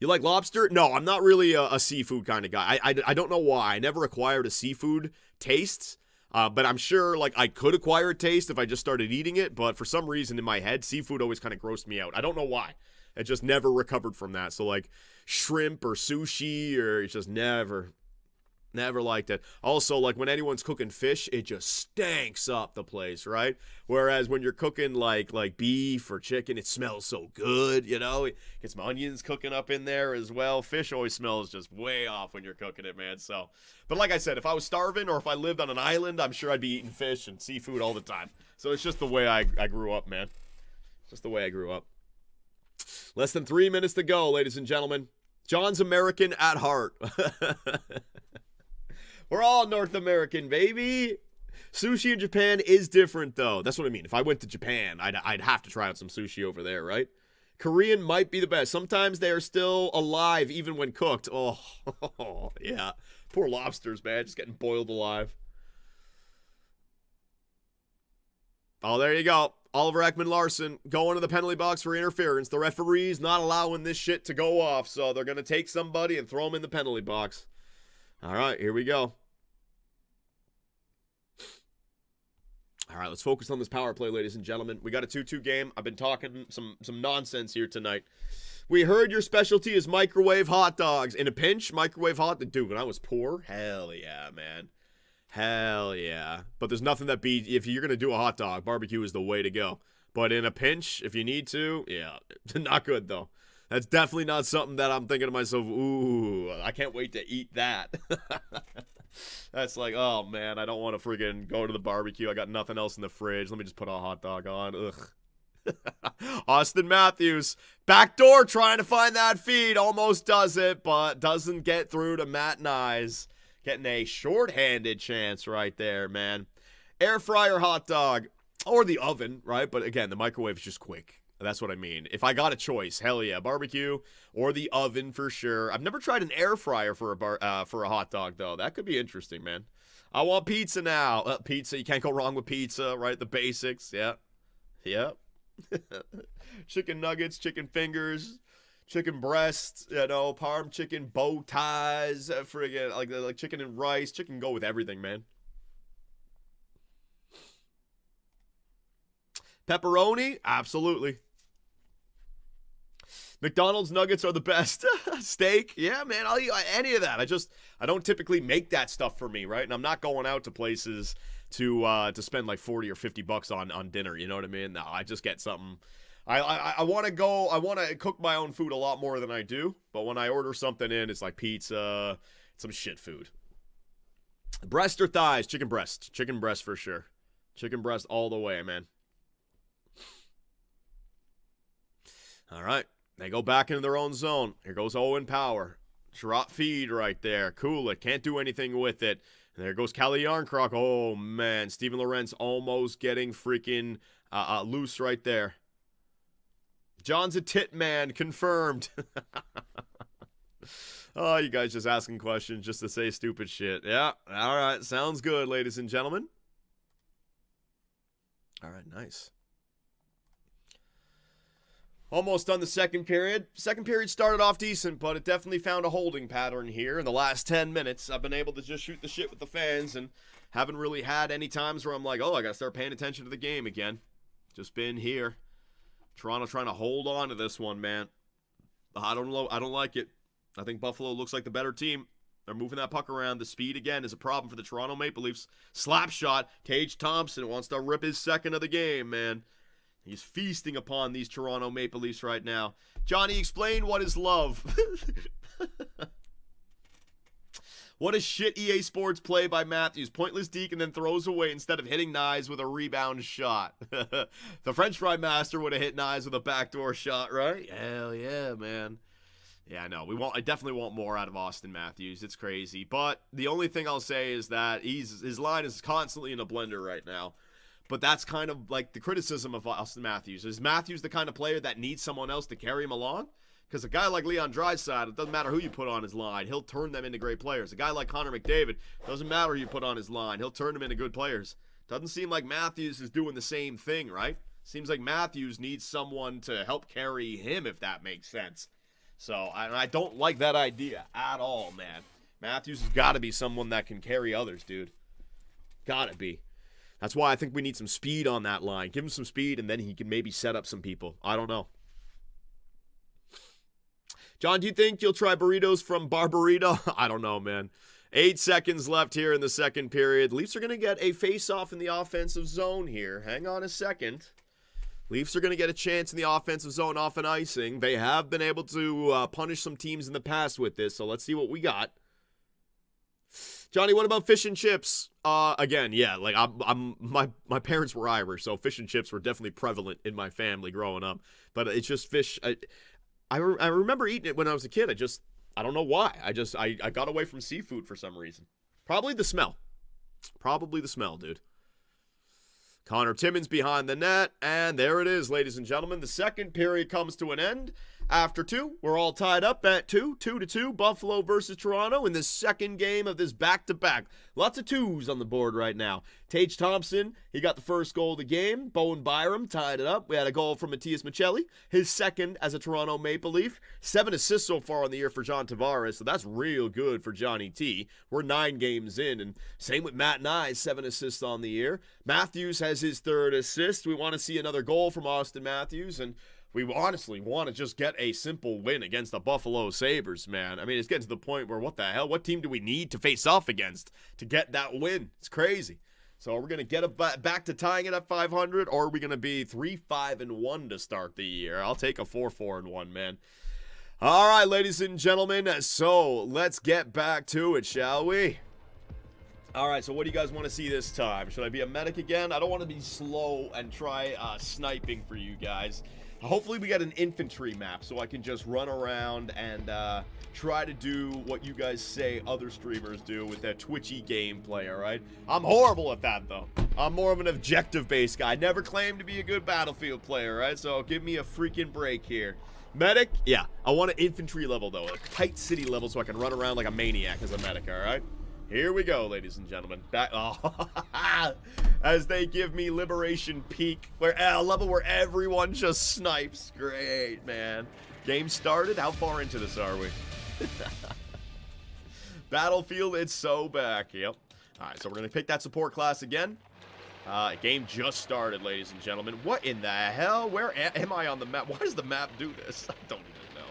You like lobster? No, I'm not really a seafood kind of guy. I don't know why. I never acquired a seafood taste. But I'm sure, like, I could acquire a taste if I just started eating it, but for some reason in my head, seafood always kind of grossed me out. I don't know why. I just never recovered from that. So, like, shrimp or sushi, or it's just never liked it. Also, like, when anyone's cooking fish, it just stinks up the place, right? Whereas when you're cooking, like beef or chicken, it smells so good, you know? Get some onions cooking up in there as well. Fish always smells just way off when you're cooking it, man. So, but like I said, if I was starving or if I lived on an island, I'm sure I'd be eating fish and seafood all the time. So it's just the way I grew up, man. Just the way I grew up. Less than 3 minutes to go, ladies and gentlemen. John's American at heart. We're all North American, baby. Sushi in Japan is different, though. That's what I mean. If I went to Japan, I'd have to try out some sushi over there, right? Korean might be the best. Sometimes they are still alive, even when cooked. Oh, yeah. Poor lobsters, man. Just getting boiled alive. Oh, there you go. Oliver Ekman-Larsson going to the penalty box for interference. The referee's not allowing this shit to go off, so they're going to take somebody and throw him in the penalty box. All right, here we go. All right, let's focus on this power play, ladies and gentlemen. We got a 2-2 game. I've been talking some nonsense here tonight. We heard your specialty is microwave hot dogs. In a pinch, microwave hot dogs. Dude, when I was poor, hell yeah, man. Hell yeah. But there's nothing that beats, if you're going to do a hot dog, barbecue is the way to go. But in a pinch, if you need to, yeah, not good, though. That's definitely not something that I'm thinking to myself, ooh, I can't wait to eat that. That's like, oh, man, I don't want to friggin' go to the barbecue. I got nothing else in the fridge. Let me just put a hot dog on. Ugh. Austin Matthews, backdoor trying to find that feed. Almost does it, but doesn't get through to Matt Nyes. Getting a shorthanded chance right there, man. Air fryer hot dog or the oven, right? But again, the microwave is just quick. That's what I mean. If I got a choice, hell yeah, barbecue or the oven for sure. I've never tried an air fryer for a hot dog though. That could be interesting, man. I want pizza now. Pizza, you can't go wrong with pizza, right? The basics, yeah, yep. Chicken nuggets, chicken fingers, chicken breasts, you know, parm chicken, bow ties, friggin' like chicken and rice. Chicken go with everything, man. Pepperoni, absolutely. McDonald's nuggets are the best. Steak, yeah, man, I'll eat any of that. I don't typically make that stuff for me, right? And I'm not going out to places to spend like 40 or 50 bucks on dinner, you know what I mean? No, I just get something. I want to cook my own food a lot more than I do, but when I order something in, it's like pizza, some shit food. Breast or thighs? Chicken breast. Chicken breast for sure. Chicken breast all the way, man. All right. They go back into their own zone. Here goes Owen Power. Drop feed right there. Cool it. Can't do anything with it. And there goes Calle Yarncroc. Oh, man. Steven Lorenz almost getting freaking loose right there. John's a tit man. Confirmed. Oh, you guys just asking questions just to say stupid shit. Yeah. All right. Sounds good, ladies and gentlemen. All right. Nice. Almost done the second period. Second period started off decent, but it definitely found a holding pattern here in the last 10 minutes. I've been able to just shoot the shit with the fans and haven't really had any times where I'm like, oh, I got to start paying attention to the game again. Just been here. Toronto trying to hold on to this one, man. I don't know. I don't like it. I think Buffalo looks like the better team. They're moving that puck around. The speed, again, is a problem for the Toronto Maple Leafs. Slap shot. Tage Thompson wants to rip his second of the game, man. He's feasting upon these Toronto Maple Leafs right now. Johnny, explain what is love. What a shit EA Sports play by Matthews. Pointless deke and then throws away instead of hitting Nyes with a rebound shot. The French fry master would have hit Nyes with a backdoor shot, right? Hell yeah, man. Yeah, no, I definitely want more out of Austin Matthews. It's crazy. But the only thing I'll say is that his line is constantly in a blender right now. But that's kind of like the criticism of Austin Matthews. Is Matthews the kind of player that needs someone else to carry him along? Because a guy like Leon Draisaitl, it doesn't matter who you put on his line. He'll turn them into great players. A guy like Connor McDavid, doesn't matter who you put on his line. He'll turn them into good players. Doesn't seem like Matthews is doing the same thing, right? Seems like Matthews needs someone to help carry him, if that makes sense. So I don't like that idea at all, man. Matthews has got to be someone that can carry others, dude. Gotta be. That's why I think we need some speed on that line. Give him some speed, and then he can maybe set up some people. I don't know. John, do you think you'll try burritos from Barbarito? I don't know, man. 8 seconds left here in the second period. Leafs are going to get a face-off in the offensive zone here. Hang on a second. Leafs are going to get a chance in the offensive zone off an icing. They have been able to punish some teams in the past with this, so let's see what we got. Johnny, what about fish and chips? Again, yeah, like my parents were Irish, so fish and chips were definitely prevalent in my family growing up. But it's just fish. I remember eating it when I was a kid. I don't know why. I got away from seafood for some reason. Probably the smell. Probably the smell, dude. Connor Timmins behind the net, and there it is, ladies and gentlemen. The second period comes to an end. After 2, we're all tied up at 2-2, Buffalo versus Toronto in the second game of this back-to-back. Lots of 2s on the board right now. Tage Thompson, he got the first goal of the game. Bowen Byram tied it up. We had a goal from Matias Michelli, his second as a Toronto Maple Leaf. 7 assists so far on the year for John Tavares, so that's real good for Johnny T. We're 9 games in, and same with Matt Nye, 7 assists on the year. Matthews has his 3rd assist. We want to see another goal from Austin Matthews, and we honestly want to just get a simple win against the Buffalo Sabres, man. I mean, it's getting to the point where, what the hell? What team do we need to face off against to get that win? It's crazy. So are we going to get back to tying it at 500, or are we going to be 3-5-1 to start the year? I'll take a 4-4-1, man. All right, ladies and gentlemen, so let's get back to it, shall we? All right, so what do you guys want to see this time? Should I be a medic again? I don't want to be slow and try sniping for you guys. Hopefully we get an infantry map so I can just run around and try to do what you guys say other streamers do with that twitchy gameplay, all right? I'm horrible at that, though. I'm more of an objective-based guy. Never claimed to be a good Battlefield player, right? So give me a freaking break here. Medic? Yeah, I want an infantry level, though. A tight city level so I can run around like a maniac as a medic, all right? Here we go, ladies and gentlemen. Back, as they give me Liberation Peak, where a level where everyone just snipes. Great, man. Game started. How far into this are we? Battlefield, it's so back. Yep. All right, so we're gonna pick that support class again. Game just started, ladies and gentlemen. What in the hell? Where am I on the map? Why does the map do this? I don't even know.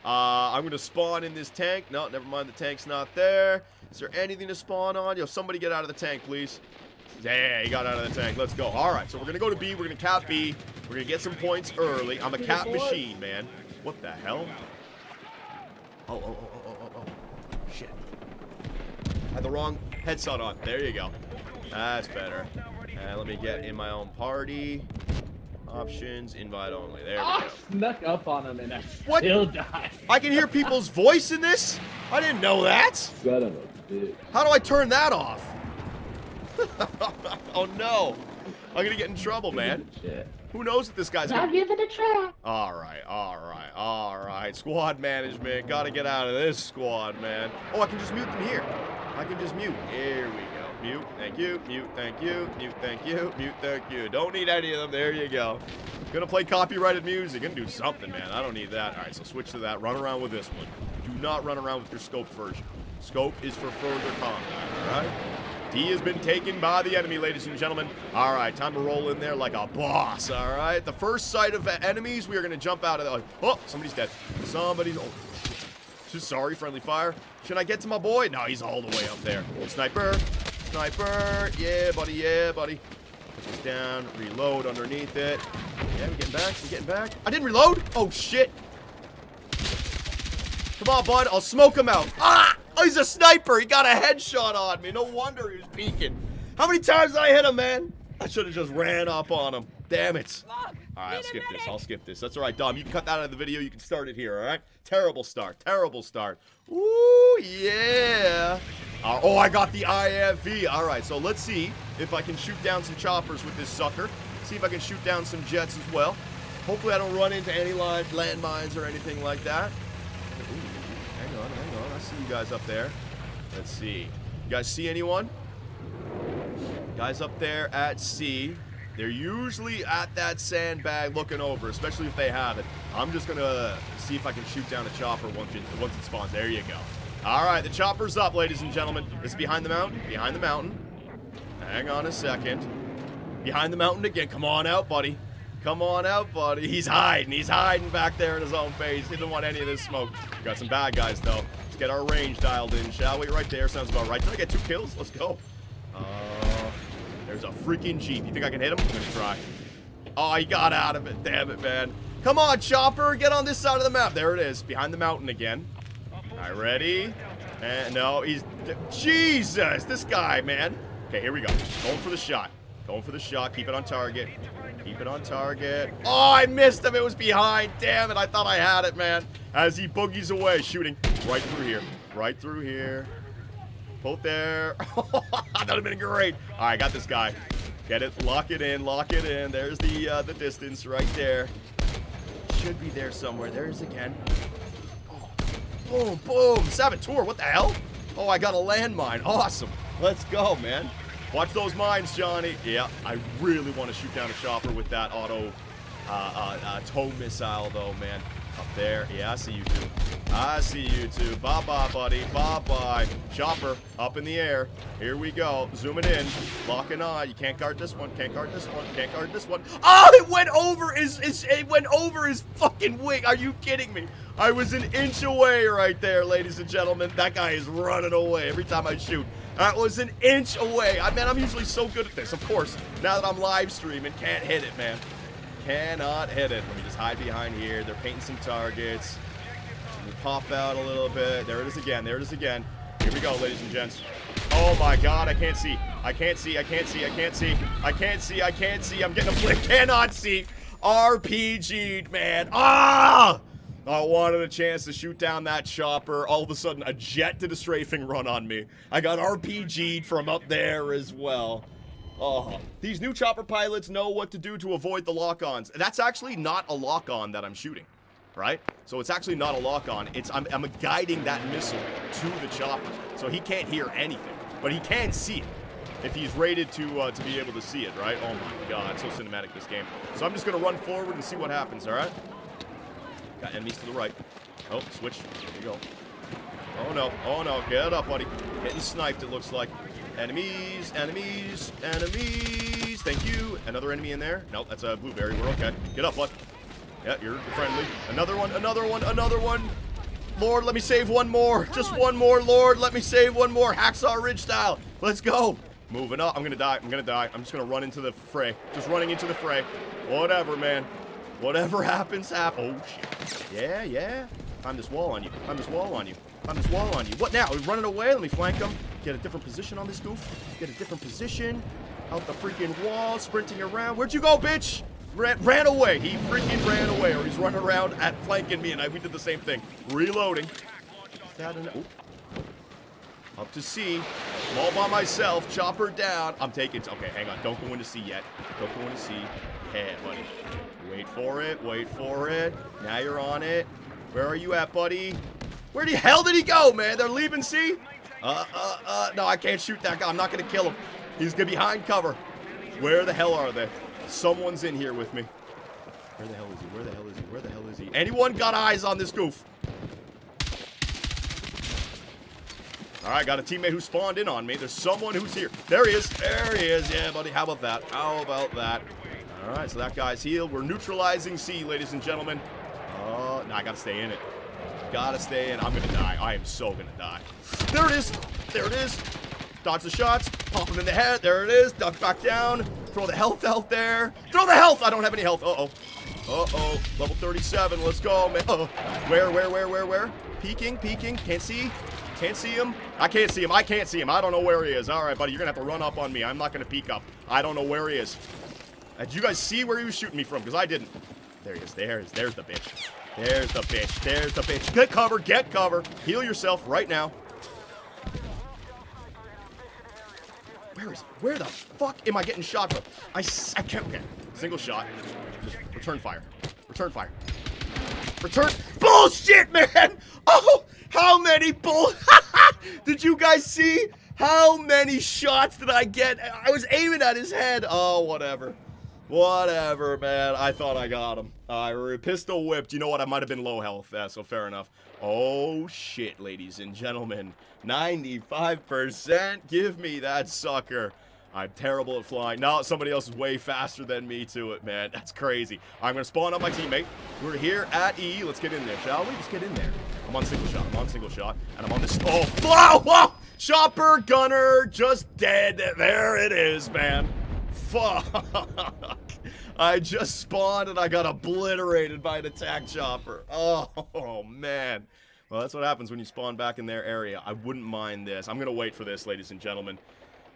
I'm gonna spawn in this tank. No, never mind. The tank's not there. Is there anything to spawn on? Yo, somebody get out of the tank, please. Yeah, he got out of the tank. Let's go. All right, so we're going to go to B. We're going to cap B. We're going to get some points early. I'm a cap machine, man. What the hell? Oh. Shit. Had the wrong headset on. There you go. That's better. Let me get in my own party. Options, invite only. There we go. I snuck up on him and I still died. I can hear people's voice in this? I didn't know that. Son of a bitch. How do I turn that off? Oh no. I'm gonna get in trouble, man. Who knows what this guy's gonna... I'll give it a try. Alright. Squad management. Gotta get out of this squad, man. Oh, I can just mute them here. I can just mute. Here we go. Mute, thank you. Mute, thank you. Mute, thank you. Mute, thank you. Don't need any of them. There you go. Gonna play copyrighted music. Gonna do something, man. I don't need that. Alright, so switch to that. Run around with this one. Do not run around with your scope version. Scope is for further combat, alright? D has been taken by the enemy, ladies and gentlemen. All right, time to roll in there like a boss, all right? The first sight of enemies, we are going to jump out of the... Oh, somebody's dead. Somebody's... Oh, shit. Sorry, friendly fire. Should I get to my boy? No, he's all the way up there. Sniper. Sniper. Yeah, buddy. Yeah, buddy. Put this down. Reload underneath it. Yeah, we're getting back. We're getting back. I didn't reload. Oh, shit. Come on, bud. I'll smoke him out. Ah! Oh, he's a sniper. He got a headshot on me. No wonder he was peeking. How many times did I hit him, man? I should have just ran up on him. Damn it. All right, I'll skip this. I'll skip this. That's all right, Dom. You can cut that out of the video. You can start it here, all right? Terrible start. Terrible start. Ooh, yeah. Oh, I got the IFV. All right, so let's see if I can shoot down some choppers with this sucker. See if I can shoot down some jets as well. Hopefully I don't run into any landmines or anything like that. Hang on. I see you guys up there. Let's see. You guys see anyone? Guys up there at C. They're usually at that sandbag looking over, especially if they have it. I'm just going to see if I can shoot down a chopper once it spawns. There you go. All right, the chopper's up, ladies and gentlemen. It's behind the mountain. Behind the mountain. Hang on a second. Behind the mountain again. Come on out, buddy. Come on out, buddy. He's hiding. He's hiding back there in his own base. He didn't want any of this smoke. Got some bad guys, though. Let's get our range dialed in, shall we? Right there. Sounds about right. Did I get 2 kills? Let's go. There's a freaking Jeep. You think I can hit him? I'm going to try. Oh, he got out of it. Damn it, man. Come on, Chopper. Get on this side of the map. There it is. Behind the mountain again. All right, ready? And no, he's... Jesus, this guy, man. Okay, here we go. Going for the shot. Going for the shot. Keep it on target. Keep it on target. Oh, I missed him. It was behind. Damn it. I thought I had it, man. As he boogies away, shooting right through here. Right through here. Both there. That would have been great. All right, got this guy. Get it. Lock it in. Lock it in. There's the distance right there. Should be there somewhere. There's again. Oh, boom, boom. Saboteur. What the hell? Oh, I got a landmine. Awesome. Let's go, man. Watch those mines, Johnny. Yeah, I really want to shoot down a chopper with that auto tow missile, though, man. Up there. Yeah, I see you two. I see you two. Bye-bye, buddy. Bye-bye. Chopper up in the air. Here we go. Zooming in. Locking on. You can't guard this one. Can't guard this one. Can't guard this one. Oh, it went over his fucking wing. Are you kidding me? I was an inch away right there, ladies and gentlemen. That guy is running away every time I shoot. That was an inch away. Man, I'm usually so good at this. Of course, now that I'm live streaming, can't hit it, man. Cannot hit it. Let me just hide behind here. They're painting some targets. Let me pop out a little bit. There it is again. There it is again. Here we go, ladies and gents. Oh my God, I can't see. I can't see. I can't see. I can't see. I can't see. I can't see. I'm getting a flick. Cannot see. RPG'd, man. Ah! I wanted a chance to shoot down that chopper. All of a sudden, a jet did a strafing run on me. I got RPG'd from up there as well. Oh, these new chopper pilots know what to do to avoid the lock-ons. That's actually not a lock-on that I'm shooting, right? So it's actually not a lock-on. I'm guiding that missile to the chopper, so he can't hear anything, but he can see it if he's rated to be able to see it, right? Oh my God, so cinematic this game. So I'm just gonna run forward and see what happens. All right? Got enemies to the right. Oh, switch. There you go. Oh no! Oh no! Get up, buddy. Getting sniped. It looks like. Enemies, enemies, enemies. Thank you. Another enemy in there. Nope, that's a blueberry. We're okay. Get up, bud. Yeah, you're friendly. Another one, another one, another one. Lord, let me save one more. Just one more, Lord. Let me save one more. Hacksaw Ridge style. Let's go. Moving up. I'm gonna die. I'm gonna die. I'm just gonna run into the fray. Just running into the fray. Whatever, man. Whatever happens, happens. Oh, shit. Yeah, yeah. Climb this wall on you. Climb this wall on you. Climb this wall on you. What now? Are we running away? Let me flank him. Get a different position on this goof. Get a different position. Out the freaking wall. Sprinting around. Where'd you go, bitch? Ran away. He freaking ran away. Or he's running around at flanking me. And we did the same thing. Reloading. Is that an... Oh. Up to C. I'm all by myself. Chopper down. I'm taking... Okay, hang on. Don't go into C yet. Don't go into C. Yeah, buddy. Wait for it. Wait for it. Now you're on it. Where are you at, buddy? Where the hell did he go, man? They're leaving C? No, I can't shoot that guy. I'm not going to kill him. He's going to be behind cover. Where the hell are they? Someone's in here with me. Where the hell is he? Where the hell is he? Where the hell is he? Anyone got eyes on this goof? All right, got a teammate who spawned in on me. There's someone who's here. There he is. There he is. Yeah, buddy. How about that? How about that? All right, so that guy's healed. We're neutralizing C, ladies and gentlemen. No, I got to stay in it. Gotta stay in. I'm gonna die. I am so gonna die. There it is. There it is. Dodge the shots. Pop him in the head. There it is. Duck back down. Throw the health out there. Throw the health. I don't have any health. Uh-oh. Uh-oh. Level 37. Let's go, man. Uh-oh. Where? Peeking. Can't see. Can't see him. I can't see him. I can't see him. I don't know where he is. All right, buddy. You're gonna have to run up on me. I'm not gonna peek up. I don't know where he is. Did you guys see where he was shooting me from? Because I didn't. There he is. There's the bitch. There's the bitch. There's the bitch. Get cover. Get cover. Heal yourself right now. Where is he? Where the fuck am I getting shot from? I can't. Okay. Single shot. Just return fire. Return fire. Return. Bullshit, man. Oh, how many Did you guys see? How many shots did I get? I was aiming at his head. Oh, whatever. Whatever, man. I thought I got him. I pistol whipped. You know what? I might have been low health. So fair enough. Oh, shit, ladies and gentlemen. 95%. Give me that sucker. I'm terrible at flying. No, somebody else is way faster than me to it, man. That's crazy. I'm going to spawn on my teammate. We're here at E. Let's get in there, shall we? Let's get in there. I'm on single shot. I'm on single shot. And I'm on this... Oh, whoa, whoa! Chopper gunner just dead. There it is, man. Fuck. I just spawned and I got obliterated by an attack chopper. Oh, man. Well, that's what happens when you spawn back in their area. I wouldn't mind this. I'm going to wait for this, ladies and gentlemen.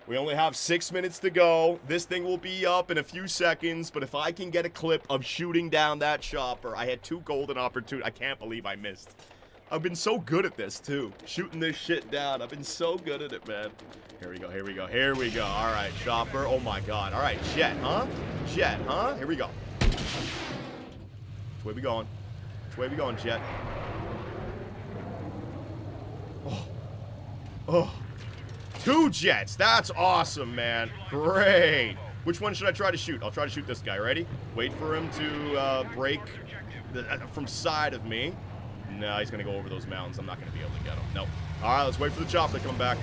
We only have 6 minutes to go. This thing will be up in a few seconds, but if I can get a clip of shooting down that chopper, I had 2 golden opportunities. I can't believe I missed. I've been so good at this, too. Shooting this shit down. I've been so good at it, man. Here we go, here we go, here we go. All right, chopper. Oh, my God. All right, jet, huh? Jet, huh? Here we go. Which way we going? Which way we going, jet? Oh. Oh. 2 jets. That's awesome, man. Great. Which one should I try to shoot? I'll try to shoot this guy. Ready? Wait for him to break from side of me. No, he's going to go over those mountains. I'm not going to be able to get him. Nope. All right, let's wait for the chopper to come back.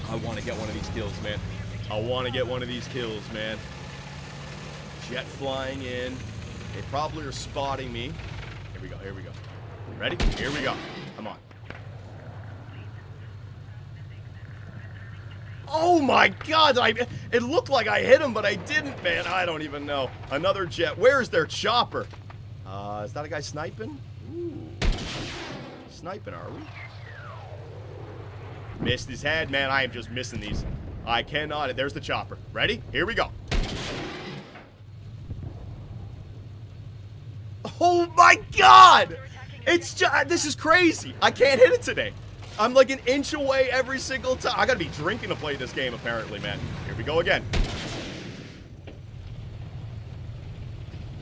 I want to get one of these kills, man. I want to get one of these kills, man. Jet flying in. They probably are spotting me. Here we go. Here we go. Ready? Here we go. Come on. Oh my God! It looked like I hit him, but I didn't, man. I don't even know. Another jet. Where is their chopper? Is that a guy sniping? Ooh. Sniping, are we? Missed his head, man. I am just missing these. I cannot. There's the chopper. Ready? Here we go. Oh my God! It's just, this is crazy. I can't hit it today. I'm like an inch away every single time. I gotta be drinking to play this game, apparently, man. Here we go again.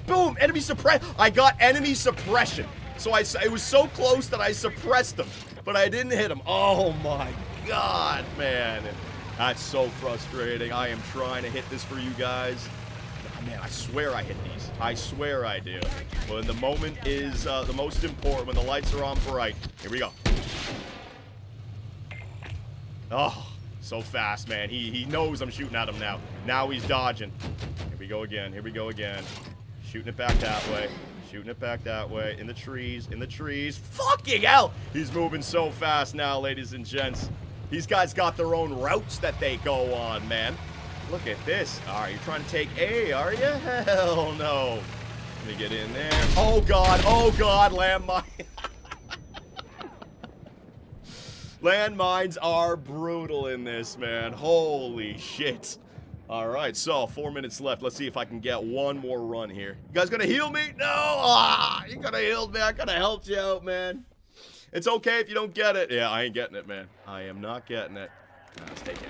Boom! Enemy suppress. I got enemy suppression. So it was so close that I suppressed them, but I didn't hit him. Oh my God, man. That's so frustrating. I am trying to hit this for you guys. Oh, man, I swear I hit these. I swear I do. When the moment is the most important, when the lights are on bright. Here we go. Oh, so fast, man. He knows I'm shooting at him now. Now he's dodging. Here we go again. Here we go again. Shooting it back that way. Shooting it back that way. In the trees. In the trees. Fucking hell! He's moving so fast now, ladies and gents. These guys got their own routes that they go on, man. Look at this. All right, you're trying to take A, are you? Hell no. Let me get in there. Oh, God. Oh, God. Landmine. Landmines are brutal in this, man. Holy shit. All right, so 4 minutes left. Let's see if I can get one more run here. You guys gonna heal me? No! Ah, you could have healed me. I could have helped you out, man. It's okay if you don't get it. Yeah, I ain't getting it, man. I am not getting it. Let's take it.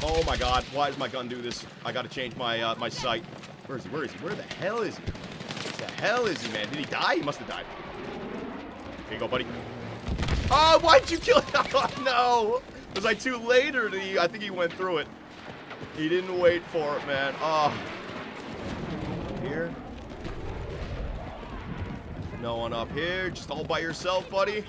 Oh, my God. Why does my gun do this? I gotta change my my sight. Where is he? Where is he? Where the hell is he? What the hell is he, man? Did he die? He must have died. Here you go, buddy. Oh, why'd you kill him? Oh, no. Was I too late, or did he? I think he went through it. He didn't wait for it, man. Oh. Here. No one up here. Just all by yourself, buddy.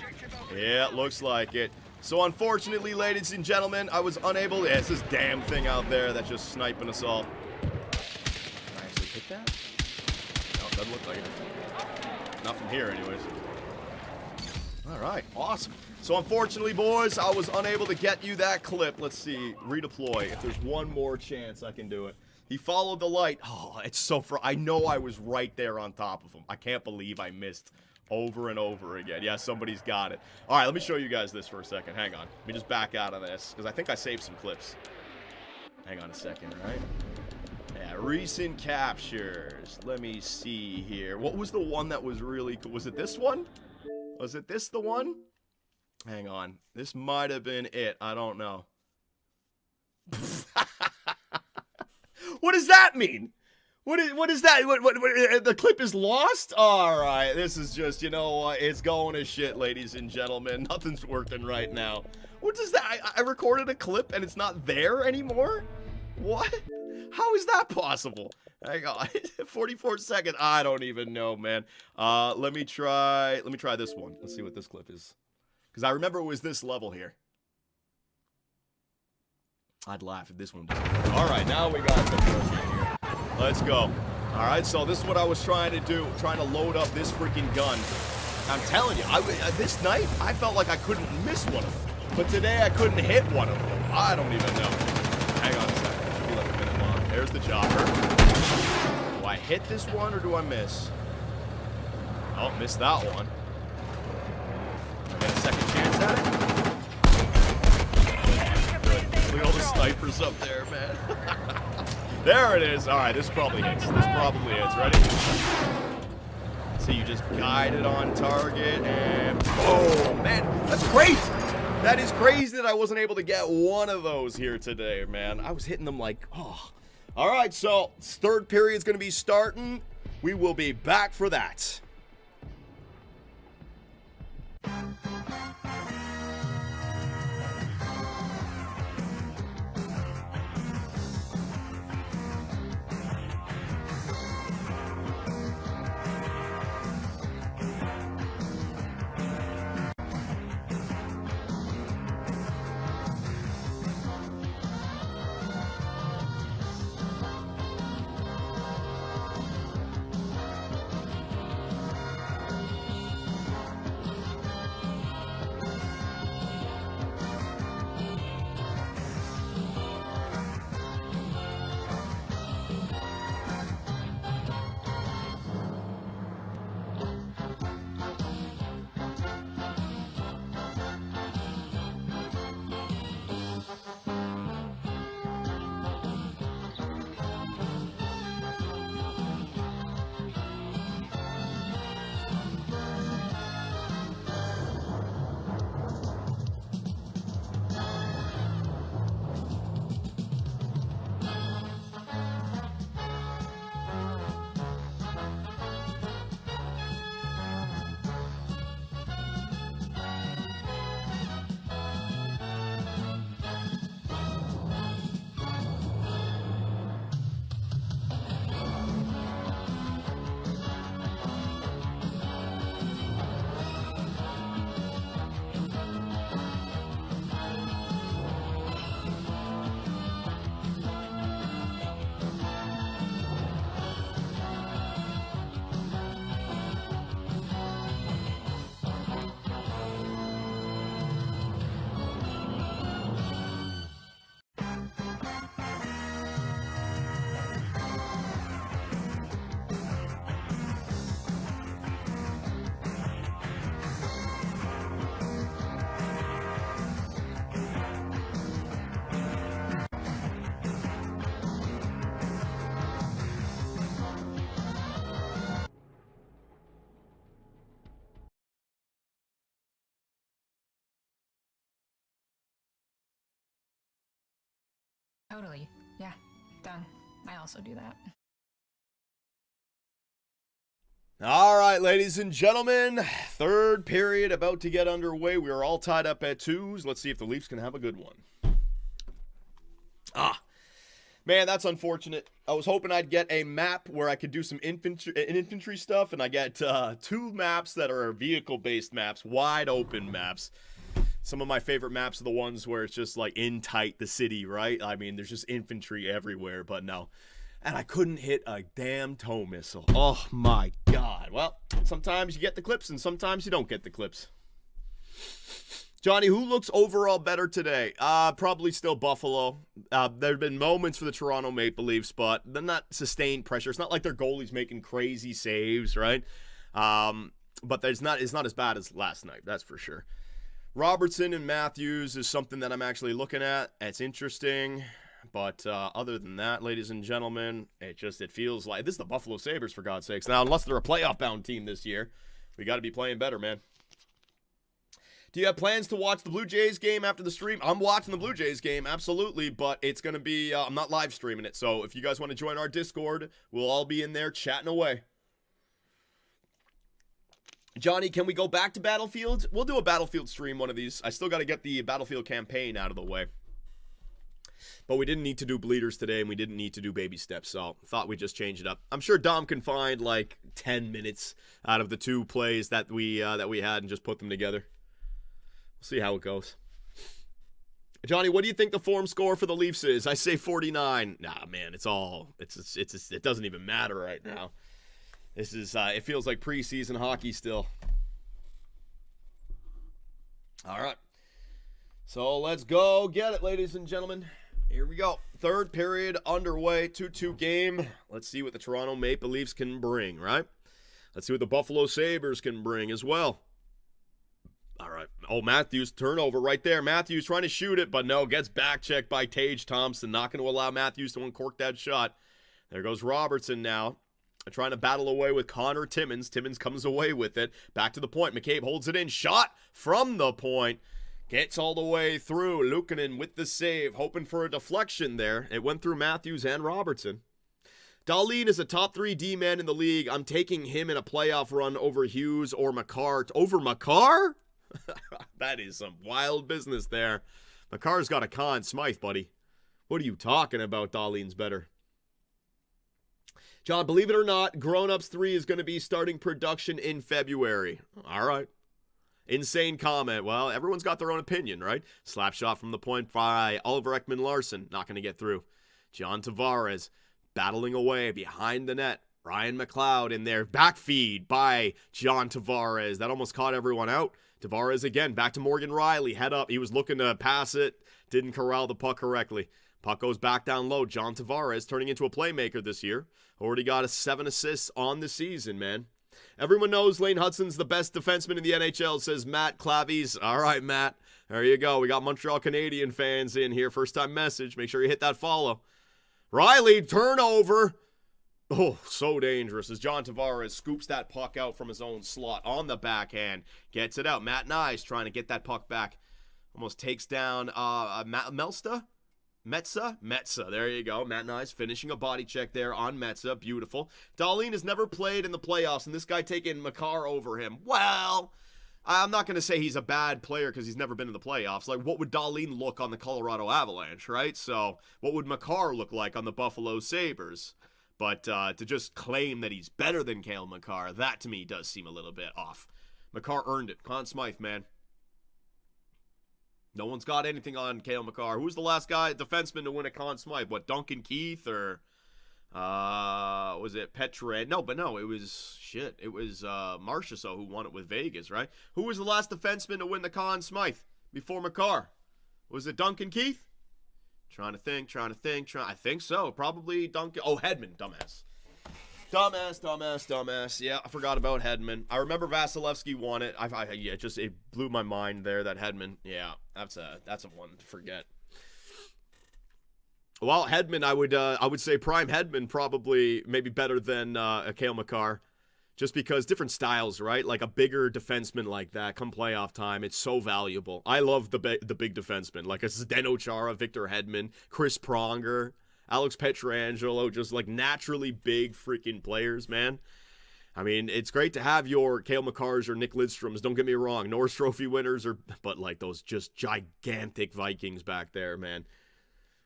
Yeah, it looks like it. So, unfortunately, ladies and gentlemen, I was unable. Yeah, it's this damn thing out there that's just sniping us all. Can I actually hit that? No, it doesn't look like it. Not from here, anyways. All right, awesome. So unfortunately, boys, I was unable to get you that clip. Let's see, redeploy. If there's one more chance, I can do it. He followed the light. Oh, it's so I know I was right there on top of him. I can't believe I missed over and over again. Yeah, somebody's got it. All right, let me show you guys this for a second. Hang on. Let me just back out of this, because I think I saved some clips. Hang on a second, right? Yeah, recent captures. Let me see here. What was the one that was really cool? Was it this one? Was it this the one? Hang on. This might have been it. I don't know. What does that mean? What is that? What, the clip is lost? All right. This is just, you know what? It's going to shit, ladies and gentlemen. Nothing's working right now. What does that? I recorded a clip and it's not there anymore? What? How is that possible? Hang on. 44 seconds. I don't even know, man. Let me try this one. Let's see what this clip is. Because I remember it was this level here. I'd laugh if this one doesn't work. All right, now we got some bullshit here. Let's go. All right, so this is what I was trying to do, trying to load up this freaking gun. I'm telling you, this night, I felt like I couldn't miss one of them. But today, I couldn't hit one of them. I don't even know. Hang on a second. It should be like a minute long. There's the chopper. Do I hit this one or do I miss? Oh, missed that one. I got a second chance at it. Good. Look at all the snipers up there, man. There it is. All right, this probably hits. This probably hits. Ready? So you just guide it on target and oh man, that's crazy. That is crazy that I wasn't able to get one of those here today, man. I was hitting them like, oh. All right, so third period's going to be starting. We will be back for that. Totally. Yeah. Done. I also do that. All right, ladies and gentlemen, third period about to get underway. We are all tied up at 2s. Let's see if the Leafs can have a good one. Man, that's unfortunate. I was hoping I'd get a map where I could do some infantry stuff, and I get 2 maps that are vehicle-based maps, wide open maps. Some of my favorite maps are the ones where it's just like in tight the city, right? I mean, there's just infantry everywhere, but no. And I couldn't hit a damn tow missile. Oh my God. Well, sometimes you get the clips and sometimes you don't get the clips. Johnny, who looks overall better today? Probably still Buffalo. There have been moments for the Toronto Maple Leafs, but they're not sustained pressure. It's not like their goalie's making crazy saves, right? But it's not as bad as last night, that's for sure. Robertson and Matthews is something that I'm actually looking at. It's interesting. But other than that, ladies and gentlemen, it feels like this is the Buffalo Sabres, for God's sakes. Now, unless they're a playoff-bound team this year, we got to be playing better, man. Do you have plans to watch the Blue Jays game after the stream? I'm watching the Blue Jays game, absolutely, but it's going to be, I'm not live streaming it. So if you guys want to join our Discord, we'll all be in there chatting away. Johnny, can we go back to Battlefield? We'll do a Battlefield stream one of these. I still got to get the Battlefield campaign out of the way. But we didn't need to do bleeders today, and we didn't need to do baby steps, so thought we'd just change it up. I'm sure Dom can find like 10 minutes out of the 2 plays that we had and just put them together. We'll see how it goes. Johnny, what do you think the form score for the Leafs is? I say 49. Nah, man, it doesn't even matter right now. This is, it feels like preseason hockey still. All right. So let's go get it, ladies and gentlemen. Here we go. Third period underway, 2-2 game. Let's see what the Toronto Maple Leafs can bring, right? Let's see what the Buffalo Sabres can bring as well. All right. Oh, Matthews, turnover right there. Matthews trying to shoot it, but no, gets back-checked by Tage Thompson. Not going to allow Matthews to uncork that shot. There goes Robertson now. Trying to battle away with Connor Timmins. Timmins comes away with it. Back to the point. McCabe holds it in. Shot from the point. Gets all the way through. Luukkonen with the save. Hoping for a deflection there. It went through Matthews and Robertson. Dahlin is a top 3 D-man in the league. I'm taking him in a playoff run over Hughes or Makar. Over Makar? That is some wild business there. Makar's got a Conn Smythe, buddy. What are you talking about? Dahlin's better. John, believe it or not, Grown Ups 3 is going to be starting production in February. All right. Insane comment. Well, everyone's got their own opinion, right? Slap shot from the point by Oliver Ekman-Larsson. Not going to get through. John Tavares battling away behind the net. Ryan McLeod in there. Back feed by John Tavares. That almost caught everyone out. Tavares again. Back to Morgan Riley. Head up. He was looking to pass it. Didn't corral the puck correctly. Puck goes back down low. John Tavares turning into a playmaker this year. Already got 7 assists on the season, man. Everyone knows Lane Hudson's the best defenseman in the NHL, says Matt Clavies. All right, Matt. There you go. We got Montreal Canadian fans in here. First time message. Make sure you hit that follow. Riley, turnover. Oh, so dangerous as John Tavares scoops that puck out from his own slot on the backhand. Gets it out. Matt Nyes trying to get that puck back. Almost takes down Metsa. There you go. Matt Nyes finishing a body check there on Metsa. Beautiful. Dahlin has never played in the playoffs, and this guy taking Makar over him. Well, I'm not going to say he's a bad player because he's never been in the playoffs. Like, what would Dahlin look on the Colorado Avalanche, right? So, what would Makar look like on the Buffalo Sabres? But to just claim that he's better than Cale Makar, that to me does seem a little bit off. Makar earned it. Conn Smythe, man. No one's got anything on Cale Makar. Who's the last guy, defenseman, to win a Conn Smythe? What, Duncan Keith or was it Petran? No, it was It was Marchessault who won it with Vegas, right? Who was the last defenseman to win the Conn Smythe before Makar? Was it Duncan Keith? Trying to think. I think so. Probably Duncan. Oh, Hedman, dumbass. Dumbass. Yeah, I forgot about Hedman. I remember Vasilevsky won it. It blew my mind there that Hedman. Yeah, that's a one to forget. Well, Hedman, I would say prime Hedman probably maybe better than Cale Makar, just because different styles, right? Like a bigger defenseman like that, come playoff time, it's so valuable. I love the big defensemen, like a Zdeno Chara, Victor Hedman, Chris Pronger, Alex Pietrangelo, just like naturally big freaking players, man. I mean, it's great to have your Cale Makars or Nick Lidstroms, don't get me wrong, Norris Trophy winners, but like those just gigantic Vikings back there, man.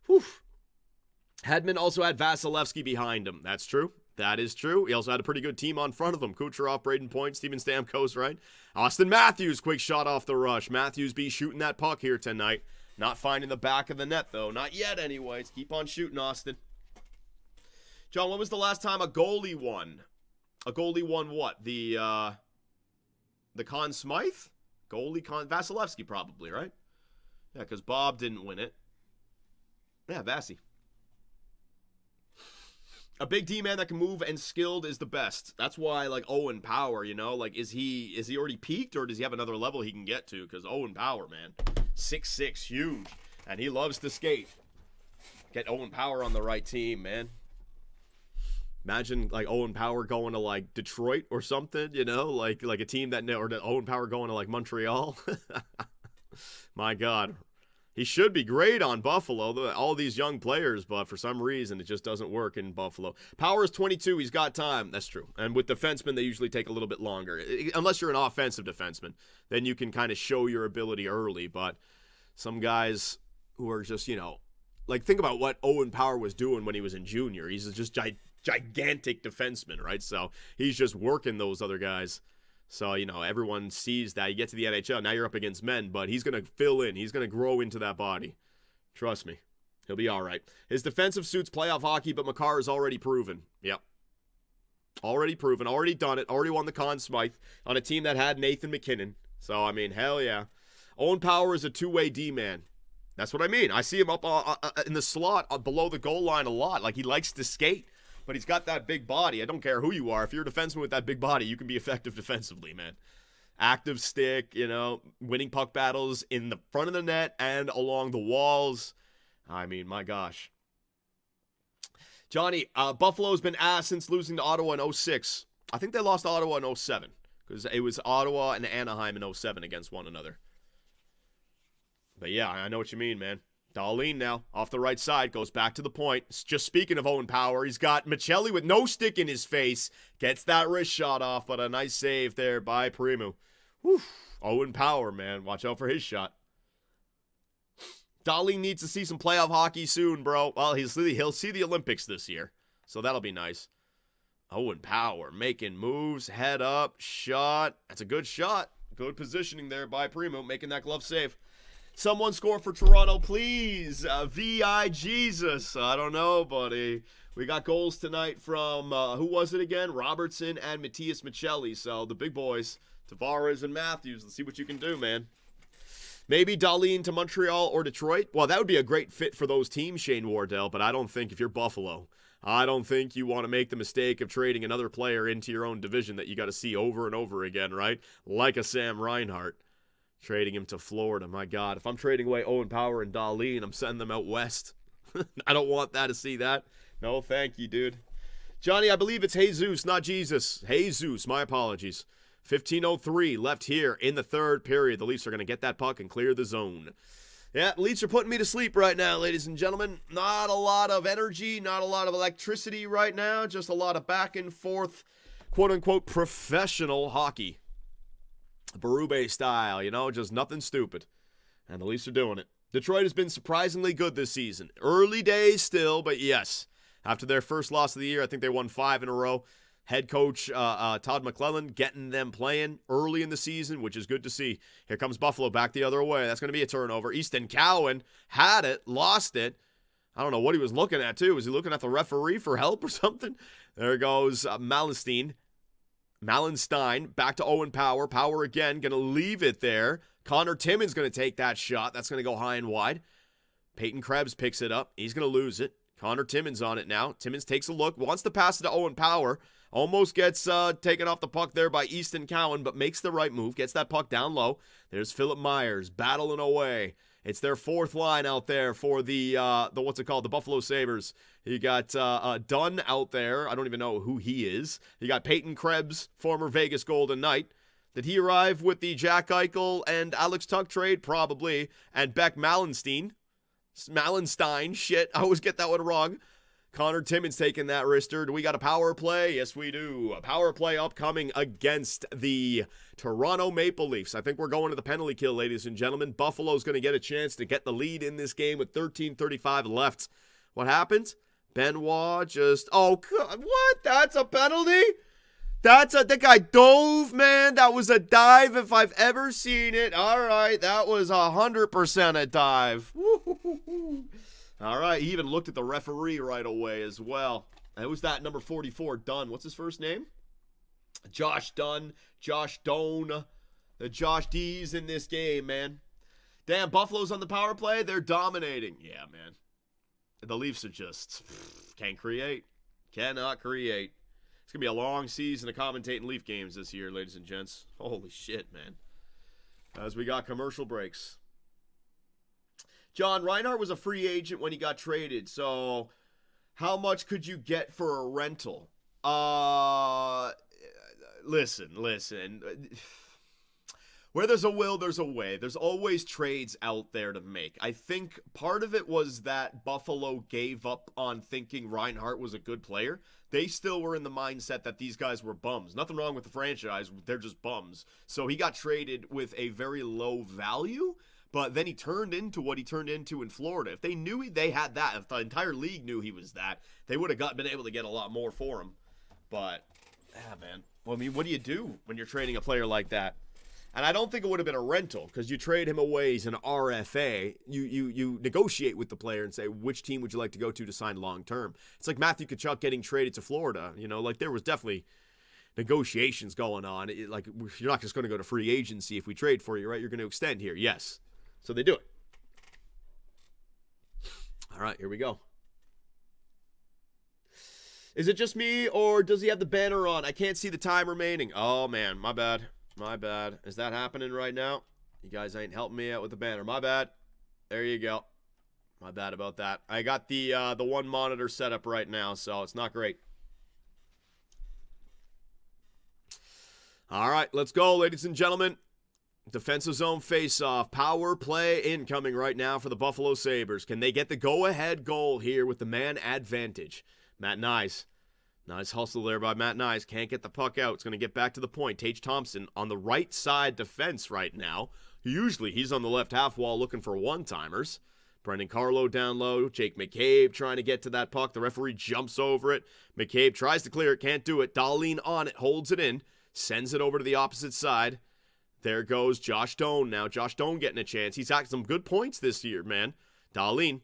Whew. Hedman also had Vasilevsky behind him. That's true. That is true. He also had a pretty good team on front of him. Kucherov, Braden Point, Steven Stamkos, right? Austin Matthews, quick shot off the rush. Matthews be shooting that puck here tonight. Not finding the back of the net, though. Not yet, anyways. Keep on shooting, Austin. John, when was the last time a goalie won? A goalie won what? The Conn Smythe? Vasilevsky, probably, right? Yeah, because Bob didn't win it. Yeah, Vasi. A big D-man that can move and skilled is the best. That's why, like, Owen Power, you know? Like, is he already peaked, or does he have another level he can get to? Because Owen Power, man, 6'6", huge. And he loves to skate. Get Owen Power on the right team, man. Imagine, like, Owen Power going to, like, Detroit or something, you know? Like a team that, or Owen Power going to, like, Montreal. My God. He should be great on Buffalo, all these young players, but for some reason it just doesn't work in Buffalo. Power is 22. He's got time. That's true. And with defensemen, they usually take a little bit longer. Unless you're an offensive defenseman, then you can kind of show your ability early. But some guys who are just, you know, like think about what Owen Power was doing when he was in junior. He's just gigantic defenseman, right? So he's just working those other guys. So, you know, everyone sees that. You get to the NHL, now you're up against men, but he's going to fill in. He's going to grow into that body. Trust me. He'll be all right. His defensive suits playoff hockey, but Makar is already proven. Yep. Already proven. Already done it. Already won the Conn Smythe on a team that had Nathan McKinnon. So, I mean, hell yeah. Owen Power is a two-way D-man. That's what I mean. I see him up in the slot below the goal line a lot. Like, he likes to skate, but he's got that big body. I don't care who you are. If you're a defenseman with that big body, you can be effective defensively, man. Active stick, you know, winning puck battles in the front of the net and along the walls. I mean, my gosh. Johnny, Buffalo's been ass since losing to Ottawa in 06. I think they lost to Ottawa in 07 because it was Ottawa and Anaheim in 07 against one another. But yeah, I know what you mean, man. Darlene now, off the right side, goes back to the point. Just speaking of Owen Power, he's got Michelli with no stick in his face. Gets that wrist shot off, but a nice save there by Primu. Whew. Owen Power, man. Watch out for his shot. Darlene needs to see some playoff hockey soon, bro. Well, he'll see the Olympics this year, so that'll be nice. Owen Power making moves, head up, shot. That's a good shot. Good positioning there by Primu, making that glove save. Someone score for Toronto, please. V.I. Jesus. I don't know, buddy. We got goals tonight from, who was it again? Robertson and Matthias Michelli. So the big boys, Tavares and Matthews. Let's see what you can do, man. Maybe Darlene to Montreal or Detroit. Well, that would be a great fit for those teams, Shane Wardell. But I don't think if you're Buffalo, I don't think you want to make the mistake of trading another player into your own division that you got to see over and over again, right? Like a Sam Reinhart. Trading him to Florida. My God, if I'm trading away Owen Power and Darlene, I'm sending them out west. I don't want that to see that. No, thank you, dude. Johnny, I believe it's Jesus, not Jesus. Jesus, my apologies. 15:03 left here in the third period. The Leafs are going to get that puck and clear the zone. Yeah, Leafs are putting me to sleep right now, ladies and gentlemen. Not a lot of energy, not a lot of electricity right now. Just a lot of back and forth, quote-unquote, professional hockey. Berube style, you know, just nothing stupid. And the Leafs are doing it. Detroit has been surprisingly good this season. Early days still, but yes. After their first loss of the year, I think they won 5 in a row. Head coach Todd McClellan getting them playing early in the season, which is good to see. Here comes Buffalo back the other way. That's going to be a turnover. Easton Cowan had it, lost it. I don't know what he was looking at, too. Was he looking at the referee for help or something? There goes Malenstein, back to Owen Power. Power again, going to leave it there. Connor Timmins going to take that shot. That's going to go high and wide. Peyton Krebs picks it up. He's going to lose it. Connor Timmins on it now. Timmins takes a look, wants to pass it to Owen Power. Almost gets taken off the puck there by Easton Cowan, but makes the right move. Gets that puck down low. There's Philip Myers battling away. It's their fourth line out there for the what's it called? The Buffalo Sabres. You got Dunn out there. I don't even know who he is. You got Peyton Krebs, former Vegas Golden Knight. Did he arrive with the Jack Eichel and Alex Tuch trade? Probably. And Beck Malenstein, shit, I always get that one wrong. Connor Timmins taking that wrister. Do we got a power play? Yes, we do. A power play upcoming against the Toronto Maple Leafs. I think we're going to the penalty kill, ladies and gentlemen. Buffalo's going to get a chance to get the lead in this game with 13:35 left. What happened? Benoit just... Oh, what? That's a penalty? That guy dove, man. That was a dive if I've ever seen it. All right, that was 100% a dive. Woo-hoo-hoo-hoo. All right, he even looked at the referee right away as well. It was that number 44, Dunn. What's his first name? Josh Dunn, Josh Doan. The Josh D's in this game, man. Damn, Buffalo's on the power play. They're dominating. Yeah, man. The Leafs are just can't create. Cannot create. It's going to be a long season of commentating Leaf games this year, ladies and gents. Holy shit, man. As we got commercial breaks. John, Reinhart was a free agent when he got traded, so how much could you get for a rental? Listen. Where there's a will, there's a way. There's always trades out there to make. I think part of it was that Buffalo gave up on thinking Reinhart was a good player. They still were in the mindset that these guys were bums. Nothing wrong with the franchise. They're just bums. So he got traded with a very low value. But then he turned into what he turned into in Florida. If they knew they had that, if the entire league knew he was that, they would have been able to get a lot more for him. But Yeah, man. Well, I mean, what do you do when you're trading a player like that? And I don't think it would have been a rental because you trade him away as an RFA. You negotiate with the player and say, which team would you like to go to sign long term? It's like Matthew Tkachuk getting traded to Florida. You know, like there was definitely negotiations going on. Like you're not just going to go to free agency if we trade for you, right? You're going to extend here. Yes. So they do it. All right, here we go. Is it just me or does he have the banner on? I can't see the time remaining. Oh, man, my bad. My bad. Is that happening right now? You guys ain't helping me out with the banner. My bad. There you go. My bad about that. I got the one monitor set up right now, so it's not great. All right, let's go, ladies and gentlemen. Defensive zone face-off. Power play incoming right now for the Buffalo Sabres. Can they get the go-ahead goal here with the man advantage? Matt Nyes. Nice hustle there by Matt Nyes. Can't get the puck out. It's going to get back to the point. Tage Thompson on the right side defense right now. Usually he's on the left half wall looking for one-timers. Brendan Carlo down low. Jake McCabe trying to get to that puck. The referee jumps over it. McCabe tries to clear it. Can't do it. Dahlin on it. Holds it in. Sends it over to the opposite side. There goes Josh Doan now. Josh Doan getting a chance. He's got some good points this year, man. Dahlin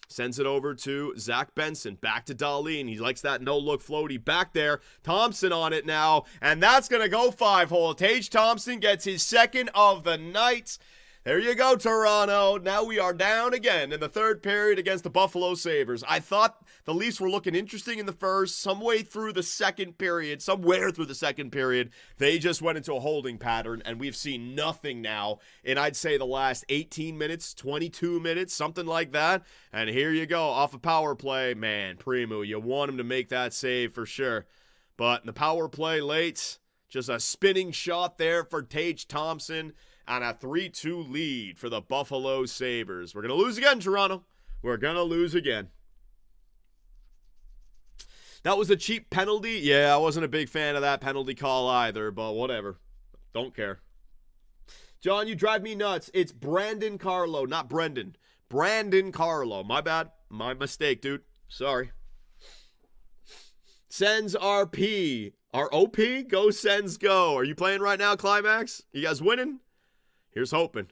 sends it over to Zach Benson. Back to Dahlin. He likes that no-look floaty. Back there. Thompson on it now. And that's going to go 5-hole. Tage Thompson gets his second of the night. There you go, Toronto. Now we are down again in the third period against the Buffalo Sabres. I thought the Leafs were looking interesting in the first. Somewhere through the second period, they just went into a holding pattern, and we've seen nothing now in, I'd say, the last 18 minutes, 22 minutes, something like that. And here you go, off a power play. Man, Primu, you want him to make that save for sure. But in the power play late, just a spinning shot there for Tage Thompson. And a 3-2 lead for the Buffalo Sabres. We're going to lose again, Toronto. We're going to lose again. That was a cheap penalty. Yeah, I wasn't a big fan of that penalty call either, but whatever. Don't care. John, you drive me nuts. It's Brandon Carlo, not Brendan. Brandon Carlo. My bad. My mistake, dude. Sorry. Sens RP. Our OP? Go Sens go. Are you playing right now, Climax? You guys winning? Here's hoping.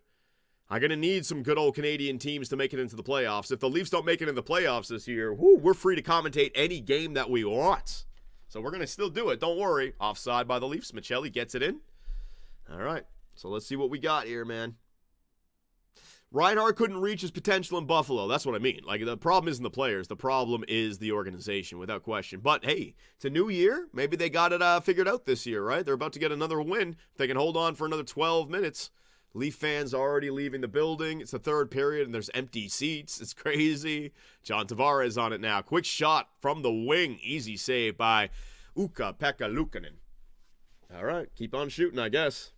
I'm going to need some good old Canadian teams to make it into the playoffs. If the Leafs don't make it into the playoffs this year, we're free to commentate any game that we want. So we're going to still do it. Don't worry. Offside by the Leafs. Michelli gets it in. All right. So let's see what we got here, man. Reinhart couldn't reach his potential in Buffalo. That's what I mean. Like, the problem isn't the players. The problem is the organization, without question. But, hey, it's a new year. Maybe they got it figured out this year, right? They're about to get another win. If they can hold on for another 12 minutes. Leaf fans already leaving the building. It's the third period, and there's empty seats. It's crazy. John Tavares on it now. Quick shot from the wing. Easy save by Ukko-Pekka Luukkonen. All right, keep on shooting, I guess.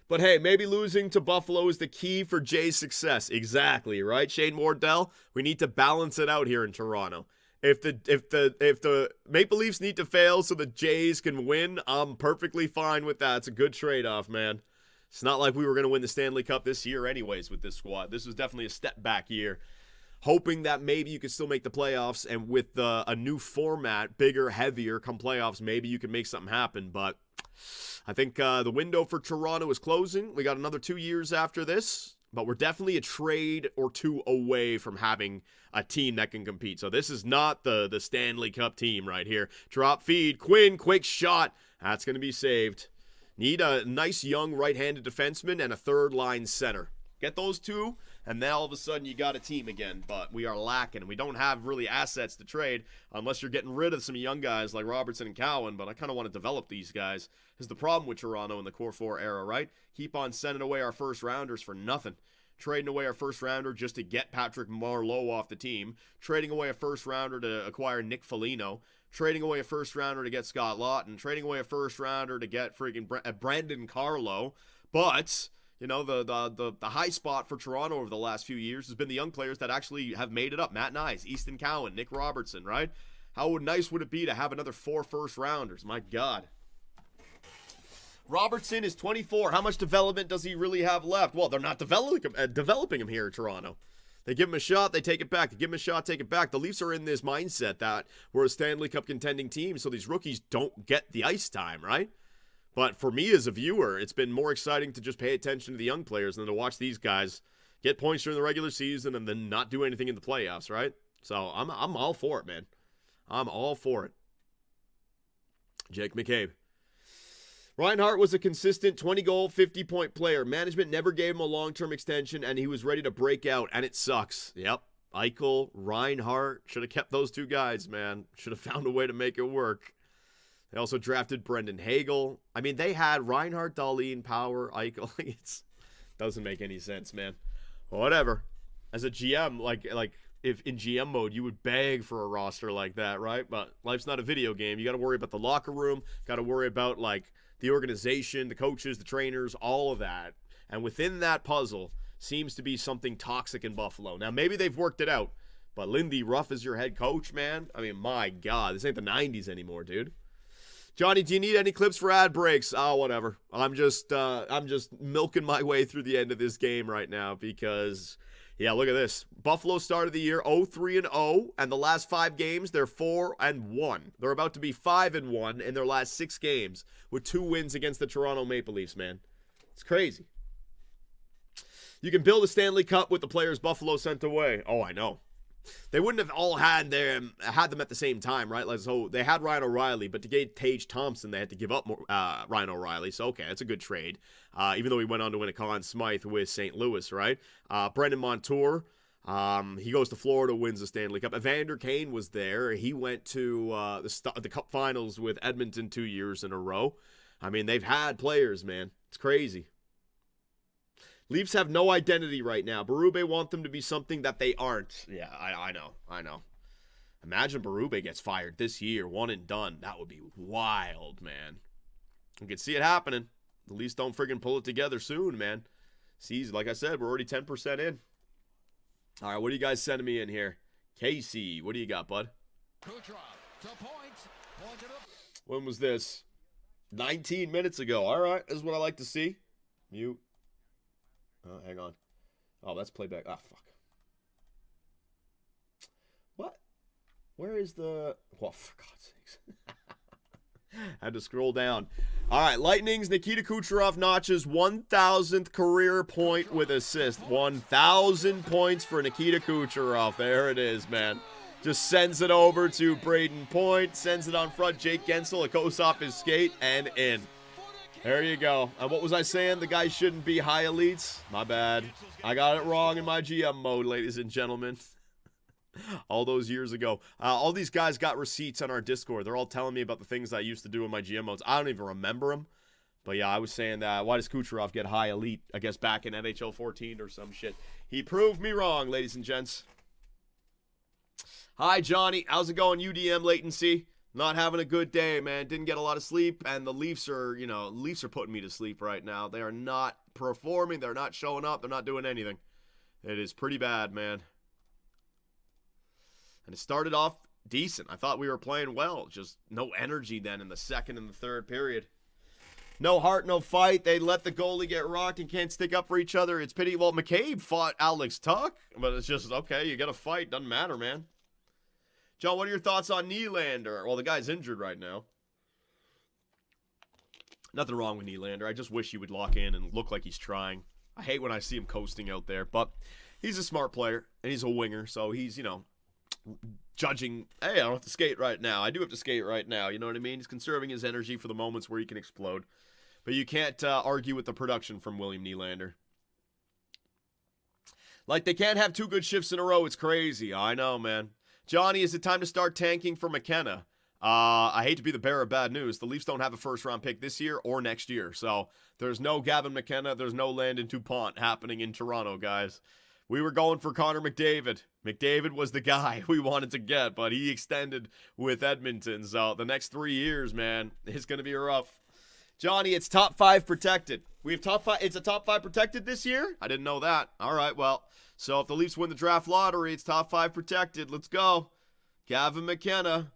But, hey, maybe losing to Buffalo is the key for Jay's success. Exactly, right? Shane Wardell, we need to balance it out here in Toronto. If the Maple Leafs need to fail so the Jays can win, I'm perfectly fine with that. It's a good trade-off, man. It's not like we were going to win the Stanley Cup this year anyways with this squad. This was definitely a step-back year. Hoping that maybe you could still make the playoffs, and with a new format, bigger, heavier, come playoffs, maybe you can make something happen. But I think the window for Toronto is closing. We got another 2 years after this, but we're definitely a trade or two away from having a team that can compete. So this is not the Stanley Cup team right here. Drop feed, Quinn, quick shot. That's going to be saved. Need a nice young right-handed defenseman and a third-line center. Get those two, and now all of a sudden you got a team again. But we are lacking. We don't have really assets to trade unless you're getting rid of some young guys like Robertson and Cowan. But I kind of want to develop these guys. Is the problem with Toronto in the Core 4 era, right? Keep on sending away our first-rounders for nothing. Trading away our first-rounder just to get Patrick Marleau off the team. Trading away a first-rounder to acquire Nick Foligno. Trading away a first-rounder to get Scott Lawton. Trading away a first-rounder to get freaking Brandon Carlo. But, you know, the high spot for Toronto over the last few years has been the young players that actually have made it up. Matt Nyes, Easton Cowan, Nick Robertson, right? How nice would it be to have another 4 first-rounders? My God. Robertson is 24. How much development does he really have left? Well, they're not developing him here in Toronto. They give him a shot, they take it back. They give him a shot, take it back. The Leafs are in this mindset that we're a Stanley Cup contending team, so these rookies don't get the ice time, right? But for me as a viewer, it's been more exciting to just pay attention to the young players than to watch these guys get points during the regular season and then not do anything in the playoffs, right? So I'm all for it, man. I'm all for it. Jake McCabe. Reinhart was a consistent 20-goal, 50-point player. Management never gave him a long-term extension, and he was ready to break out, and it sucks. Yep. Eichel, Reinhart, should have kept those two guys, man. Should have found a way to make it work. They also drafted Brendan Hagel. I mean, they had Reinhart, Dahlin, Power, Eichel. It doesn't make any sense, man. Whatever. As a GM, like if in GM mode, you would beg for a roster like that, right? But life's not a video game. You got to worry about the locker room. Got to worry about, like, the organization, the coaches, the trainers, all of that. And within that puzzle seems to be something toxic in Buffalo. Now, maybe they've worked it out, but Lindy Ruff is your head coach, man. I mean, my God, this ain't the 90s anymore, dude. Johnny, do you need any clips for ad breaks? Oh, whatever. I'm just milking my way through the end of this game right now because, yeah, look at this. Buffalo started the year 0-3-0, and the last 5 games, they're 4-1. They're about to be 5-1 in their last 6 games with 2 wins against the Toronto Maple Leafs, man. It's crazy. You can build a Stanley Cup with the players Buffalo sent away. Oh, I know. They wouldn't have all had them at the same time, right? Like, so they had Ryan O'Reilly, but to get Tage Thompson, they had to give up Ryan O'Reilly. So, okay, that's a good trade. Even though he went on to win a Conn Smythe with St. Louis, right? Brendan Montour, he goes to Florida, wins the Stanley Cup. Evander Kane was there. He went to the Cup Finals with Edmonton 2 years in a row. I mean, they've had players, man. It's crazy. Leafs have no identity right now. Berube want them to be something that they aren't. Yeah, I know. Imagine Berube gets fired this year, one and done. That would be wild, man. You can see it happening. The Leafs don't friggin' pull it together soon, man. See, like I said, we're already 10% in. All right, what are you guys sending me in here? Casey, what do you got, bud? When was this? 19 minutes ago. All right, this is what I like to see. Mute. Oh, hang on. Oh, that's playback. Ah, fuck. What? Where is the... Well, for God's sakes. Had to scroll down. All right, Lightning's Nikita Kucherov notches 1,000th career point with assist. 1,000 points for Nikita Kucherov. There it is, man. Just sends it over to Braden Point. Sends it on front. Jake Gensel. It goes off his skate and in. There you go. And what was I saying? The guy shouldn't be high elites? My bad. I got it wrong in my GM mode, ladies and gentlemen. All those years ago. All these guys got receipts on our Discord. They're all telling me about the things I used to do in my GM modes. I don't even remember them. But yeah, I was saying that. Why does Kucherov get high elite? I guess back in NHL 14 or some shit. He proved me wrong, ladies and gents. Hi, Johnny. How's it going, UDM latency? Not having a good day, man. Didn't get a lot of sleep, and the Leafs are, Leafs are putting me to sleep right now. They are not performing. They're not showing up. They're not doing anything. It is pretty bad, man. And it started off decent. I thought we were playing well. Just no energy then in the second and the third period. No heart, no fight. They let the goalie get rocked and can't stick up for each other. It's pity. Well, McCabe fought Alex Tuck, but it's just, okay, you got to fight. Doesn't matter, man. John, what are your thoughts on Nylander? Well, the guy's injured right now. Nothing wrong with Nylander. I just wish he would lock in and look like he's trying. I hate when I see him coasting out there, but he's a smart player, and he's a winger, so he's, judging, hey, I don't have to skate right now. I do have to skate right now, you know what I mean? He's conserving his energy for the moments where he can explode. But you can't argue with the production from William Nylander. Like, they can't have 2 good shifts in a row. It's crazy. I know, man. Johnny, is it time to start tanking for McKenna? I hate to be the bearer of bad news. The Leafs don't have a first-round pick this year or next year. So there's no Gavin McKenna. There's no Landon Dupont happening in Toronto, guys. We were going for Connor McDavid. McDavid was the guy we wanted to get, but he extended with Edmonton. So the next 3 years, man, is going to be rough. Johnny, it's top 5 protected. We have top 5. It's a top 5 protected this year? I didn't know that. All right, well. So if the Leafs win the draft lottery, it's top 5 protected. Let's go. Gavin McKenna.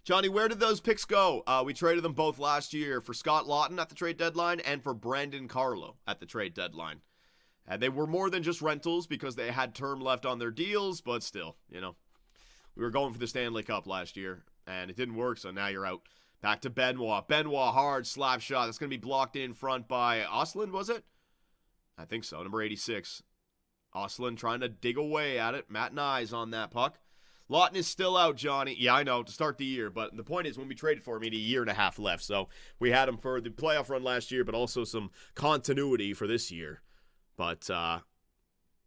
Johnny, where did those picks go? We traded them both last year for Scott Lawton at the trade deadline and for Brandon Carlo at the trade deadline. And they were more than just rentals because they had term left on their deals, but still, you know. We were going for the Stanley Cup last year, and it didn't work, so now you're out. Back to Benoit. Benoit, hard slap shot. That's going to be blocked in front by Ostlund, was it? I think so, number 86. Ostlund trying to dig away at it. Matt Nyes on that puck. Lawton is still out, Johnny. Yeah, I know, to start the year, but the point is when we traded for him, he had a year and a half left, so we had him for the playoff run last year, but also some continuity for this year. But,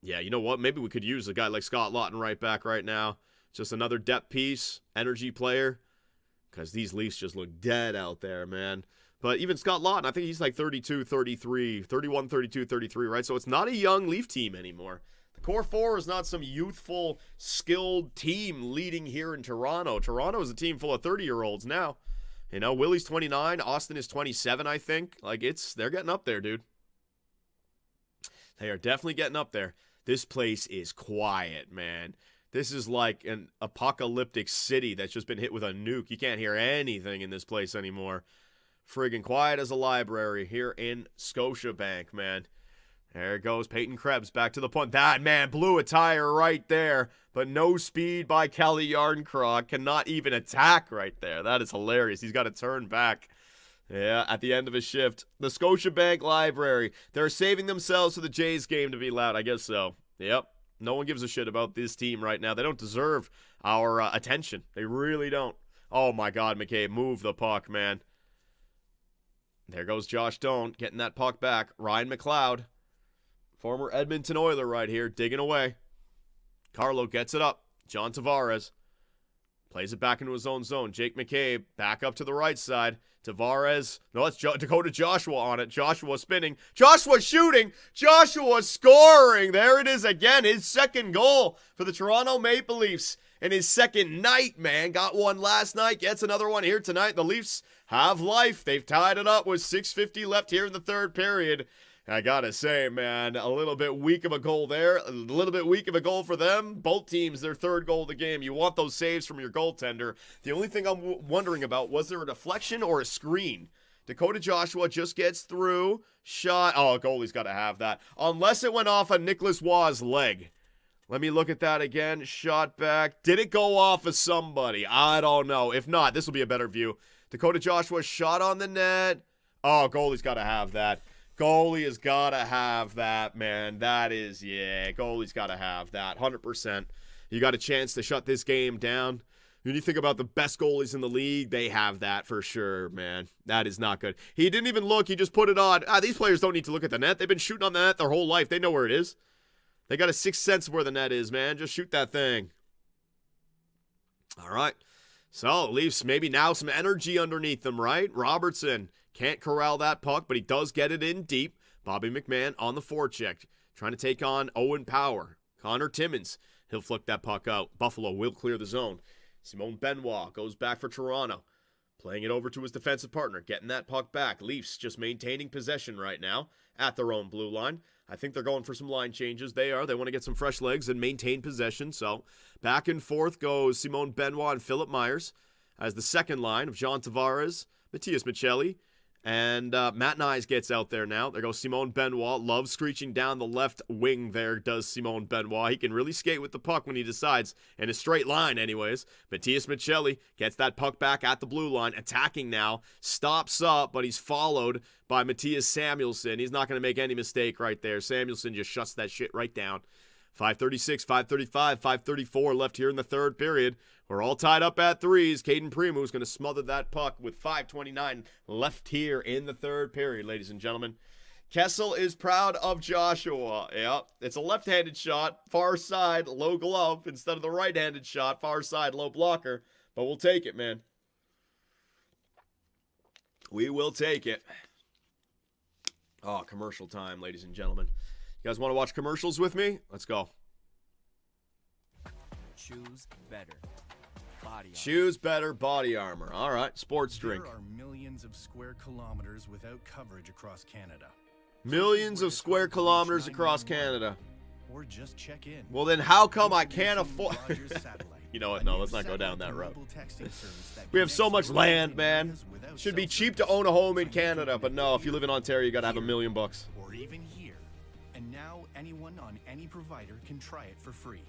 yeah, you know what? Maybe we could use a guy like Scott Lawton right back right now. Just another depth piece, energy player. Because these Leafs just look dead out there, man. But even Scott Lawton, I think he's like 32, 33, 31, 32, 33, right? So it's not a young Leaf team anymore. The core four is not some youthful, skilled team leading here in Toronto. Toronto is a team full of 30-year-olds now. You know, Willie's 29. Austin is 27, I think. Like, they're getting up there, dude. They are definitely getting up there. This place is quiet, man. This is like an apocalyptic city that's just been hit with a nuke. You can't hear anything in this place anymore. Friggin' quiet as a library here in Scotiabank, man. There goes Peyton Krebs back to the point. That man blew a tire right there, but no speed by Kelly Yarncroc. Cannot even attack right there. That is hilarious. He's got to turn back. Yeah, at the end of his shift. The Scotiabank Library. They're saving themselves for the Jays game to be loud. I guess so. Yep. No one gives a shit about this team right now. They don't deserve our attention. They really don't. Oh, my God, McCabe. Move the puck, man. There goes Josh Doan getting that puck back. Ryan McLeod, former Edmonton Oiler right here, digging away. Carlo gets it up. John Tavares plays it back into his own zone. Jake McCabe back up to the right side. Tavares. No, that's Dakota Joshua on it. Joshua spinning. Joshua shooting. Joshua scoring. There it is again. His second goal for the Toronto Maple Leafs. And his second night, man. Got one last night. Gets another one here tonight. The Leafs have life. They've tied it up with 6:50 left here in the third period. I gotta say, man, a little bit weak of a goal there. A little bit weak of a goal for them. Both teams, their third goal of the game. You want those saves from your goaltender. The only thing I'm wondering about, was there a deflection or a screen? Dakota Joshua just gets through. Shot. Oh, goalie's got to have that. Unless it went off of Nicholas Waugh's leg. Let me look at that again. Shot back. Did it go off of somebody? I don't know. If not, this will be a better view. Dakota Joshua shot on the net. Oh, goalie's got to have that. Goalie has got to have that, man. That is, yeah, goalie's got to have that, 100%. You got a chance to shut this game down. When you think about the best goalies in the league, they have that for sure, man. That is not good. He didn't even look. He just put it on. These players don't need to look at the net. They've been shooting on the net their whole life. They know where it is. They got a sixth sense of where the net is, man. Just shoot that thing. All right. So, Leafs maybe now some energy underneath them, right? Robertson can't corral that puck, but he does get it in deep. Bobby McMahon on the forecheck, trying to take on Owen Power. Connor Timmins, he'll flick that puck out. Buffalo will clear the zone. Simone Benoit goes back for Toronto, playing it over to his defensive partner, getting that puck back. Leafs just maintaining possession right now at their own blue line. I think they're going for some line changes. They are. They want to get some fresh legs and maintain possession. So back and forth goes Simone Benoit and Philip Myers as the second line of John Tavares, Matias Michelli, and Matt Nyes gets out there now. There goes Simone Benoit. Loves screeching down the left wing there, does Simone Benoit. He can really skate with the puck when he decides, in a straight line anyways. Matias Michelli gets that puck back at the blue line, attacking now. Stops up, but he's followed by Matthias Samuelsson. He's not going to make any mistake right there. Samuelsson just shuts that shit right down. 5:36, 5:35, 5:34 left here in the third period. We're all tied up at threes. Caden Primo is going to smother that puck with 5:29 left here in the third period, ladies and gentlemen. Kessel is proud of Joshua. Yep, it's a left-handed shot, far side, low glove, instead of the right-handed shot, far side, low blocker. But we'll take it, man. We will take it. Oh, commercial time, ladies and gentlemen. You guys want to watch commercials with me? Let's go. Choose better. Body armor. Choose better body armor. All right, sports drink. There are millions of square kilometers without coverage across Canada. Millions of square kilometers across Canada. Or just check in. Well, then how come I can't afford... You know what? No, let's not go down that road. We have so much land, man. Should be cheap to own a home in Canada, but no, if you live in Ontario, you got to have $1 million. Or even here. And now anyone on any provider can try it for free.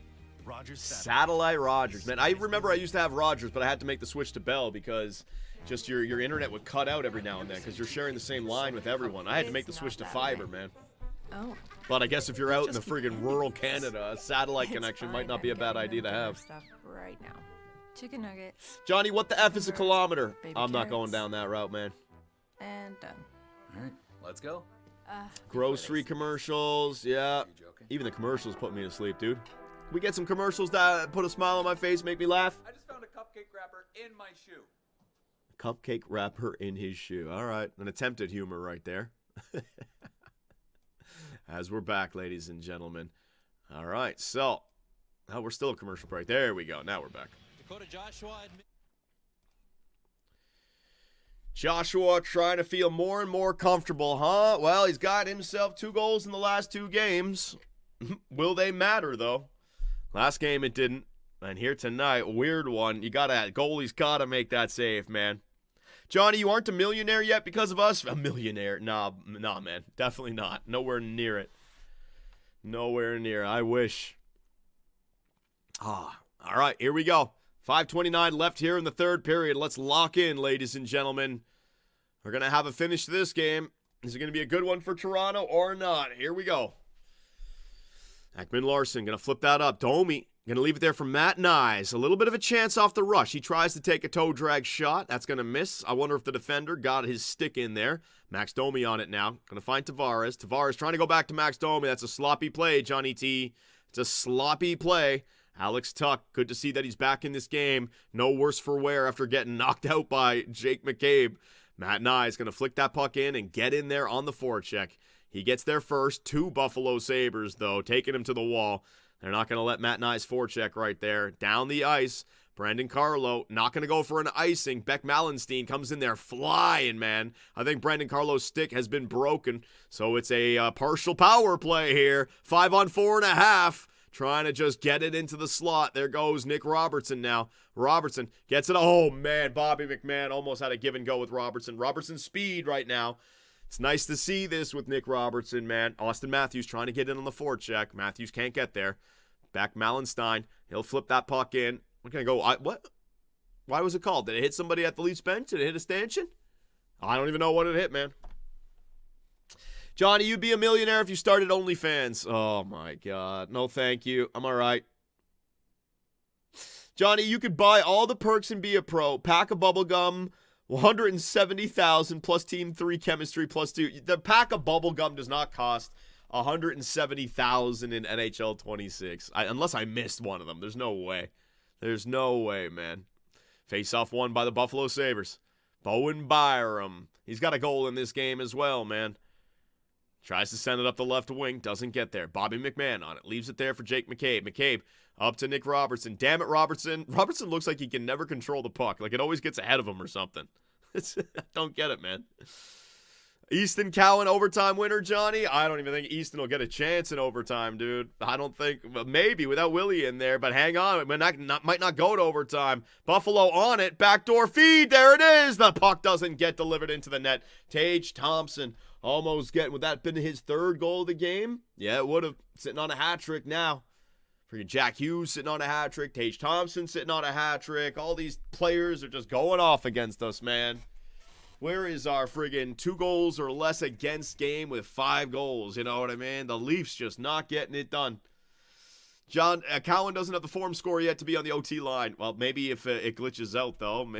Rogers Satellite Rogers, man. I remember I used to have Rogers, but I had to make the switch to Bell because just your internet would cut out every now and then because you're sharing the same line with everyone. I had to make the switch to fiber, man. Oh. But I guess if you're out in the friggin' rural Canada, a satellite connection might not be a bad idea to have. Stuff right now. Chicken nugget. Johnny, what the F is a kilometer? I'm not going down that route, man. And done. All right, let's go. Grocery commercials, yeah. Even the commercials put me to sleep, dude. Can we get some commercials that put a smile on my face, make me laugh? I just found a cupcake wrapper in my shoe. Cupcake wrapper in his shoe. All right, an attempted humor right there. As we're back, ladies and gentlemen. All right, so we're still a commercial break. There we go. Now we're back. Dakota Joshua trying to feel more and more comfortable, huh? Well, he's got himself 2 goals in the last 2 games. Will they matter, though? Last game it didn't. And here tonight, weird one. Goalie's got to make that save, man. Johnny, you aren't a millionaire yet because of us? A millionaire? Nah, man. Definitely not. Nowhere near it. Nowhere near. I wish. All right, here we go. 5:29 left here in the third period. Let's lock in, ladies and gentlemen. We're going to have a finish to this game. Is it going to be a good one for Toronto or not? Here we go. Ekman-Larsson going to flip that up. Domi going to leave it there for Matt Nyes. A little bit of a chance off the rush. He tries to take a toe drag shot. That's going to miss. I wonder if the defender got his stick in there. Max Domi on it now. Going to find Tavares. Tavares trying to go back to Max Domi. That's a sloppy play, Johnny T. It's a sloppy play. Alex Tuck, good to see that he's back in this game. No worse for wear after getting knocked out by Jake McCabe. Matt Nye going to flick that puck in and get in there on the forecheck. He gets there first. 2 Buffalo Sabres, though, taking him to the wall. They're not going to let Matt Nye's forecheck right there. Down the ice, Brandon Carlo not going to go for an icing. Beck Malenstein comes in there flying, man. I think Brandon Carlo's stick has been broken, so it's a partial power play here. 5-on-4.5. Trying to just get it into the slot. There goes Nick Robertson now. Robertson gets it. Oh, man. Bobby McMahon almost had a give and go with Robertson. Robertson's speed right now. It's nice to see this with Nick Robertson, man. Austin Matthews trying to get in on the forecheck. Matthews can't get there. Back Malenstein. He'll flip that puck in. We're going to go. What? Why was it called? Did it hit somebody at the Leafs bench? Did it hit a stanchion? I don't even know what it hit, man. Johnny, you'd be a millionaire if you started OnlyFans. Oh, my God. No, thank you. I'm all right. Johnny, you could buy all the perks and be a pro. Pack of bubblegum, $170,000 plus Team 3 chemistry plus 2. The pack of bubblegum does not cost $170,000 in NHL 26. Unless I missed one of them. There's no way. There's no way, man. Face-off won by the Buffalo Sabres. Bowen Byram. He's got a goal in this game as well, man. Tries to send it up the left wing. Doesn't get there. Bobby McMahon on it. Leaves it there for Jake McCabe. McCabe up to Nick Robertson. Damn it, Robertson. Robertson looks like he can never control the puck. Like it always gets ahead of him or something. I don't get it, man. Easton Cowan overtime winner, Johnny. I don't even think Easton will get a chance in overtime, dude. I don't think. Maybe without Willie in there, but hang on. It might not go to overtime. Buffalo on it. Backdoor feed. There it is. The puck doesn't get delivered into the net. Tage Thompson almost getting. Would that been his 3rd goal of the game? Yeah, it would have. Sitting on a hat trick now. Freaking Jack Hughes sitting on a hat trick. Tage Thompson sitting on a hat trick. All these players are just going off against us, man. Where is our friggin' 2 goals or less against game with 5 goals? You know what I mean? The Leafs just not getting it done. John Cowan doesn't have the form score yet to be on the OT line. Well, maybe if it glitches out, though.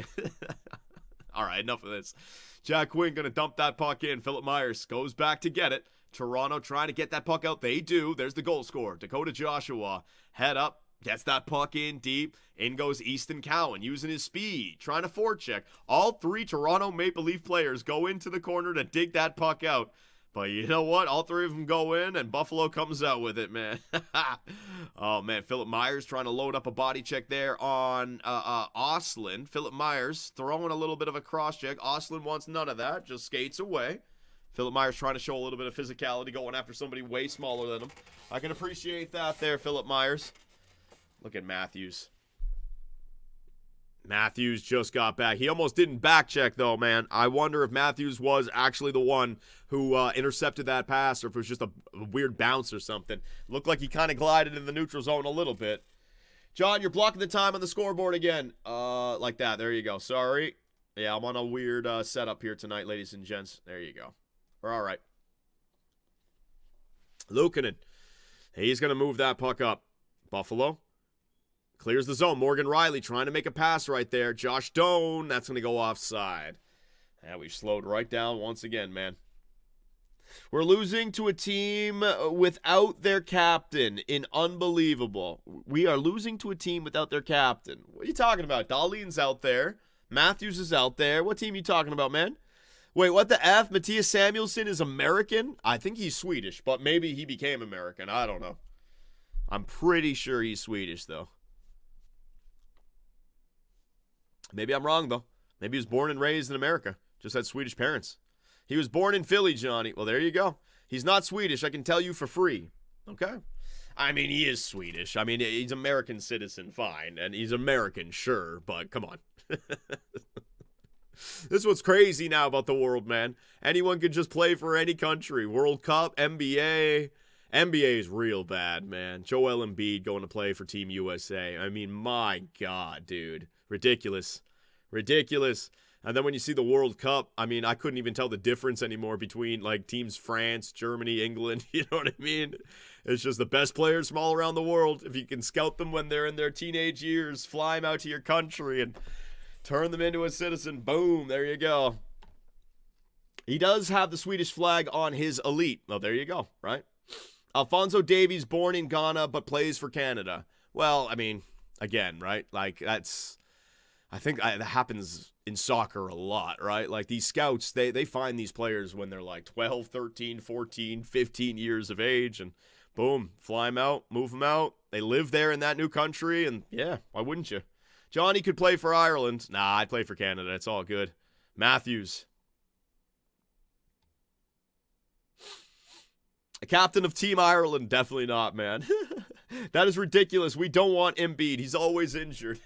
All right, enough of this. Jack Quinn going to dump that puck in. Philip Myers goes back to get it. Toronto trying to get that puck out. They do. There's the goal scorer. Dakota Joshua. Head up. Gets that puck in deep. In goes Easton Cowan using his speed. Trying to forecheck. All 3 Toronto Maple Leaf players go into the corner to dig that puck out. But you know what? All 3 of them go in, and Buffalo comes out with it, man. Oh, man. Philip Myers trying to load up a body check there on Oslin. Philip Myers throwing a little bit of a cross check. Oslin wants none of that. Just skates away. Philip Myers trying to show a little bit of physicality, going after somebody way smaller than him. I can appreciate that there, Philip Myers. Look at Matthews. Matthews just got back. He almost didn't back check, though, man. I wonder if Matthews was actually the one who intercepted that pass or if it was just a weird bounce or something. Looked like he kind of glided in the neutral zone a little bit. John, you're blocking the time on the scoreboard again. Like that. There you go. Sorry. Yeah, I'm on a weird setup here tonight, ladies and gents. There you go. We're all right. Luukkonen. He's going to move that puck up. Buffalo. Clears the zone. Morgan Riley trying to make a pass right there. Josh Doan. That's going to go offside. Yeah, we've slowed right down once again, man. We're losing to a team without their captain in unbelievable. We are losing to a team without their captain. What are you talking about? Dahlin's out there. Matthews is out there. What team are you talking about, man? Wait, what the F? Matthias Samuelsson is American? I think he's Swedish, but maybe he became American. I don't know. I'm pretty sure he's Swedish, though. Maybe I'm wrong, though. Maybe he was born and raised in America. Just had Swedish parents. He was born in Philly, Johnny. Well, there you go. He's not Swedish. I can tell you for free. Okay? I mean, he is Swedish. I mean, he's American citizen, fine. And he's American, sure. But come on. This is what's crazy now about the world, man. Anyone can just play for any country. World Cup, NBA. NBA is real bad, man. Joel Embiid going to play for Team USA. I mean, my God, dude. Ridiculous. Ridiculous. And then when you see the World Cup, I mean, I couldn't even tell the difference anymore between, like, teams France, Germany, England. You know what I mean? It's just the best players from all around the world. If you can scout them when they're in their teenage years, fly them out to your country and turn them into a citizen. Boom. There you go. He does have the Swedish flag on his elite. Well, there you go, right? Alphonso Davies, born in Ghana, but plays for Canada. Well, I mean, again, right? Like, that's... I think that happens in soccer a lot, right? Like, these scouts, they find these players when they're like 12, 13, 14, 15 years of age, and boom, fly them out, move them out. They live there in that new country, and yeah, why wouldn't you? Johnny could play for Ireland. Nah, I'd play for Canada. It's all good. Matthews. A captain of Team Ireland? Definitely not, man. That is ridiculous. We don't want Embiid. He's always injured.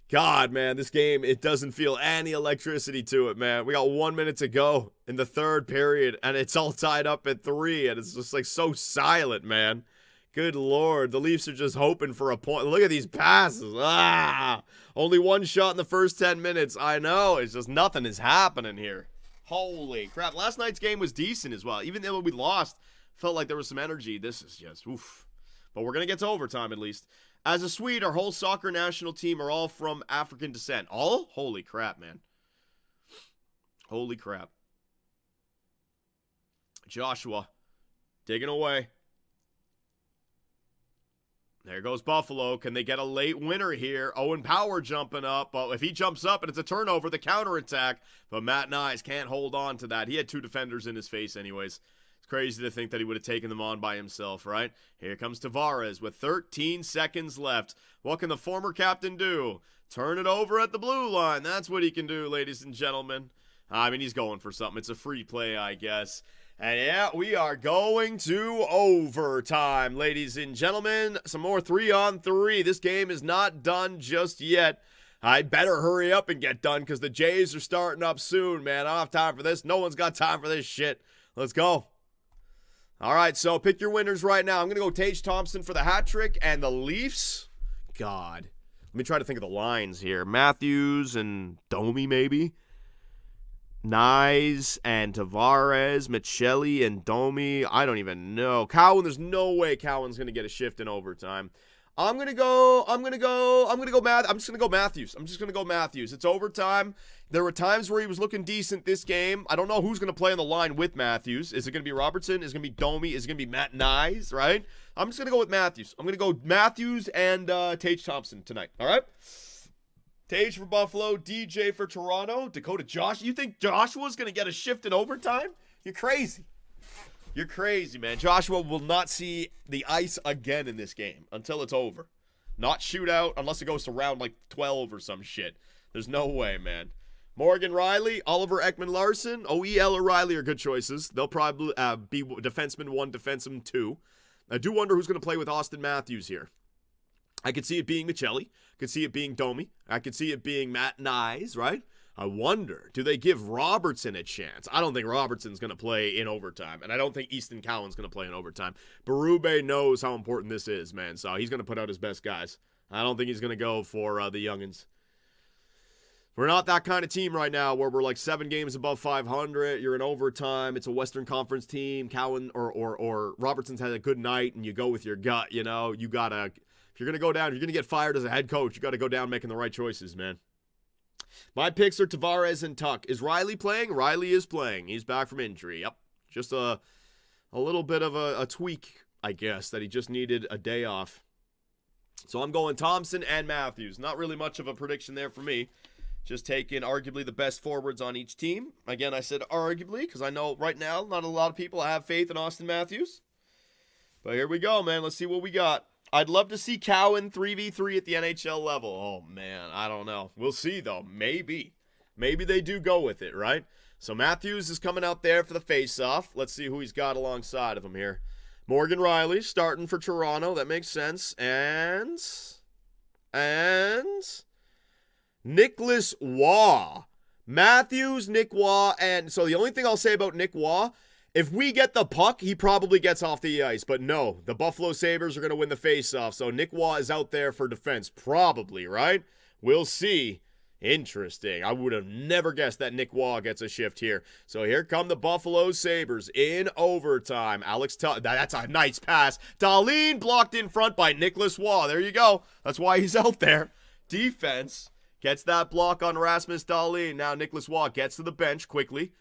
God, man, this game, it doesn't feel any electricity to it, man. We got 1 minute to go in the third period, and it's all tied up at 3, and it's just, like, so silent, man. Good Lord. The Leafs are just hoping for a point. Look at these passes. Only one shot in the first 10 minutes. I know. It's just nothing is happening here. Holy crap. Last night's game was decent as well. Even though we lost, felt like there was some energy. This is just, oof. But we're going to get to overtime at least. As a Swede, our whole soccer national team are all from African descent. All? Holy crap, man. Holy crap. Joshua. Digging away. There goes Buffalo. Can they get a late winner here? Owen Power jumping up. But if he jumps up and it's a turnover, the counterattack. But Matt Nyes can't hold on to that. He had 2 defenders in his face anyways. It's crazy to think that he would have taken them on by himself, right? Here comes Tavares with 13 seconds left. What can the former captain do? Turn it over at the blue line. That's what he can do, ladies and gentlemen. I mean, he's going for something. It's a free play, I guess. And yeah, we are going to overtime, ladies and gentlemen. Some more 3-on-3. This game is not done just yet. I better hurry up and get done because the Jays are starting up soon, man. I don't have time for this. No one's got time for this shit. Let's go. All right, so pick your winners right now. I'm going to go Tage Thompson for the hat trick and the Leafs. God. Let me try to think of the lines here. Matthews and Domi, maybe. Nyes and Tavares, Michelli and Domi. I don't even know. Cowan, there's no way Cowan's going to get a shift in overtime. I'm just going to go Matthews. It's overtime. There were times where he was looking decent this game. I don't know who's going to play on the line with Matthews. Is it going to be Robertson? Is it going to be Domi? Is it going to be Matt Nyes, right? I'm just going to go with Matthews. I'm going to go Matthews and Tage Thompson tonight, all right? Tage for Buffalo, DJ for Toronto, Dakota Josh. You think Joshua's going to get a shift in overtime? You're crazy. You're crazy, man. Joshua will not see the ice again in this game until it's over. Not shootout unless it goes to round like 12 or some shit. There's no way, man. Morgan Riley, Oliver Ekman-Larsson, OEL or Riley are good choices. They'll probably be defenseman 1, defenseman 2. I do wonder who's going to play with Austin Matthews here. I could see it being Michelli. I could see it being Domi. I could see it being Matt Nyes, right? I wonder, do they give Robertson a chance? I don't think Robertson's going to play in overtime, and I don't think Easton Cowan's going to play in overtime. Berube knows how important this is, man, so he's going to put out his best guys. I don't think he's going to go for the youngins. We're not that kind of team right now where we're like 7 games above 500. You're in overtime. It's a Western Conference team. Cowan or Robertson's had a good night, and you go with your gut, you know. You got to, if you're going to go down, if you're going to get fired as a head coach, you got to go down making the right choices, man. My picks are Tavares and Tuck. Is Riley playing? Riley is playing. He's back from injury. Yep. Just a little bit of a tweak, I guess, that he just needed a day off. So I'm going Thompson and Matthews. Not really much of a prediction there for me. Just taking arguably the best forwards on each team. Again, I said arguably because I know right now not a lot of people have faith in Austin Matthews. But here we go, man. Let's see what we got. I'd love to see Cowan 3v3 at the NHL level. Oh, man, I don't know. We'll see, though. Maybe. Maybe they do go with it, right? So Matthews is coming out there for the face-off. Let's see who he's got alongside of him here. Morgan Riley starting for Toronto. That makes sense. And Nicholas Waugh. Matthews, Nick Waugh, and so the only thing I'll say about Nick Waugh, if we get the puck, he probably gets off the ice. But no, the Buffalo Sabres are going to win the faceoff. So Nick Waugh is out there for defense. Probably, right? We'll see. Interesting. I would have never guessed that Nick Waugh gets a shift here. So here come the Buffalo Sabres in overtime. That's a nice pass. Dahlin blocked in front by Nicholas Waugh. There you go. That's why he's out there. Defense gets that block on Rasmus Dahlin. Now Nicholas Waugh gets to the bench quickly.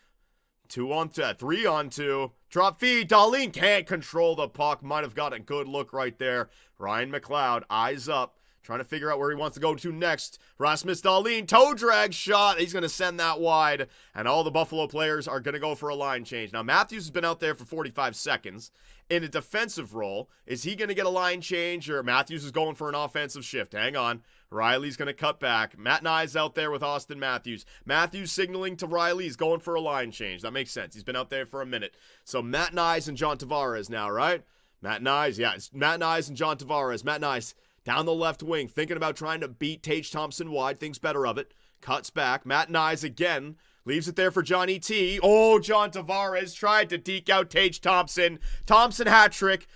3-on-2. Drop feed. Dahlin can't control the puck. Might have got a good look right there. Ryan McLeod, eyes up. Trying to figure out where he wants to go to next. Rasmus Dahlin, toe drag shot. He's going to send that wide. And all the Buffalo players are going to go for a line change. Now, Matthews has been out there for 45 seconds in a defensive role. Is he going to get a line change, or Matthews is going for an offensive shift? Hang on. Riley's going to cut back. Matt Nyes out there with Austin Matthews. Matthews signaling to Riley. He's going for a line change. That makes sense. He's been out there for a minute. So Matt Nyes and John Tavares now, right? Matt Nyes, yeah. It's Matt Nyes and John Tavares. Matt Nyes down the left wing, thinking about trying to beat Tage Thompson wide. Thinks better of it. Cuts back. Matt Nyes again. Leaves it there for Johnny T. Oh, John Tavares tried to deke out Tage Thompson. Thompson hat trick.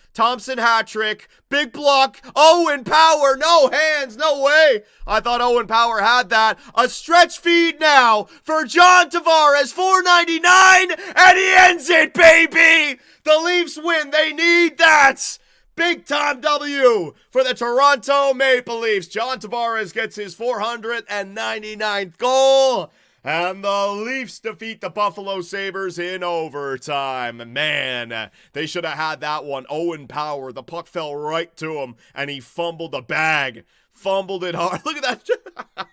Big block. Owen Power. No hands. No way. I thought Owen Power had that. A stretch feed now for John Tavares. $4.99. And he ends it, baby. The Leafs win. They need that. Big time W for the Toronto Maple Leafs. John Tavares gets his 499th goal. And the Leafs defeat the Buffalo Sabres in overtime. Man, they should have had that one. Owen Power, the puck fell right to him, and he fumbled the bag. Fumbled it hard. Look at that.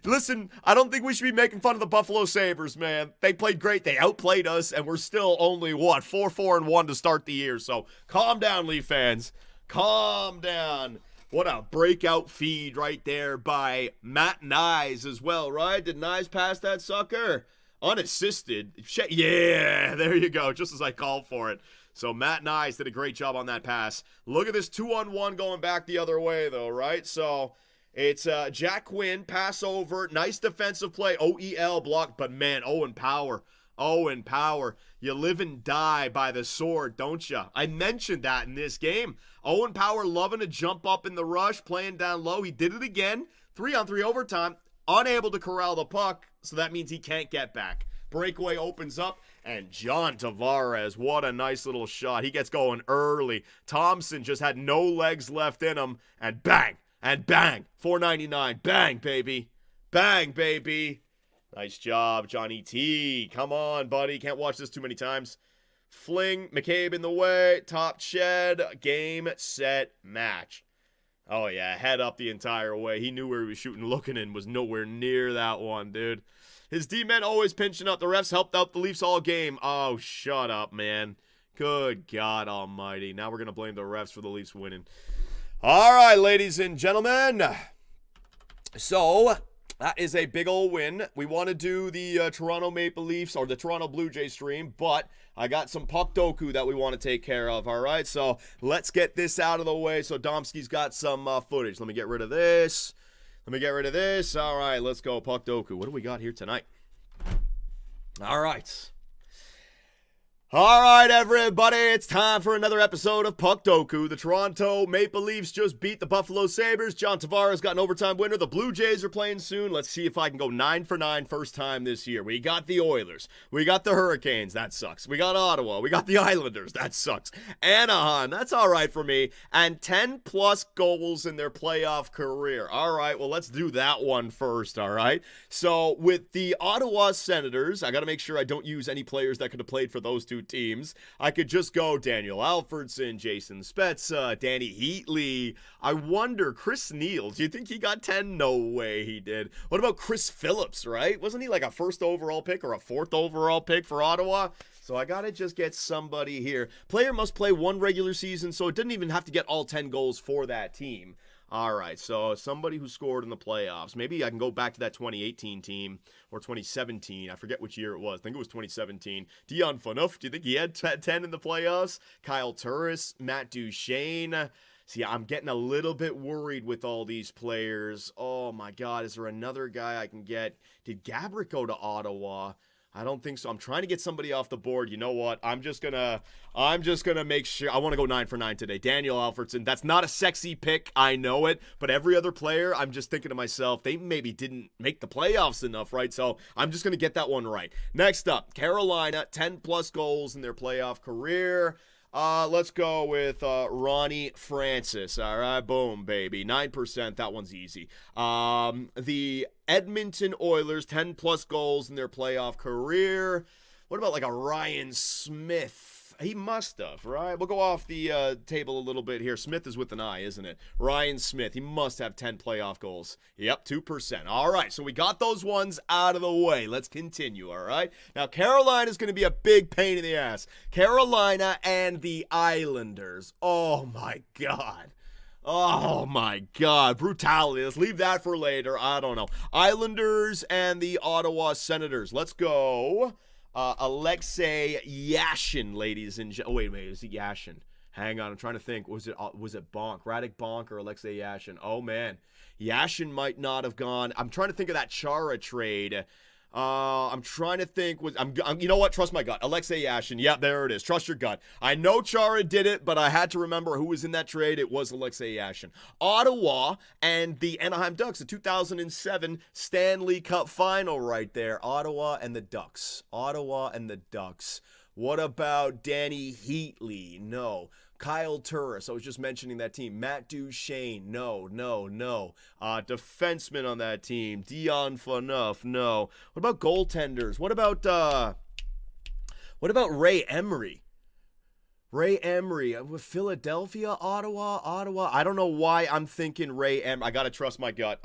Listen, I don't think we should be making fun of the Buffalo Sabres, man. They played great. They outplayed us, and we're still only, 4-4-1 to start the year. So calm down, Leaf fans. Calm down. What a breakout feed right there by Matt Nyes as well, right? Did Nyes pass that sucker? Unassisted. Yeah, there you go. Just as I called for it. So Matt Nyes did a great job on that pass. Look at this 2-on-1 going back the other way, though, right? So it's Jack Quinn, pass over. Nice defensive play. OEL block. But, man, Owen Power. You live and die by the sword, don't you? I mentioned that in this game. Owen Power loving to jump up in the rush, playing down low. He did it again. 3-on-3 overtime. Unable to corral the puck, so that means he can't get back. Breakaway opens up, and John Tavares, what a nice little shot. He gets going early. Thompson just had no legs left in him, and bang, and bang. $4.99. Bang, baby. Bang, baby. Nice job, Johnny T. Come on, buddy. Can't watch this too many times. Fling, McCabe in the way. Top shed. Game, set, match. Oh, yeah. Head up the entire way. He knew where he was shooting. Looking in was nowhere near that one, dude. His D-men always pinching up. The refs helped out the Leafs all game. Oh, shut up, man. Good God almighty. Now we're going to blame the refs for the Leafs winning. All right, ladies and gentlemen. So, That is a big old win. We want to do the Toronto Maple Leafs or the Toronto Blue Jay stream, but I got some puck doku that we want to take care of, all right? So let's get this out of the way. So Domsky's got some footage. Let me get rid of this. All right, let's go puck doku. What do we got here tonight? All right. All right, everybody, it's time for another episode of Puck Doku. The Toronto Maple Leafs just beat the Buffalo Sabres. John Tavares got an overtime winner. The Blue Jays are playing soon. Let's see if I can go 9 for 9 first time this year. We got the Oilers. We got the Hurricanes. That sucks. We got Ottawa. We got the Islanders. That sucks. Anaheim. That's all right for me. And 10-plus goals in their playoff career. All right, well, let's do that one first, all right? So with the Ottawa Senators, I got to make sure I don't use any players that could have played for those two teams. I could just go Daniel Alfredson, Jason Spezza, Danny Heatley. I wonder, Chris Neal, do you think he got 10? No way he did. What about Chris Phillips, right? Wasn't he like a first overall pick or a fourth overall pick for Ottawa? So I got to just get somebody here. Player must play one regular season, so it didn't even have to get all 10 goals for that team. All right, so somebody who scored in the playoffs. Maybe I can go back to that 2018 team or 2017. I forget which year it was. I think it was 2017. Dion Phaneuf, do you think he had 10 in the playoffs? Kyle Turris, Matt Duchene. See, I'm getting a little bit worried with all these players. Oh, my God, is there another guy I can get? Did Gabrick go to Ottawa? I don't think so. I'm trying to get somebody off the board. You know what? I'm just gonna make sure. I want to go 9 for 9 today. Daniel Alfredson. That's not a sexy pick. I know it. But every other player, I'm just thinking to myself, they maybe didn't make the playoffs enough, right? So I'm just gonna get that one right. Next up, Carolina, 10-plus goals in their playoff career. Let's go with Ronnie Francis. All right, boom, baby. 9%. That one's easy. The Edmonton Oilers, 10-plus goals in their playoff career. What about like a Ryan Smith? He must have, right? We'll go off the table a little bit here. Smith is with an I, isn't it? Ryan Smith. He must have 10 playoff goals. Yep, 2%. All right, so we got those ones out of the way. Let's continue, all right? Now, Carolina's going to be a big pain in the ass. Carolina and the Islanders. Oh, my God. Oh, my God. Brutality. Let's leave that for later. I don't know. Islanders and the Ottawa Senators. Let's go. Alexei Yashin, ladies and gentlemen. Wait, is it Yashin? Hang on, I'm trying to think. Was it Bonk? Radek Bonk or Alexei Yashin? Oh, man. Yashin might not have gone. I'm trying to think of that Chara trade. I'm trying to think. You know what? Trust my gut. Alexei Yashin. Yeah, there it is. Trust your gut. I know Chara did it, but I had to remember who was in that trade. It was Alexei Yashin. Ottawa and the Anaheim Ducks, the 2007 Stanley Cup final right there. Ottawa and the Ducks. What about Danny Heatley? No. Kyle Turris, I was just mentioning that team. Matt Duchene, no. Defenseman on that team. Dion Phaneuf, no. What about goaltenders? What about Ray Emery? Ray Emery with Philadelphia, Ottawa. I don't know why I'm thinking Ray Emery. I gotta trust my gut.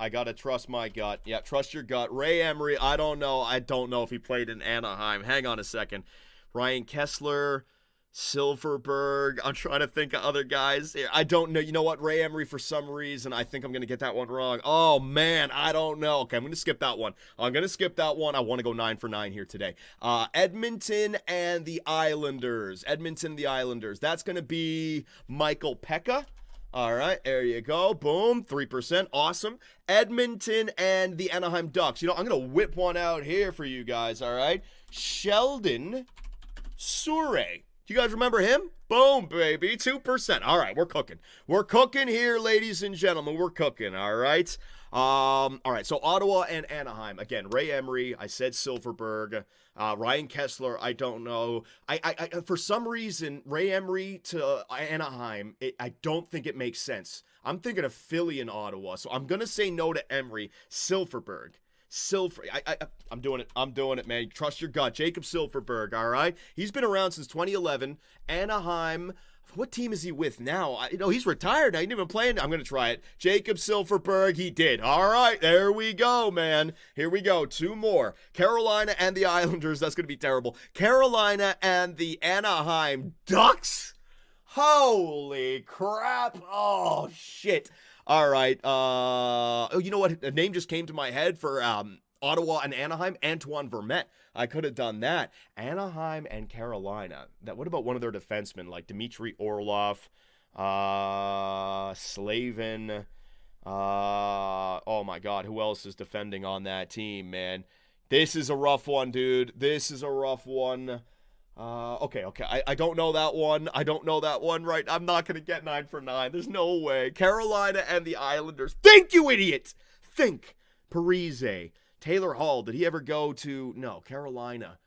Yeah, trust your gut. Ray Emery. I don't know if he played in Anaheim. Hang on a second. Ryan Kessler. Silverberg. I'm trying to think of other guys here. I don't know. You know what? Ray Emery, for some reason, I think I'm going to get that one wrong. Oh, man. I don't know. Okay, I'm going to skip that one. I want to go 9 for 9 here today. Edmonton and the Islanders. That's going to be Michael Pekka. All right, there you go. Boom, 3%. Awesome. Edmonton and the Anaheim Ducks. You know, I'm going to whip one out here for you guys, all right? Sheldon Souray. You guys remember him? Boom, baby. 2%. All right, we're cooking. We're cooking here, ladies and gentlemen. We're cooking, all right? All right, so Ottawa and Anaheim. Again, Ray Emery. I said Silverberg. Ryan Kessler, I don't know. I for some reason, Ray Emery to Anaheim, I don't think it makes sense. I'm thinking of Philly and Ottawa, so I'm going to say no to Emery. Silverberg. I'm doing it, man. Trust your gut. Jacob Silverberg, all right? He's been around since 2011. Anaheim, what team is he with now? He's retired now. He didn't even play. I'm going to try it. Jacob Silverberg, he did. All right, there we go, man. Here we go. 2 more. Carolina and the Islanders. That's going to be terrible. Carolina and the Anaheim Ducks. Holy crap. Oh, shit. All right. Oh, you know what? A name just came to my head for Ottawa and Anaheim. Antoine Vermette. I could have done that. Anaheim and Carolina. What about one of their defensemen, like Dmitry Orlov, Slavin? Oh my God, who else is defending on that team, man? This is a rough one, dude. This is a rough one. Okay. I don't know that one. I don't know that one, right? I'm not going to get 9 for 9. There's no way. Carolina and the Islanders. Think, you idiot! Think. Parise. Taylor Hall. Did he ever go to... No, Carolina.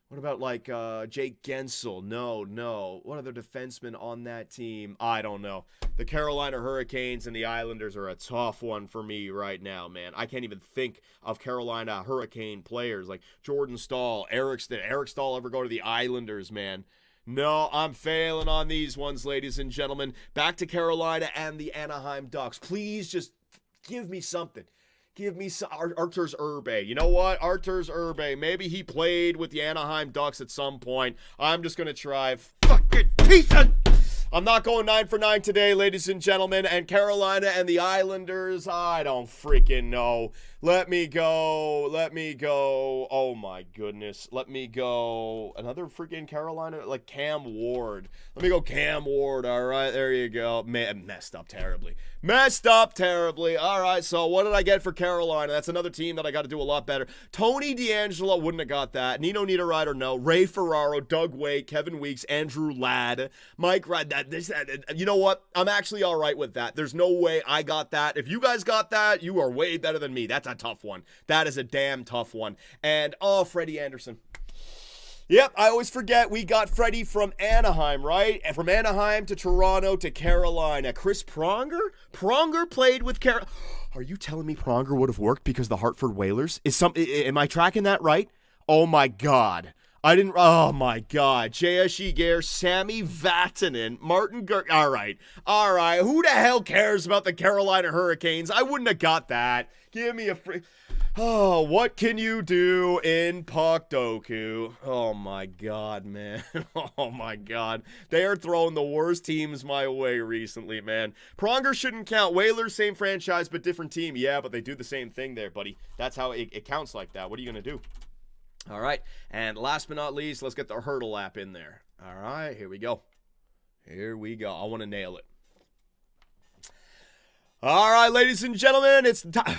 What about, like, Jake Gensel? No. What other defensemen on that team? I don't know. The Carolina Hurricanes and the Islanders are a tough one for me right now, man. I can't even think of Carolina Hurricane players like Jordan Staal, Eric Staal ever go to the Islanders, man? No, I'm failing on these ones, ladies and gentlemen. Back to Carolina and the Anaheim Ducks. Please just give me something. Give me some Arturs Urbe. You know what? Arturs Urbe. Maybe he played with the Anaheim Ducks at some point. I'm just going to try. Fucking piece of... I'm not going 9 for 9 today, ladies and gentlemen. And Carolina and the Islanders, I don't freaking know. Let me go. Oh, my goodness. Let me go. Another freaking Carolina, like Cam Ward. Let me go Cam Ward. All right, there you go. Man, messed up terribly. All right, so what did I get for Carolina? That's another team that I got to do a lot better. Tony DeAngelo wouldn't have got that. Nino Niederreiter, no. Ray Ferraro, Doug Weight, Kevin Weeks, Andrew Ladd, Mike Rudd. You know what? I'm actually all right with that. There's no way I got that. If you guys got that, you are way better than me. That's a tough one. That is a damn tough one. And, Freddie Anderson. Yep, I always forget we got Freddie from Anaheim, right? And from Anaheim to Toronto to Carolina. Chris Pronger? Pronger played with Carolina. Are you telling me Pronger would have worked because the Hartford Whalers? Am I tracking that right? Oh my God. Oh my God. J.S. Gare, Sammy Vatanen, Martin All right. Who the hell cares about the Carolina Hurricanes? I wouldn't have got that. Give me a free... Oh, what can you do in Puckdoku? Oh my God, man. Oh my God. They are throwing the worst teams my way recently, man. Pronger shouldn't count. Whalers, same franchise, but different team. Yeah, but they do the same thing there, buddy. That's how it counts like that. What are you going to do? All right. And last but not least, let's get the hurdle app in there. All right, here we go. I want to nail it. All right, ladies and gentlemen, it's time.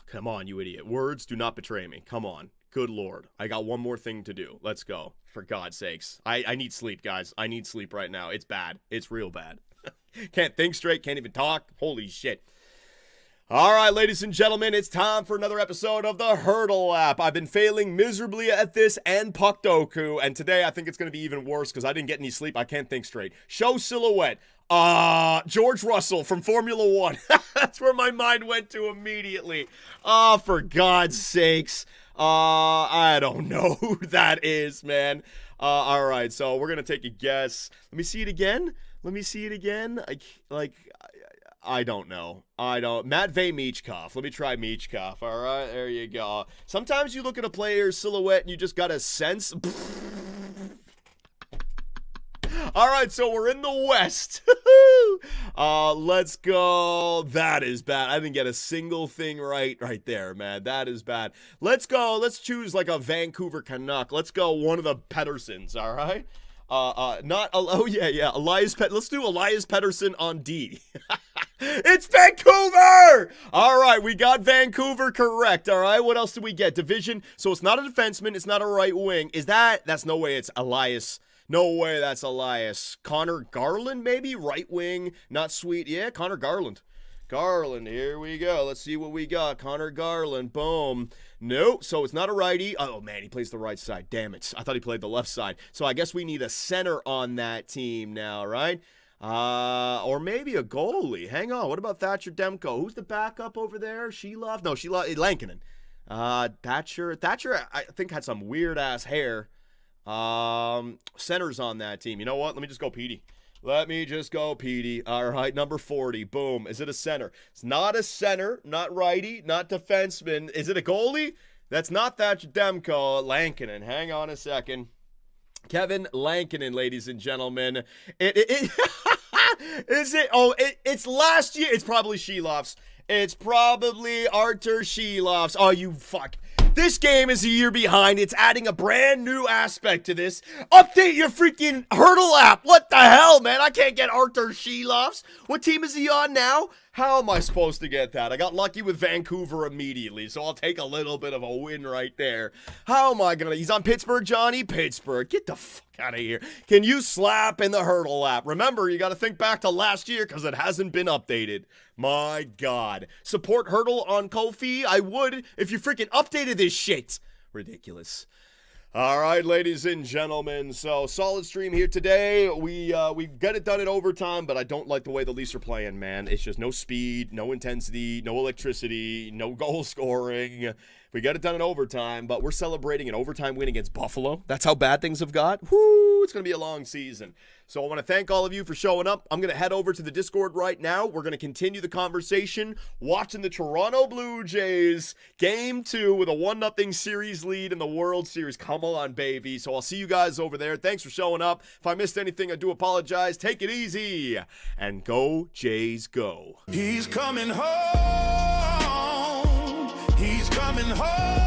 Come on, you idiot. Words do not betray me. Come on. Good Lord. I got one more thing to do. Let's go. For God's sakes. I need sleep, guys. I need sleep right now. It's bad. It's real bad. Can't think straight. Can't even talk. Holy shit. All right, ladies and gentlemen, it's time for another episode of the Hurdle app. I've been failing miserably at this and Puckdoku, and today I think it's going to be even worse because I didn't get any sleep. I can't think straight. Show silhouette. George Russell from Formula One. That's where my mind went to immediately. For God's sakes. I don't know who that is, man. All right, so we're going to take a guess. Let me see it again. I don't know. Matvey Michkov. Let me try Michkov. All right, there you go. Sometimes you look at a player's silhouette and you just got a sense. All right, so we're in the West. Let's go. That is bad. I didn't get a single thing right there, man. That is bad. Let's go. Let's choose like a Vancouver Canuck. Let's go one of the Pettersons, all right? Elias let's do Elias Pettersson on D. It's Vancouver! All right, we got Vancouver correct, all right? What else did we get? Division. So it's not a defenseman. It's not a right wing. That's no way it's Elias. No way that's Elias. Connor Garland, maybe? Right wing. Not sweet. Yeah, Connor Garland. Here we go. Let's see what we got. Connor Garland. Boom. No, so it's not a righty. Oh, man, he plays the right side. Damn it. I thought he played the left side. So I guess we need a center on that team now, right? Or maybe a goalie. Hang on. What about Thatcher Demko? Who's the backup over there? Lankinen. Thatcher, I think, had some weird-ass hair. Centers on that team. You know what? Let me just go Petey. All right, number 40. Boom. Is it a center? It's not a center, not righty, not defenseman. Is it a goalie? That's not Thatcher Demko. Lankinen. Hang on a second. Kevin Lankinen, ladies and gentlemen. Is it? Oh, it's last year. It's probably Sheloff's. It's probably Artur Sheloff's. Oh, you fuck. This game is a year behind. It's adding a brand new aspect to this. Update your freaking Hurdle app. What the hell, man? I can't get Artur Sheloff's. What team is he on now? How am I supposed to get that? I got lucky with Vancouver immediately, so I'll take a little bit of a win right there. How am I gonna? He's on Pittsburgh, Johnny? Pittsburgh. Get the fuck out of here. Can you slap in the Hurdle app? Remember, you gotta think back to last year because it hasn't been updated. My God. Support Hurdle on Ko-fi? I would if you freaking updated this shit. Ridiculous. All right, ladies and gentlemen, so solid stream here today. We got it done in overtime, but I don't like the way the Leafs are playing, man. It's just no speed, no intensity, no electricity, no goal scoring. We got it done in overtime, but we're celebrating an overtime win against Buffalo. That's how bad things have got. Whoo, it's going to be a long season. So I want to thank all of you for showing up. I'm going to head over to the Discord right now. We're going to continue the conversation, watching the Toronto Blue Jays Game 2 with a 1-0 series lead in the World Series. Come on, baby. So I'll see you guys over there. Thanks for showing up. If I missed anything, I do apologize. Take it easy. And go, Jays, go. He's coming home. He's coming home.